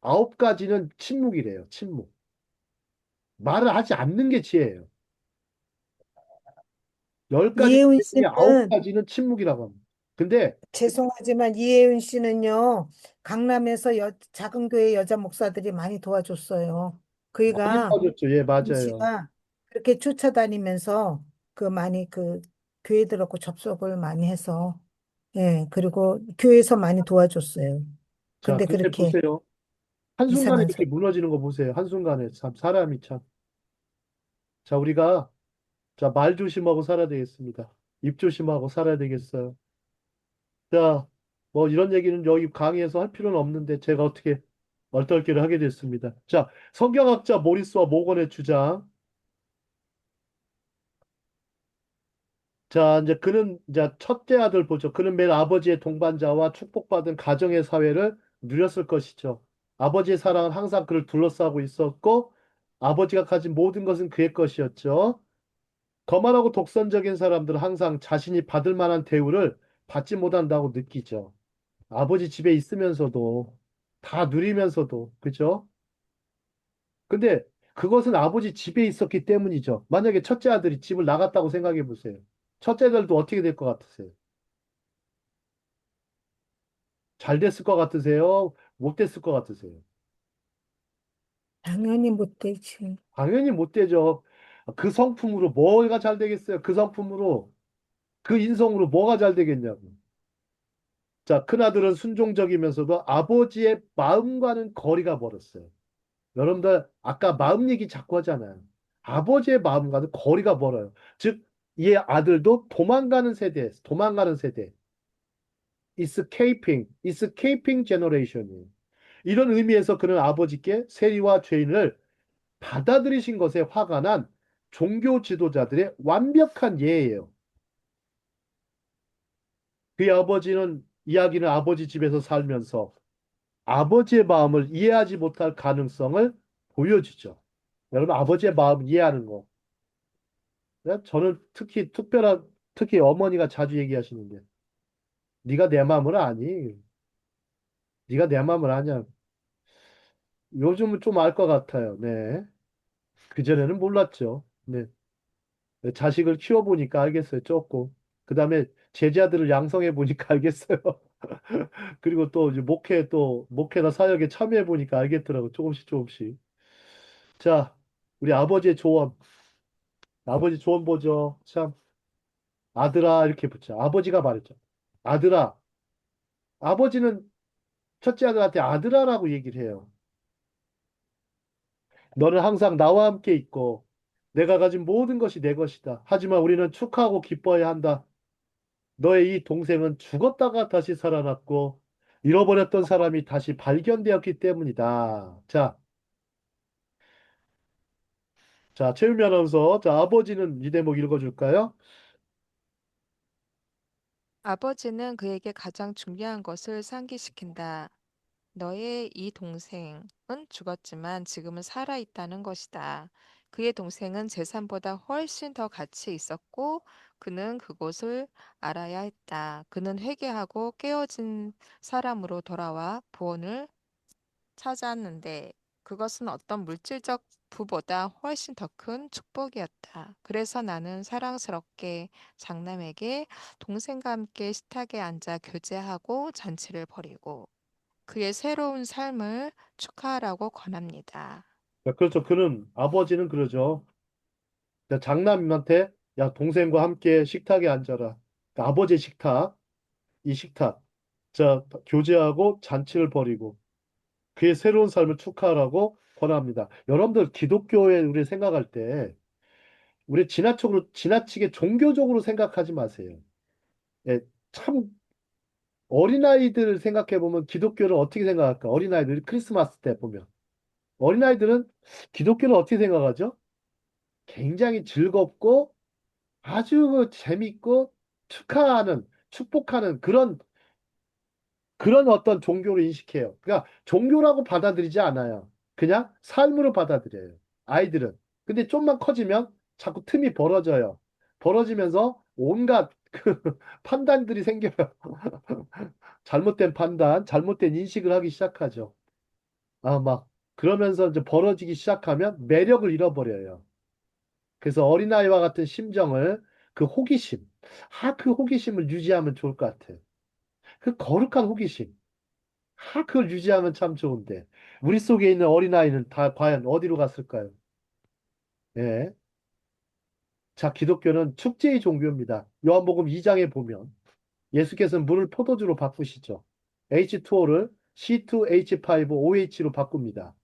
9가지는 침묵이래요. 침묵. 말을 하지 않는 게 지혜예요. 10가지 이혜은 중에 씨는 9가지는 침묵이라고 합니다. 근데 죄송하지만 이혜은 씨는요, 강남에서 작은 교회 여자 목사들이 많이 도와줬어요. 많이 그이가 빠졌죠. 예, 이혜은 맞아요. 씨가 그렇게 쫓아다니면서 많이 교회들하고 접속을 많이 해서 그리고 교회에서 많이 도와줬어요. 자, 근데 근데 그렇게 보세요. 한순간에 이상한 이렇게 소리. 무너지는 거 보세요. 한순간에 참 사람이 참. 자, 우리가 자, 말 조심하고 살아야 되겠습니다. 입 조심하고 살아야 되겠어요. 자, 뭐 이런 얘기는 여기 강의에서 할 필요는 없는데 제가 어떻게 얼떨결에 하게 됐습니다. 자, 성경학자 모리스와 모건의 주장. 자, 이제 그는 이제 첫째 아들 보죠. 그는 매일 아버지의 동반자와 축복받은 가정의 사회를 누렸을 것이죠. 아버지의 사랑은 항상 그를 둘러싸고 있었고 아버지가 가진 모든 것은 그의 것이었죠. 거만하고 독선적인 사람들은 항상 자신이 받을 만한 대우를 받지 못한다고 느끼죠. 아버지 집에 있으면서도 다 누리면서도 그죠? 근데 그것은 아버지 집에 있었기 때문이죠. 만약에 첫째 아들이 집을 나갔다고 생각해 보세요. 첫째 아들도 어떻게 될 것 같으세요? 잘 됐을 것 같으세요? 못 됐을 것 같으세요? 당연히 못 되지. 당연히 못 되죠. 그 성품으로 뭐가 잘 되겠어요? 그 성품으로, 그 인성으로 뭐가 잘 되겠냐고. 자, 큰아들은 순종적이면서도 아버지의 마음과는 거리가 멀었어요. 여러분들, 아까 마음 얘기 자꾸 하잖아요. 아버지의 마음과는 거리가 멀어요. 즉, 이 아들도 도망가는 세대, 도망가는 세대. escaping generation이에요. 이런 의미에서 그는 아버지께 세리와 죄인을 받아들이신 것에 화가 난 종교 지도자들의 완벽한 예예요. 그의 아버지는 이야기는 아버지 집에서 살면서 아버지의 마음을 이해하지 못할 가능성을 보여주죠. 여러분 아버지의 마음 이해하는 거. 네? 저는 특히 어머니가 자주 얘기하시는데 네가 내 마음을 아니. 네가 내 마음을 아냐. 요즘은 좀 알 것 같아요. 네. 그전에는 몰랐죠. 네. 자식을 키워보니까 알겠어요. 조금. 그 다음에 제자들을 양성해 보니까 알겠어요. 그리고 또 이제 목회나 사역에 참여해 보니까 알겠더라고. 조금씩 조금씩. 자, 우리 아버지의 조언. 아버지 조언 보죠. 참, 아들아, 이렇게 붙여. 아버지가 말했죠. 아들아. 아버지는 첫째 아들한테 아들아라고 얘기를 해요. 너는 항상 나와 함께 있고, 내가 가진 모든 것이 내 것이다. 하지만 우리는 축하하고 기뻐해야 한다. 너의 이 동생은 죽었다가 다시 살아났고 잃어버렸던 사람이 다시 발견되었기 때문이다. 자, 자, 최유미 아나운서. 자, 아버지는 이 대목 읽어줄까요? 아버지는 그에게 가장 중요한 것을 상기시킨다. 너의 이 동생은 죽었지만 지금은 살아 있다는 것이다. 그의 동생은 재산보다 훨씬 더 가치 있었고 그는 그것을 알아야 했다. 그는 회개하고 깨어진 사람으로 돌아와 구원을 찾았는데 그것은 어떤 물질적 부보다 훨씬 더 큰 축복이었다. 그래서 나는 사랑스럽게 장남에게 동생과 함께 식탁에 앉아 교제하고 잔치를 벌이고 그의 새로운 삶을 축하하라고 권합니다. 자, 그렇죠. 아버지는 그러죠. 자, 장남한테, 야, 동생과 함께 식탁에 앉아라. 그 아버지의 식탁, 이 식탁. 자, 교제하고 잔치를 벌이고 그의 새로운 삶을 축하하라고 권합니다. 여러분들, 기독교에 우리 생각할 때, 우리 지나치게 종교적으로 생각하지 마세요. 예, 참 어린아이들 생각해 보면 기독교를 어떻게 생각할까? 어린아이들 크리스마스 때 보면 어린아이들은 기독교를 어떻게 생각하죠? 굉장히 즐겁고 아주 재밌고 축복하는 그런 어떤 종교를 인식해요. 그러니까 종교라고 받아들이지 않아요. 그냥 삶으로 받아들여요. 아이들은. 근데 좀만 커지면 자꾸 틈이 벌어져요. 벌어지면서 온갖 그 판단들이 생겨요. 잘못된 판단, 잘못된 인식을 하기 시작하죠. 막 그러면서 이제 벌어지기 시작하면 매력을 잃어버려요. 그래서 어린아이와 같은 심정을 그 호기심, 그 호기심을 유지하면 좋을 것 같아요. 그 거룩한 호기심. 그걸 유지하면 참 좋은데. 우리 속에 있는 어린아이는 다 과연 어디로 갔을까요? 예. 자, 기독교는 축제의 종교입니다. 요한복음 2장에 보면 예수께서는 물을 포도주로 바꾸시죠. H2O를 C2H5OH로 바꿉니다.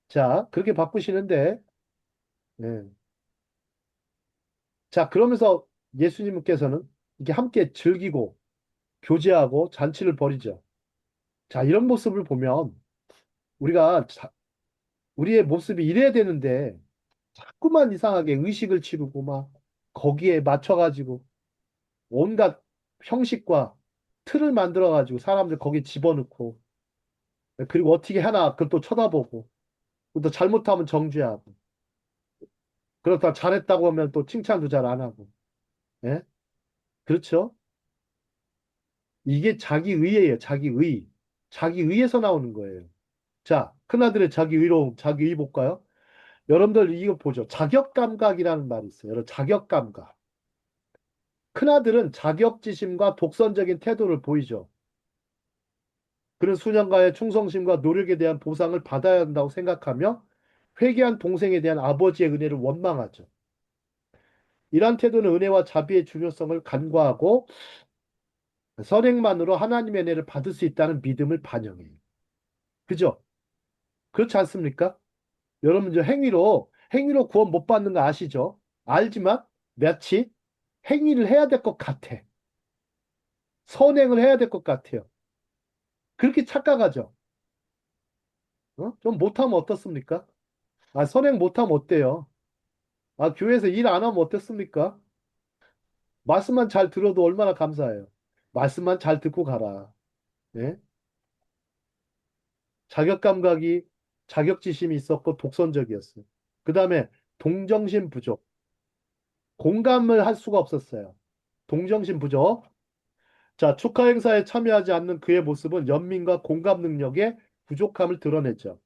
자, 그렇게 바꾸시는데, 예. 자, 그러면서 예수님께서는 이게 함께 즐기고 교제하고 잔치를 벌이죠. 자, 이런 모습을 보면 우리가 우리의 모습이 이래야 되는데 자꾸만 이상하게 의식을 치르고 막 거기에 맞춰가지고 온갖 형식과 틀을 만들어가지고 사람들 거기에 집어넣고 그리고 어떻게 하나 그걸 또 쳐다보고 또 잘못하면 정죄하고 그렇다 잘했다고 하면 또 칭찬도 잘 안 하고 예? 그렇죠? 이게 자기의예요. 자기의. 자기의에서 나오는 거예요. 자, 큰아들의 자기의로움, 자기의 볼까요? 여러분들 이거 보죠. 자격감각이라는 말이 있어요. 여러분, 자격감각. 큰아들은 자격지심과 독선적인 태도를 보이죠. 그는 수년간의 충성심과 노력에 대한 보상을 받아야 한다고 생각하며 회개한 동생에 대한 아버지의 은혜를 원망하죠. 이러한 태도는 은혜와 자비의 중요성을 간과하고 선행만으로 하나님의 은혜를 받을 수 있다는 믿음을 반영해요. 그죠? 그렇지 않습니까? 여러분 이제 행위로 구원 못 받는 거 아시죠? 알지만 마치 행위를 해야 될 것 같아. 선행을 해야 될 것 같아요. 그렇게 착각하죠. 좀 못하면 어떻습니까? 선행 못하면 어때요? 교회에서 일 안 하면 어떻습니까? 말씀만 잘 들어도 얼마나 감사해요. 말씀만 잘 듣고 가라. 예? 자격 감각이 자격지심이 있었고 독선적이었어요. 그 다음에 동정심 부족. 공감을 할 수가 없었어요. 동정심 부족. 자, 축하 행사에 참여하지 않는 그의 모습은 연민과 공감 능력의 부족함을 드러냈죠.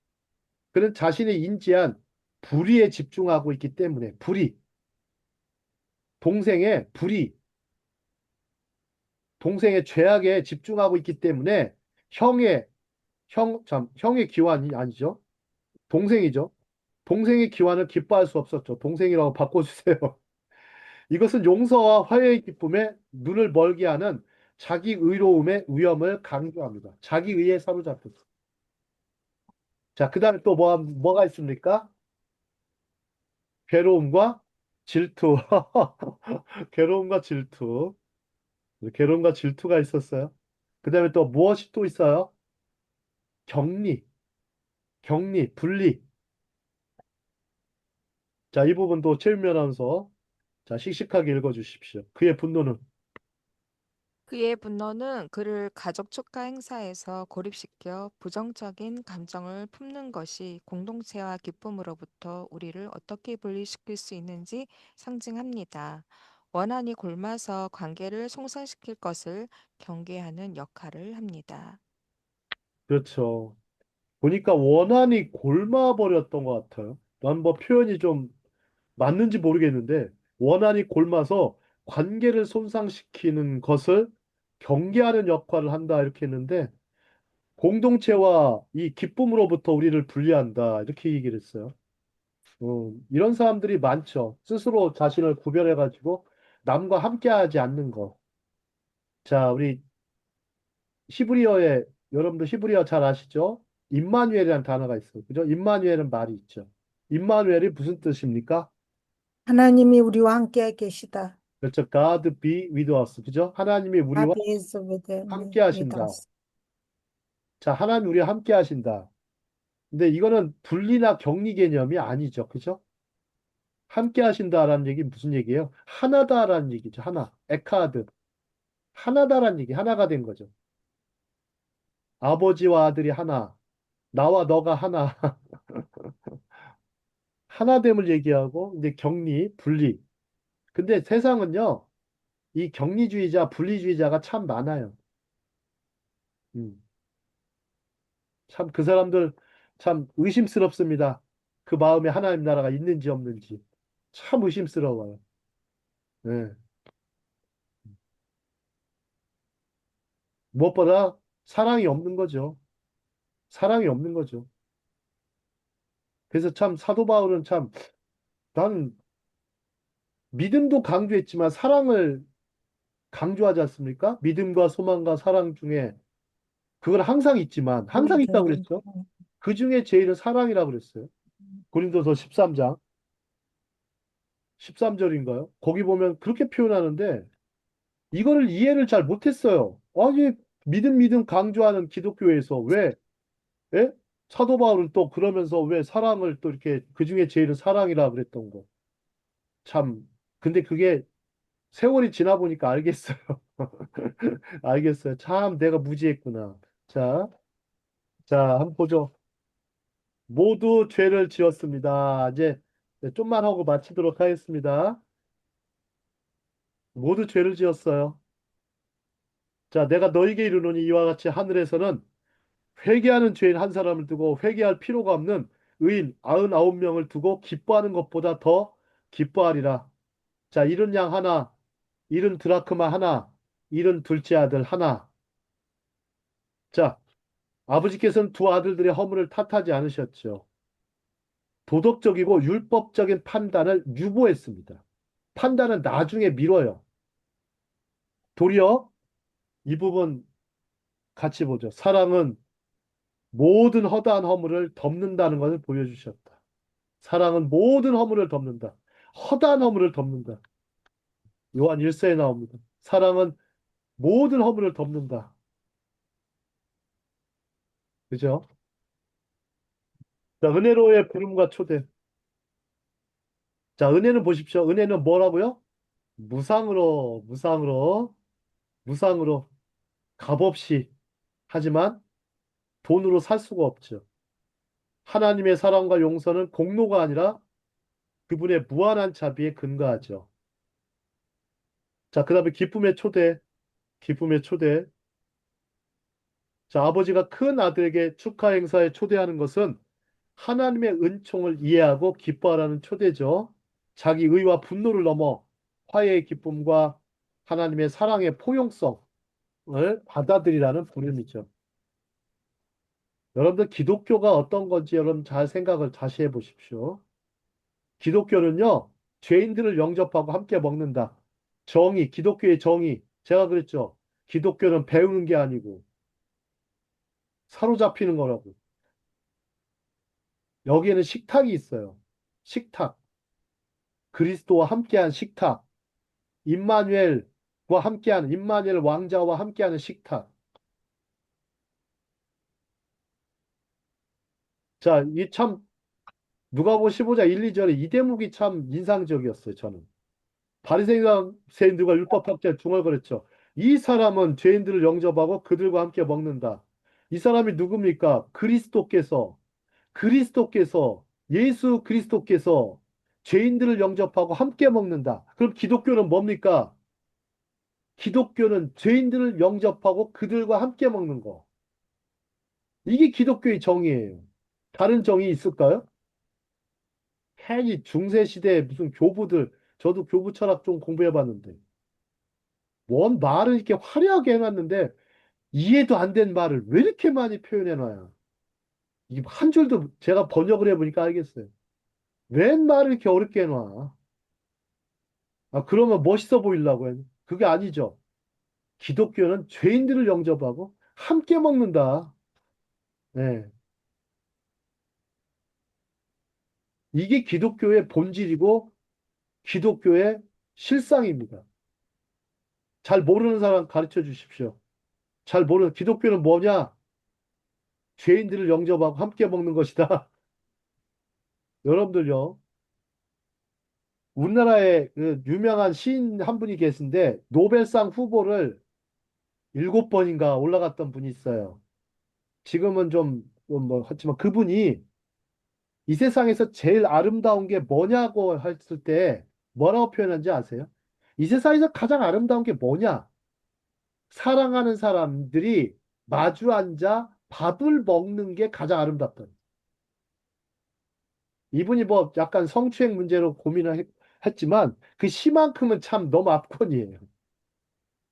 그는 자신이 인지한 불의에 집중하고 있기 때문에 동생의 불의, 동생의 죄악에 집중하고 있기 때문에 형의 형의 기환이 아니죠. 동생이죠. 동생의 기환을 기뻐할 수 없었죠. 동생이라고 바꿔주세요. 이것은 용서와 화해의 기쁨에 눈을 멀게 하는 자기 의로움의 위험을 강조합니다. 자기 의에 사로잡혔어. 자, 그 다음에 또 뭐가 있습니까? 괴로움과 질투. 괴로움과 질투. 괴로움과 질투가 있었어요. 그 다음에 또 무엇이 또 있어요? 격리, 분리. 자, 이 부분도 최윤면하면서 자, 씩씩하게 읽어주십시오. 그의 분노는 그의 분노는 그를 가족 축하 행사에서 고립시켜 부정적인 감정을 품는 것이 공동체와 기쁨으로부터 우리를 어떻게 분리시킬 수 있는지 상징합니다. 원한이 골마서 관계를 손상시킬 것을 경계하는 역할을 합니다. 그렇죠. 보니까 원한이 골마버렸던 것 같아요. 난 뭐 표현이 좀 맞는지 모르겠는데 원한이 골마서 관계를 손상시키는 것을 경계하는 역할을 한다 이렇게 했는데 공동체와 이 기쁨으로부터 우리를 분리한다 이렇게 얘기를 했어요. 이런 사람들이 많죠. 스스로 자신을 구별해가지고 남과 함께하지 않는 거. 자, 우리 히브리어에 여러분들 히브리어 잘 아시죠? 임마누엘이라는 단어가 있어요. 그죠? 임마누엘은 말이 있죠. 임마누엘이 무슨 뜻입니까? 하나님이 우리와 함께 계시다. 그렇죠. God be with us. 그죠? 하나님이 우리와 God is 함께 with 하신다. us. 자, 하나님 우리와 함께 하신다. 근데 이거는 분리나 격리 개념이 아니죠. 그죠? 함께 하신다라는 얘기 무슨 얘기예요? 하나다라는 얘기죠. 하나. 에카드. 하나다라는 얘기. 하나가 된 거죠. 아버지와 아들이 하나, 나와 너가 하나, 하나됨을 얘기하고, 이제 격리, 분리. 근데 세상은요, 이 격리주의자, 분리주의자가 참 많아요. 음, 참 그 사람들 참 의심스럽습니다. 그 마음에 하나님 나라가 있는지 없는지. 참 의심스러워요. 예. 무엇보다 사랑이 없는 거죠. 사랑이 없는 거죠. 그래서 참 사도 바울은 참 나는 믿음도 강조했지만 사랑을 강조하지 않습니까? 믿음과 소망과 사랑 중에 그건 항상 있지만 항상 있다고 제일 그랬죠. 그 중에 제일은 사랑이라고 그랬어요. 고린도서 13장 13절인가요? 거기 보면 그렇게 표현하는데 이거를 이해를 잘 못했어요. 아니 믿음 강조하는 기독교에서 왜 예? 사도 바울은 또 그러면서 왜 사랑을 또 이렇게 그 중에 제일은 사랑이라 그랬던 거. 참 근데 그게 세월이 지나 보니까 알겠어요. 알겠어요. 참 내가 무지했구나. 자, 자, 한번 보죠. 모두 죄를 지었습니다. 이제 좀만 하고 마치도록 하겠습니다. 모두 죄를 지었어요. 자, 내가 너에게 이르노니 이와 같이 하늘에서는 회개하는 죄인 한 사람을 두고 회개할 필요가 없는 의인 99명을 두고 기뻐하는 것보다 더 기뻐하리라. 자, 이른 양 하나, 이른 드라크마 하나, 이른 둘째 아들 하나. 자, 아버지께서는 두 아들들의 허물을 탓하지 않으셨죠. 도덕적이고 율법적인 판단을 유보했습니다. 판단은 나중에 미뤄요. 도리어 이 부분 같이 보죠. 사랑은 모든 허다한 허물을 덮는다는 것을 보여주셨다. 사랑은 모든 허물을 덮는다. 허다한 허물을 덮는다. 요한 1서에 나옵니다. 사랑은 모든 허물을 덮는다. 그죠? 자, 은혜로의 부름과 초대. 자, 은혜는 보십시오. 은혜는 뭐라고요? 무상으로, 값없이. 하지만 돈으로 살 수가 없죠. 하나님의 사랑과 용서는 공로가 아니라 그분의 무한한 자비에 근거하죠. 자, 그 다음에 기쁨의 초대. 기쁨의 초대. 자, 아버지가 큰 아들에게 축하 행사에 초대하는 것은 하나님의 은총을 이해하고 기뻐하라는 초대죠. 자기 의와 분노를 넘어 화해의 기쁨과 하나님의 사랑의 포용성을 받아들이라는 부름이죠. 여러분들 기독교가 어떤 건지 여러분 잘 생각을 다시 해보십시오. 기독교는요, 죄인들을 영접하고 함께 먹는다. 정의, 기독교의 정의. 제가 그랬죠. 기독교는 배우는 게 아니고 사로잡히는 거라고. 여기에는 식탁이 있어요. 식탁. 그리스도와 함께한 식탁. 임마누엘과 함께하는, 임마누엘 왕자와 함께하는 식탁. 자, 이 참, 누가복음 15장 1, 2절에 이 대목이 참 인상적이었어요, 저는. 바리새인들과 율법학자 중얼거렸죠. 이 사람은 죄인들을 영접하고 그들과 함께 먹는다. 이 사람이 누굽니까? 그리스도께서 예수 그리스도께서 죄인들을 영접하고 함께 먹는다. 그럼 기독교는 뭡니까? 기독교는 죄인들을 영접하고 그들과 함께 먹는 거. 이게 기독교의 정의예요. 다른 정의 있을까요? 괜히 중세시대에 무슨 교부들, 저도 교부 철학 좀 공부해 봤는데, 뭔 말을 이렇게 화려하게 해놨는데, 이해도 안 된 말을 왜 이렇게 많이 표현해놔요? 이게 한 줄도 제가 번역을 해보니까 알겠어요. 웬 말을 이렇게 어렵게 해놔? 아, 그러면 멋있어 보이려고 해. 그게 아니죠. 기독교는 죄인들을 영접하고 함께 먹는다. 네. 이게 기독교의 본질이고 기독교의 실상입니다. 잘 모르는 사람 가르쳐 주십시오. 잘 모르는 기독교는 뭐냐? 죄인들을 영접하고 함께 먹는 것이다. 여러분들요. 우리나라에 그 유명한 시인 한 분이 계신데 노벨상 후보를 7번인가 올라갔던 분이 있어요. 지금은 좀, 뭐, 하지만 그분이 이 세상에서 제일 아름다운 게 뭐냐고 했을 때 뭐라고 표현한지 아세요? 이 세상에서 가장 아름다운 게 뭐냐? 사랑하는 사람들이 마주 앉아 밥을 먹는 게 가장 아름답다. 이분이 뭐 약간 성추행 문제로 고민을 했지만 그 시만큼은 참 너무 압권이에요.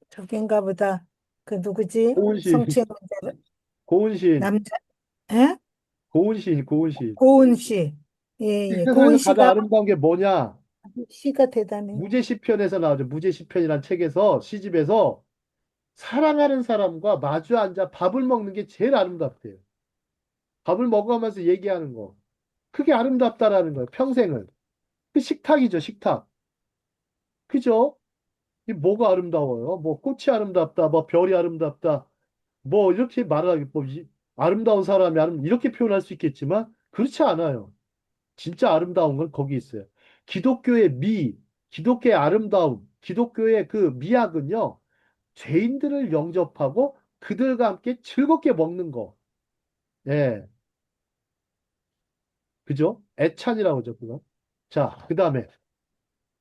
저긴가 보다. 그 누구지? 고은 시인, 성추행 문제 고은 시인, 남자, 에? 고은 시인, 고은 시인. 고은 씨. 예, 이 예. 고은 세상에서 가장 씨가 아름다운 게 뭐냐? 시가 대단해. 무제시편에서 나오죠. 무제시편이란 책에서 시집에서 사랑하는 사람과 마주 앉아 밥을 먹는 게 제일 아름답대요. 밥을 먹어가면서 얘기하는 거. 그게 아름답다라는 거예요. 평생을. 그 식탁이죠, 식탁. 그죠? 이 뭐가 아름다워요? 뭐 꽃이 아름답다, 뭐 별이 아름답다, 뭐 이렇게 말하기, 뭐 아름다운 사람이 이렇게 표현할 수 있겠지만 그렇지 않아요. 진짜 아름다운 건 거기 있어요. 기독교의 기독교의 아름다움, 기독교의 그 미학은요, 죄인들을 영접하고 그들과 함께 즐겁게 먹는 거. 예, 그죠? 애찬이라고 하죠, 그거. 자, 그 다음에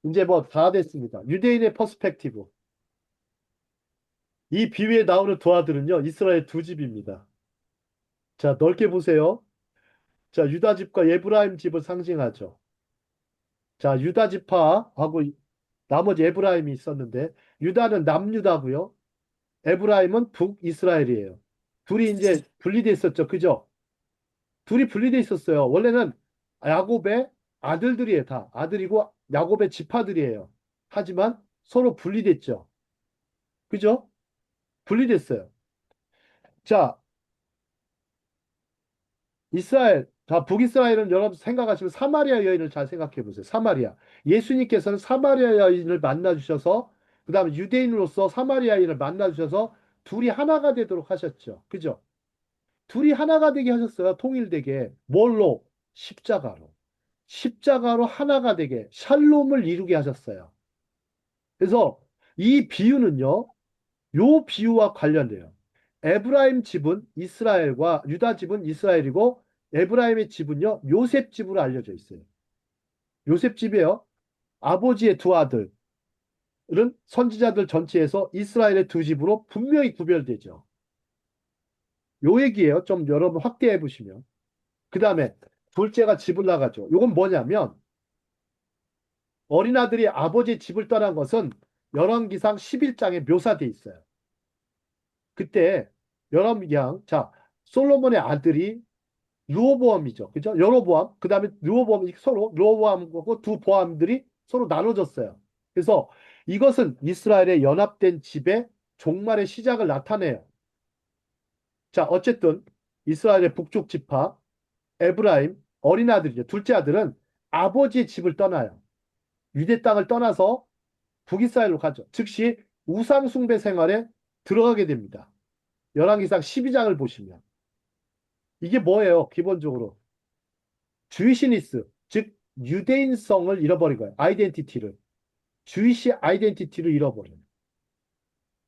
이제 뭐 다 됐습니다. 유대인의 퍼스펙티브. 이 비유에 나오는 두 아들은요, 이스라엘 두 집입니다. 자, 넓게 보세요. 자, 유다 집과 에브라임 집을 상징하죠. 자, 유다 지파하고 나머지 에브라임이 있었는데, 유다는 남유다고요. 에브라임은 북이스라엘이에요. 둘이 이제 분리돼 있었죠. 그죠? 둘이 분리돼 있었어요. 원래는 야곱의 아들들이에요. 다 아들이고 야곱의 지파들이에요. 하지만 서로 분리됐죠. 그죠? 분리됐어요. 자, 북이스라엘은 여러분 생각하시면 사마리아 여인을 잘 생각해 보세요. 사마리아. 예수님께서는 사마리아 여인을 만나 주셔서 그다음에 유대인으로서 사마리아 여인을 만나 주셔서 둘이 하나가 되도록 하셨죠. 그죠? 둘이 하나가 되게 하셨어요. 통일되게. 뭘로? 십자가로. 십자가로 하나가 되게 샬롬을 이루게 하셨어요. 그래서 이 비유는요. 요 비유와 관련돼요. 에브라임 집은 이스라엘과 유다 집은 이스라엘이고 에브라임의 집은요. 요셉 집으로 알려져 있어요. 요셉 집이에요. 아버지의 두 아들은 선지자들 전체에서 이스라엘의 두 집으로 분명히 구별되죠. 요 얘기예요. 좀 여러분 확대해 보시면. 그 다음에 둘째가 집을 나가죠. 요건 뭐냐면 어린아들이 아버지의 집을 떠난 것은 열왕기상 11장에 묘사돼 있어요. 그때 열왕기상 자 솔로몬의 아들이 르호보암이죠. 그죠? 여로보암. 그 다음에 르호보암 서로 르호보암하고 두 보암들이 서로 나눠졌어요. 그래서 이것은 이스라엘의 연합된 집의 종말의 시작을 나타내요. 자, 어쨌든 이스라엘의 북쪽 지파 에브라임 어린 아들이죠. 둘째 아들은 아버지의 집을 떠나요. 유대 땅을 떠나서 북이스라엘로 가죠. 즉시 우상 숭배 생활에 들어가게 됩니다. 열왕기상 12장을 보시면 이게 뭐예요? 기본적으로 주이시니스, 즉 유대인성을 잃어버린 거예요. 아이덴티티를. 주이시 아이덴티티를 잃어버려요.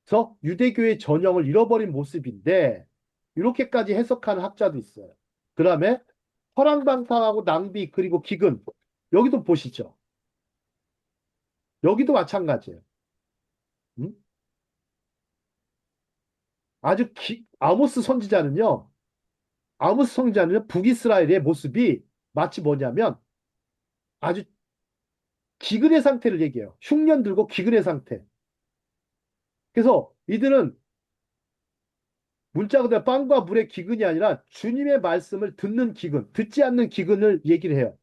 그래서 유대교의 전형을 잃어버린 모습인데 이렇게까지 해석하는 학자도 있어요. 그 다음에 허랑방탕하고 낭비 그리고 기근 여기도 보시죠. 여기도 마찬가지예요. 음? 아모스 선지자는요. 아모스 선지자는 북이스라엘의 모습이 마치 뭐냐면 아주 기근의 상태를 얘기해요. 흉년 들고 기근의 상태. 그래서 이들은 문자 그대로 빵과 물의 기근이 아니라 주님의 말씀을 듣는 기근, 듣지 않는 기근을 얘기를 해요.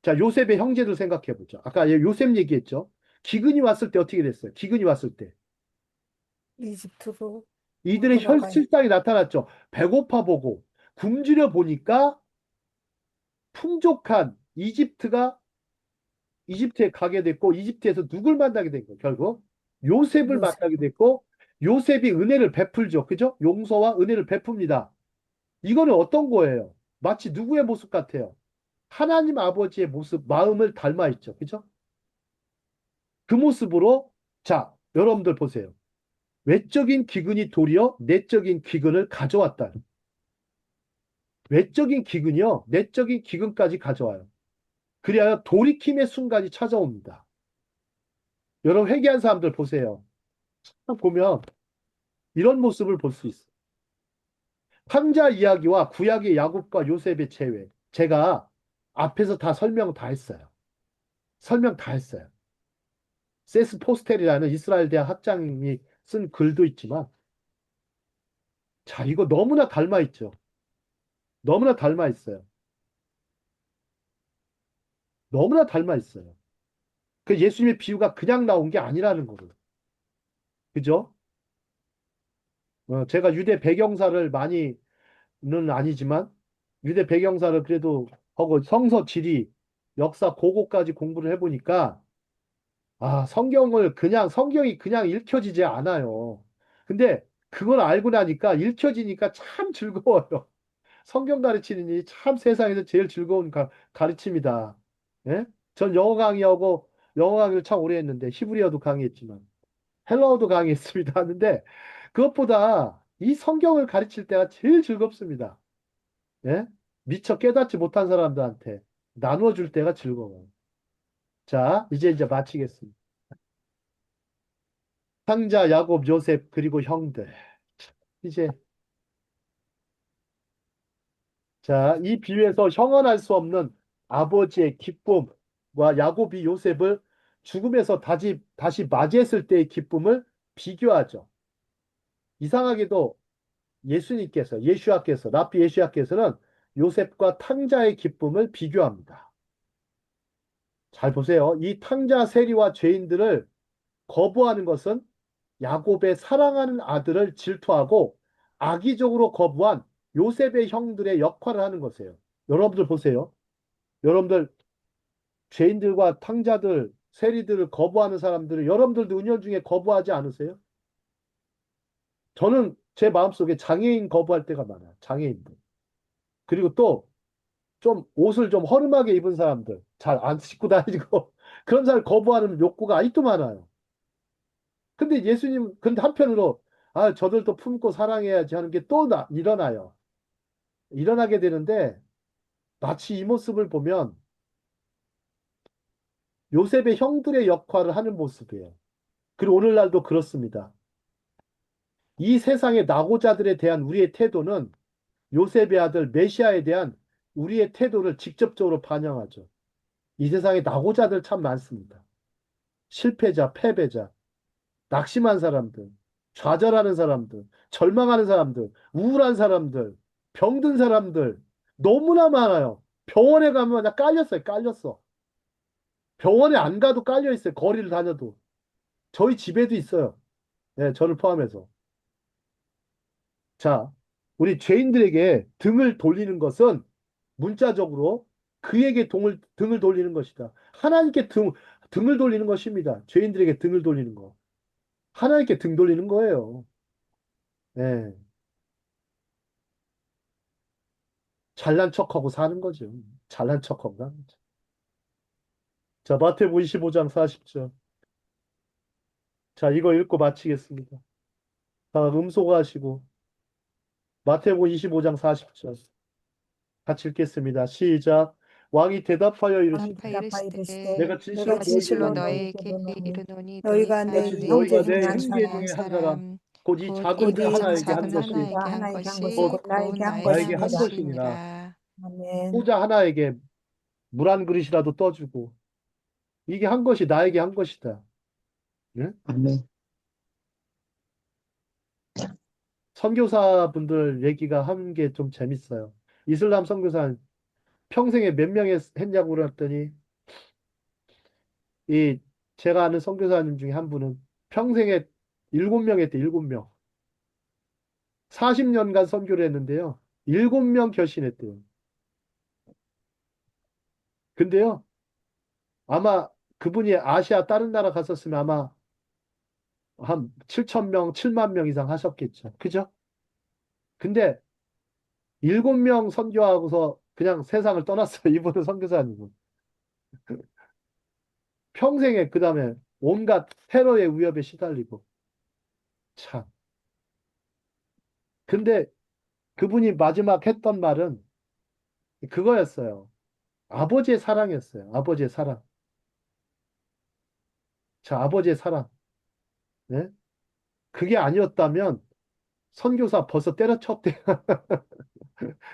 자, 요셉의 형제들 생각해 보죠. 아까 요셉 얘기했죠. 기근이 왔을 때 어떻게 됐어요? 기근이 왔을 때. 이집트로 이들의 돌아가요. 혈실상이 나타났죠. 배고파 보고 굶주려 보니까 풍족한 이집트에 가게 됐고 이집트에서 누굴 만나게 된 거예요? 결국 요셉을 요새 만나게 됐고 요셉이 은혜를 베풀죠. 그죠? 용서와 은혜를 베풉니다. 이거는 어떤 거예요? 마치 누구의 모습 같아요? 하나님 아버지의 모습, 마음을 닮아 있죠. 그죠? 그 모습으로 자, 여러분들 보세요. 외적인 기근이 도리어 내적인 기근을 가져왔다. 외적인 기근이요, 내적인 기근까지 가져와요. 그래야 돌이킴의 순간이 찾아옵니다. 여러분, 회개한 사람들 보세요. 보면 이런 모습을 볼 수 있어요. 탕자 이야기와 구약의 야곱과 요셉의 재회. 제가 앞에서 다 설명 다 했어요. 설명 다 했어요. 세스 포스텔이라는 이스라엘 대학 학장이 쓴 글도 있지만, 자, 이거 너무나 닮아 있죠. 너무나 닮아 있어요. 너무나 닮아 있어요. 그 예수님의 비유가 그냥 나온 게 아니라는 거를. 그죠? 제가 유대 배경사를 많이는 아니지만, 유대 배경사를 그래도 하고 성서 지리, 역사 고고까지 공부를 해보니까, 아, 성경이 그냥 읽혀지지 않아요. 근데 그걸 알고 나니까 읽혀지니까 참 즐거워요. 성경 가르치는 일이 참 세상에서 제일 즐거운 가르침이다. 예? 전 영어 강의를 참 오래 했는데, 히브리어도 강의했지만, 헬라어도 강의했습니다. 하는데, 그것보다 이 성경을 가르칠 때가 제일 즐겁습니다. 예? 미처 깨닫지 못한 사람들한테 나누어 줄 때가 즐거워요. 자, 이제 마치겠습니다. 상자, 야곱, 요셉, 그리고 형들. 이제, 자, 이 비유에서 형언할 수 없는 아버지의 기쁨과 야곱이 요셉을 죽음에서 다시 맞이했을 때의 기쁨을 비교하죠. 이상하게도 랍비 예수야께서는 요셉과 탕자의 기쁨을 비교합니다. 잘 보세요. 이 탕자 세리와 죄인들을 거부하는 것은 야곱의 사랑하는 아들을 질투하고 악의적으로 거부한 요셉의 형들의 역할을 하는 것이에요. 여러분들 보세요. 여러분들 죄인들과 탕자들, 세리들을 거부하는 사람들을 여러분들도 은연중에 거부하지 않으세요? 저는 제 마음속에 장애인 거부할 때가 많아요. 장애인들. 그리고 또 좀 옷을 좀 허름하게 입은 사람들, 잘 안 씻고 다니고 그런 사람을 거부하는 욕구가 아직도 많아요. 근데 한편으로, 아, 저들도 품고 사랑해야지 하는 게 또 일어나요. 일어나게 되는데, 마치 이 모습을 보면 요셉의 형들의 역할을 하는 모습이에요. 그리고 오늘날도 그렇습니다. 이 세상의 낙오자들에 대한 우리의 태도는 요셉의 아들 메시아에 대한 우리의 태도를 직접적으로 반영하죠. 이 세상에 낙오자들 참 많습니다. 실패자, 패배자, 낙심한 사람들, 좌절하는 사람들, 절망하는 사람들, 우울한 사람들, 병든 사람들 너무나 많아요. 병원에 가면 그냥 깔렸어요. 깔렸어. 병원에 안 가도 깔려 있어요. 거리를 다녀도. 저희 집에도 있어요. 네, 저를 포함해서. 자, 우리 죄인들에게 등을 돌리는 것은 문자적으로 그에게 등을 돌리는 것이다. 하나님께 등을 돌리는 것입니다. 죄인들에게 등을 돌리는 거. 하나님께 등 돌리는 거예요. 예. 잘난 척하고 사는 거죠. 잘난 척하고 사는 거죠. 자, 마태복음 25장 40절. 자, 이거 읽고 마치겠습니다. 다 음소거하시고 마태복음 25장 40절. 같이 읽겠습니다. 시작. 왕이 대답하여 이르시되 대답하여 대답하여 이르시되 이르시되 내가 내가 진실로 내가 너희에게 진실로 진실로 이르노니 너희에게 너에게 이르노니 이르노니 너희가 너희가 내 내 너희가 형제 내 중에 형제 한 중에 형제 한 중에 사람 한 사람 사람 곧 이 곧 작은 이 자 곧이 하나에게 작은 한 작은 것이 하나에게 자 한 하나에게 한 것이 것이 곧 곧 곧 나에게 한 나에게 나에게 한 한 것이니라. 것이니라. 것이니라. 아멘. 후자 하나에게 물 한 그릇이라도 떠주고 이게 한 것이 나에게 한 것이다. 응? 아멘. 선교사분들 얘기가 하는 게 좀 재밌어요. 이슬람 선교사 평생에 몇 명 했냐고 그랬더니 이 제가 아는 선교사님 중에 한 분은 평생에 7명 했대. 7명. 40년간 선교를 했는데요. 7명 결신했대요. 근데요. 아마 그분이 아시아 다른 나라 갔었으면 아마 한 7천 명, 7만 명 이상 하셨겠죠. 그죠? 근데 7명 선교하고서 그냥 세상을 떠났어요. 이분은 선교사님은. 평생에 그다음에 온갖 테러의 위협에 시달리고 참. 근데 그분이 마지막 했던 말은 그거였어요. 아버지의 사랑이었어요. 아버지의 사랑. 자, 아버지의 사랑. 네? 그게 아니었다면 선교사 벌써 때려쳤대.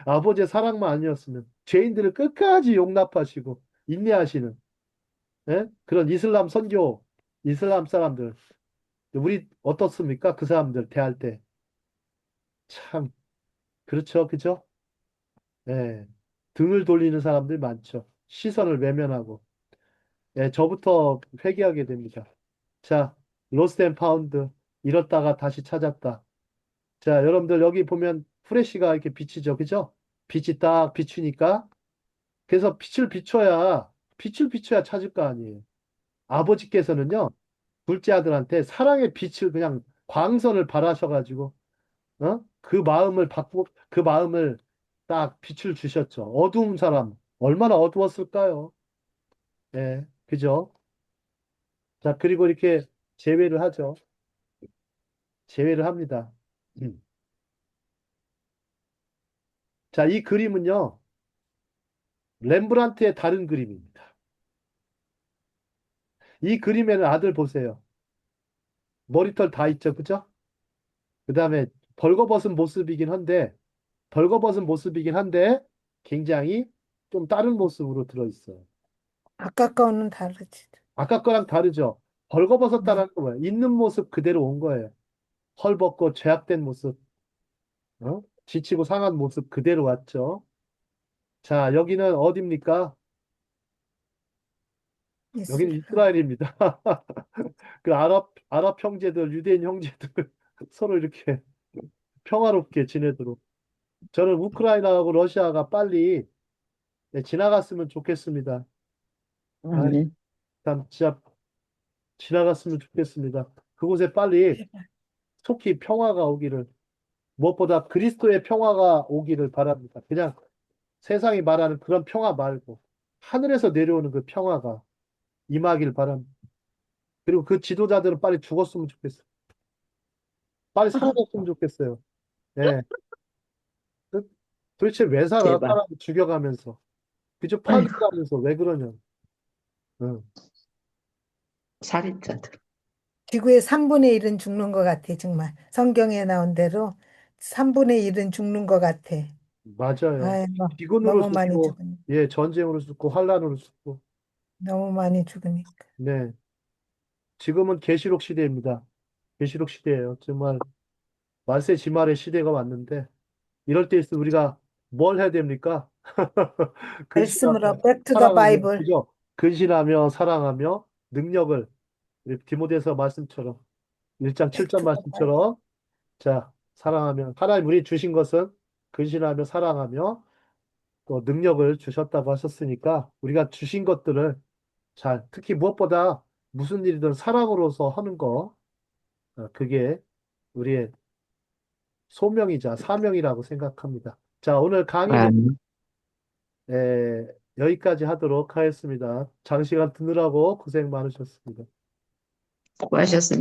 아버지의 사랑만 아니었으면 죄인들을 끝까지 용납하시고 인내하시는 그런 이슬람 선교, 이슬람 사람들. 우리 어떻습니까? 그 사람들 대할 때. 참, 그렇죠. 그죠? 예. 등을 돌리는 사람들 많죠. 시선을 외면하고. 예, 저부터 회개하게 됩니다. 자, 로스트 앤 파운드. 잃었다가 다시 찾았다. 자, 여러분들 여기 보면 프레쉬가 이렇게 비치죠. 그죠? 빛이 딱 비추니까. 그래서 빛을 비춰야 찾을 거 아니에요. 아버지께서는요, 둘째 아들한테 사랑의 빛을 그냥 광선을 발하셔가지고, 그 마음을 바꾸고, 그 마음을 딱 빛을 주셨죠. 어두운 사람, 얼마나 어두웠을까요? 예, 그죠? 자, 그리고 이렇게 제외를 하죠. 제외를 합니다. 음. 자, 이 그림은요, 렘브란트의 다른 그림입니다. 이 그림에는 아들 보세요. 머리털 다 있죠, 그죠? 그 다음에 벌거벗은 모습이긴 한데, 굉장히 좀 다른 모습으로 들어있어요. 아까 거는 다르지. 아까 거랑 다르죠? 벌거벗었다는 거 뭐예요? 있는 모습 그대로 온 거예요. 헐벗고 죄악된 모습, 지치고 상한 모습 그대로 왔죠. 자, 여기는 어디입니까? 여기는 이스라엘. 이스라엘입니다. 그 아랍 형제들, 유대인 형제들 서로 이렇게 평화롭게 지내도록. 저는 우크라이나하고 러시아가 빨리 지나갔으면 좋겠습니다. 아, 아멘. 참 진짜 지나갔으면 좋겠습니다. 그곳에 빨리 제발. 속히 평화가 오기를, 무엇보다 그리스도의 평화가 오기를 바랍니다. 그냥 세상이 말하는 그런 평화 말고 하늘에서 내려오는 그 평화가 임하길 바랍니다. 그리고 그 지도자들은 빨리 죽었으면 좋겠어요. 빨리 사라졌으면 좋겠어요. 예. 그- 도대체 왜 살아? 제발. 사람을 죽여가면서. 그저 아이고, 파괴하면서 왜 그러냐. 응. 살인자들. 지구의 3분의 1은 죽는 것 같아, 정말. 성경에 나온 대로 3분의 1은 죽는 것 같아. 맞아요. 아이고, 비군으로 너무 많이 죽고, 죽으니. 예, 전쟁으로 죽고, 환란으로 죽고. 너무 많이 죽으니까. 네. 지금은 계시록 시대입니다. 계시록 시대예요. 정말 말세 지말의 시대가 왔는데, 이럴 때일수록 우리가 뭘 해야 됩니까? 근신하며 말씀으로 Back to the 사랑하며, Bible. 그죠? 근신하며 사랑하며 능력을 우리 디모데서 말씀처럼 1장 Back 7절 to the Bible. 말씀처럼 자, 사랑하며 하나님 우리 주신 것은 근신하며 사랑하며 또 능력을 주셨다고 하셨으니까 우리가 주신 것들을 잘 특히 무엇보다 무슨 일이든 사랑으로서 하는 거 그게 우리의 소명이자 사명이라고 생각합니다. 자, 오늘 강의는 아멘. 에, 여기까지 하도록 하겠습니다. 장시간 듣느라고 고생 많으셨습니다. 수고하셨습니다.